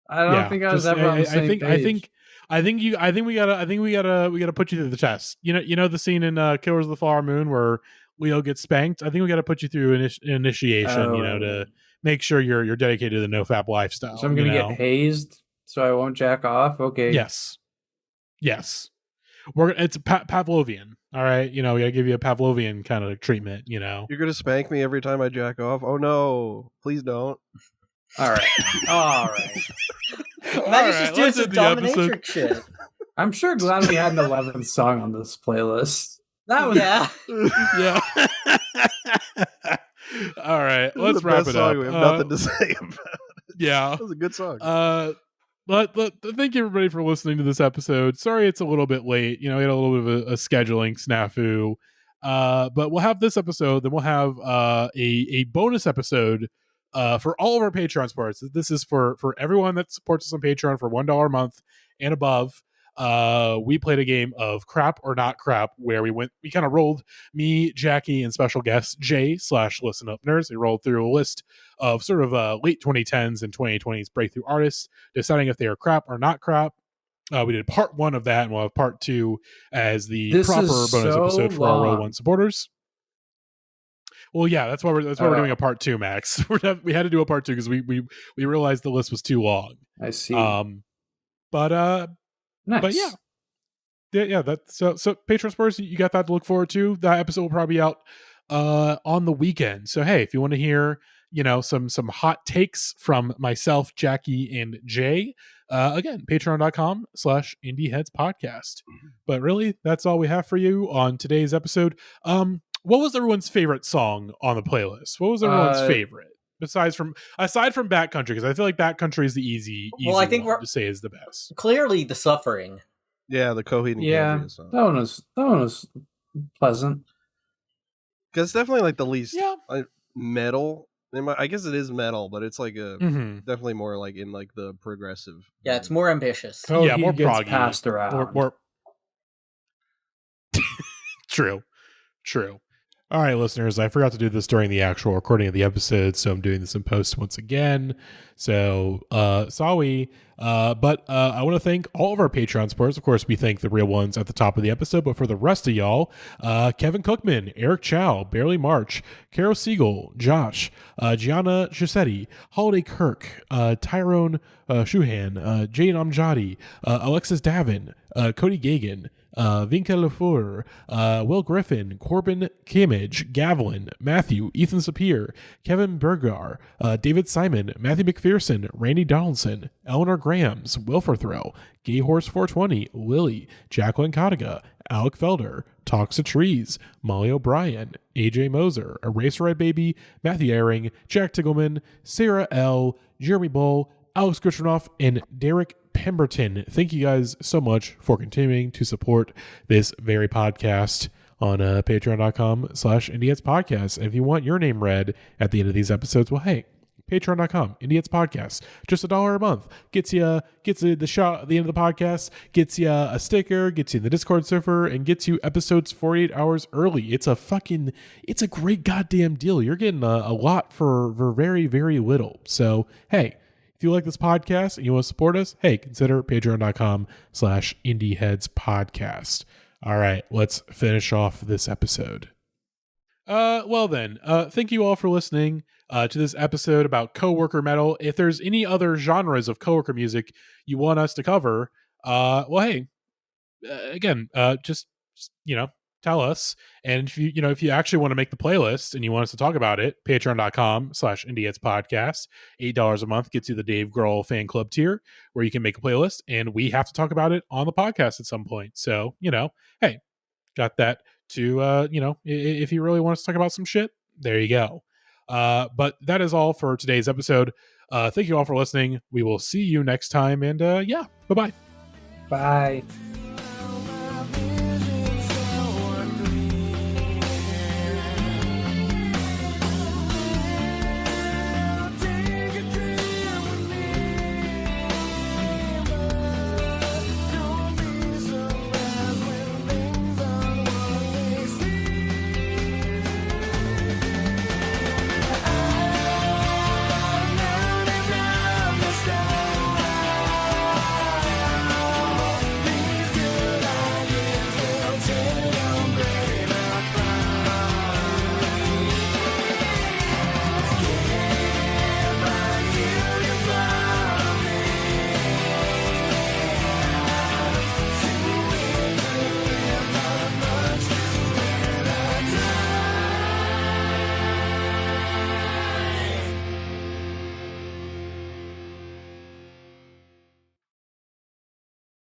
I don't think I was ever on the same page. I think we gotta put you through the test. You know the scene in Killers of the Flower Moon where Leo gets spanked. I think we got to put you through an initiation. To make sure you're dedicated to the NoFap lifestyle. So I'm going to get hazed so I won't jack off? Okay. Yes. It's Pavlovian. All right. We got to give you a Pavlovian kind of treatment. You're going to spank me every time I jack off? Oh, no. Please don't. All right. All right. Maggie's just doing some dominatrix shit. I'm sure glad we had an 11th song on this playlist. That was Yeah. Yeah. All right. This is Let's the wrap best it song. up. We have nothing to say about it. Yeah. That was a good song. But thank you everybody for listening to this episode. Sorry it's a little bit late. We had a little bit of a scheduling snafu. But we'll have this episode, then we'll have a bonus episode for all of our Patreon supporters. This is for everyone that supports us on Patreon for $1 a month and above. We played a game of crap or not crap where we kind of rolled, me, Jackie, and special guest Jay / Listen Up Nerds. They rolled through a list of sort of late 2010s and 2020s breakthrough artists, deciding if they are crap or not crap. We did part 1 of that, and we'll have part 2 as the proper bonus episode for our Roll One supporters. Well, yeah, that's why we're doing a part 2, Max. We had to do a part 2 because we realized the list was too long. I see. Nice. But yeah. That's so Patreon supporters, you got that to look forward to. That episode will probably be out on the weekend. So hey, if you want to hear some hot takes from myself, Jackie, and Jay, again, patreon.com/Indieheads podcast. But really, that's all we have for you on today's episode. What was everyone's favorite song on the playlist? What was everyone's favorite? Aside from Backcountry, because I feel like Backcountry is the easy I think one to say is the best. Clearly, The Suffering. Yeah, the Coheed and Yeah, Cambria song. that one was pleasant. Because it's definitely like the least Yeah. metal. I guess it is metal, but it's like definitely more like in like the progressive. Yeah, it's more ambitious. Yeah, more gets proggy. passed around. More... True. All right, listeners, I forgot to do this during the actual recording of the episode, so I'm doing this in post once again. So, sorry. But I want to thank all of our Patreon supporters. Of course, we thank the real ones at the top of the episode, but for the rest of y'all, Kevin Cookman, Eric Chow, Barely March, Carol Siegel, Josh, Gianna Chisetti, Holiday Kirk, Tyrone Shuhan, Jane Amjadi, Alexis Davin, Cody Gagan, Vinca Lafleur, Will Griffin, Corbin Kimmage, Gavlin, Matthew, Ethan Sapir, Kevin Bergar, David Simon, Matthew McPherson, Randy Donaldson, Eleanor Grahams, Wilfer Throw, Gay Horse 420, Lily, Jacqueline Kodiga, Alec Felder, Talks to Trees, Molly O'Brien, AJ Moser, Eraser Red Baby, Matthew Ehring, Jack Tiggleman, Sarah L., Jeremy Bull, Alex Grishranoff, and Derek Pemberton. Thank you guys so much for continuing to support this very podcast on patreon.com/Indieheads podcast. And if you want your name read at the end of these episodes, well, hey, patreon.com, Indieheads podcast. Just $1 a month. Gets you the shot at the end of the podcast, gets you a sticker, gets you in the Discord server, and gets you episodes 48 hours early. It's a great goddamn deal. You're getting a lot for very, very little. So, hey, if you like this podcast and you want to support us, hey, consider patreon.com/Indieheads podcast. All right, let's finish off this episode. Well then, thank you all for listening to this episode about coworker metal. If there's any other genres of coworker music you want us to cover, well, hey, again, just tell us. And if you actually want to make the playlist and you want us to talk about it, patreon.com/Indieheads podcast. $8 a month gets you the Dave Grohl fan club tier, where you can make a playlist and we have to talk about it on the podcast at some point. So, hey, got that to, if you really want us to talk about some shit, there you go. But that is all for today's episode. Thank you all for listening. We will see you next time. And bye-bye. Bye.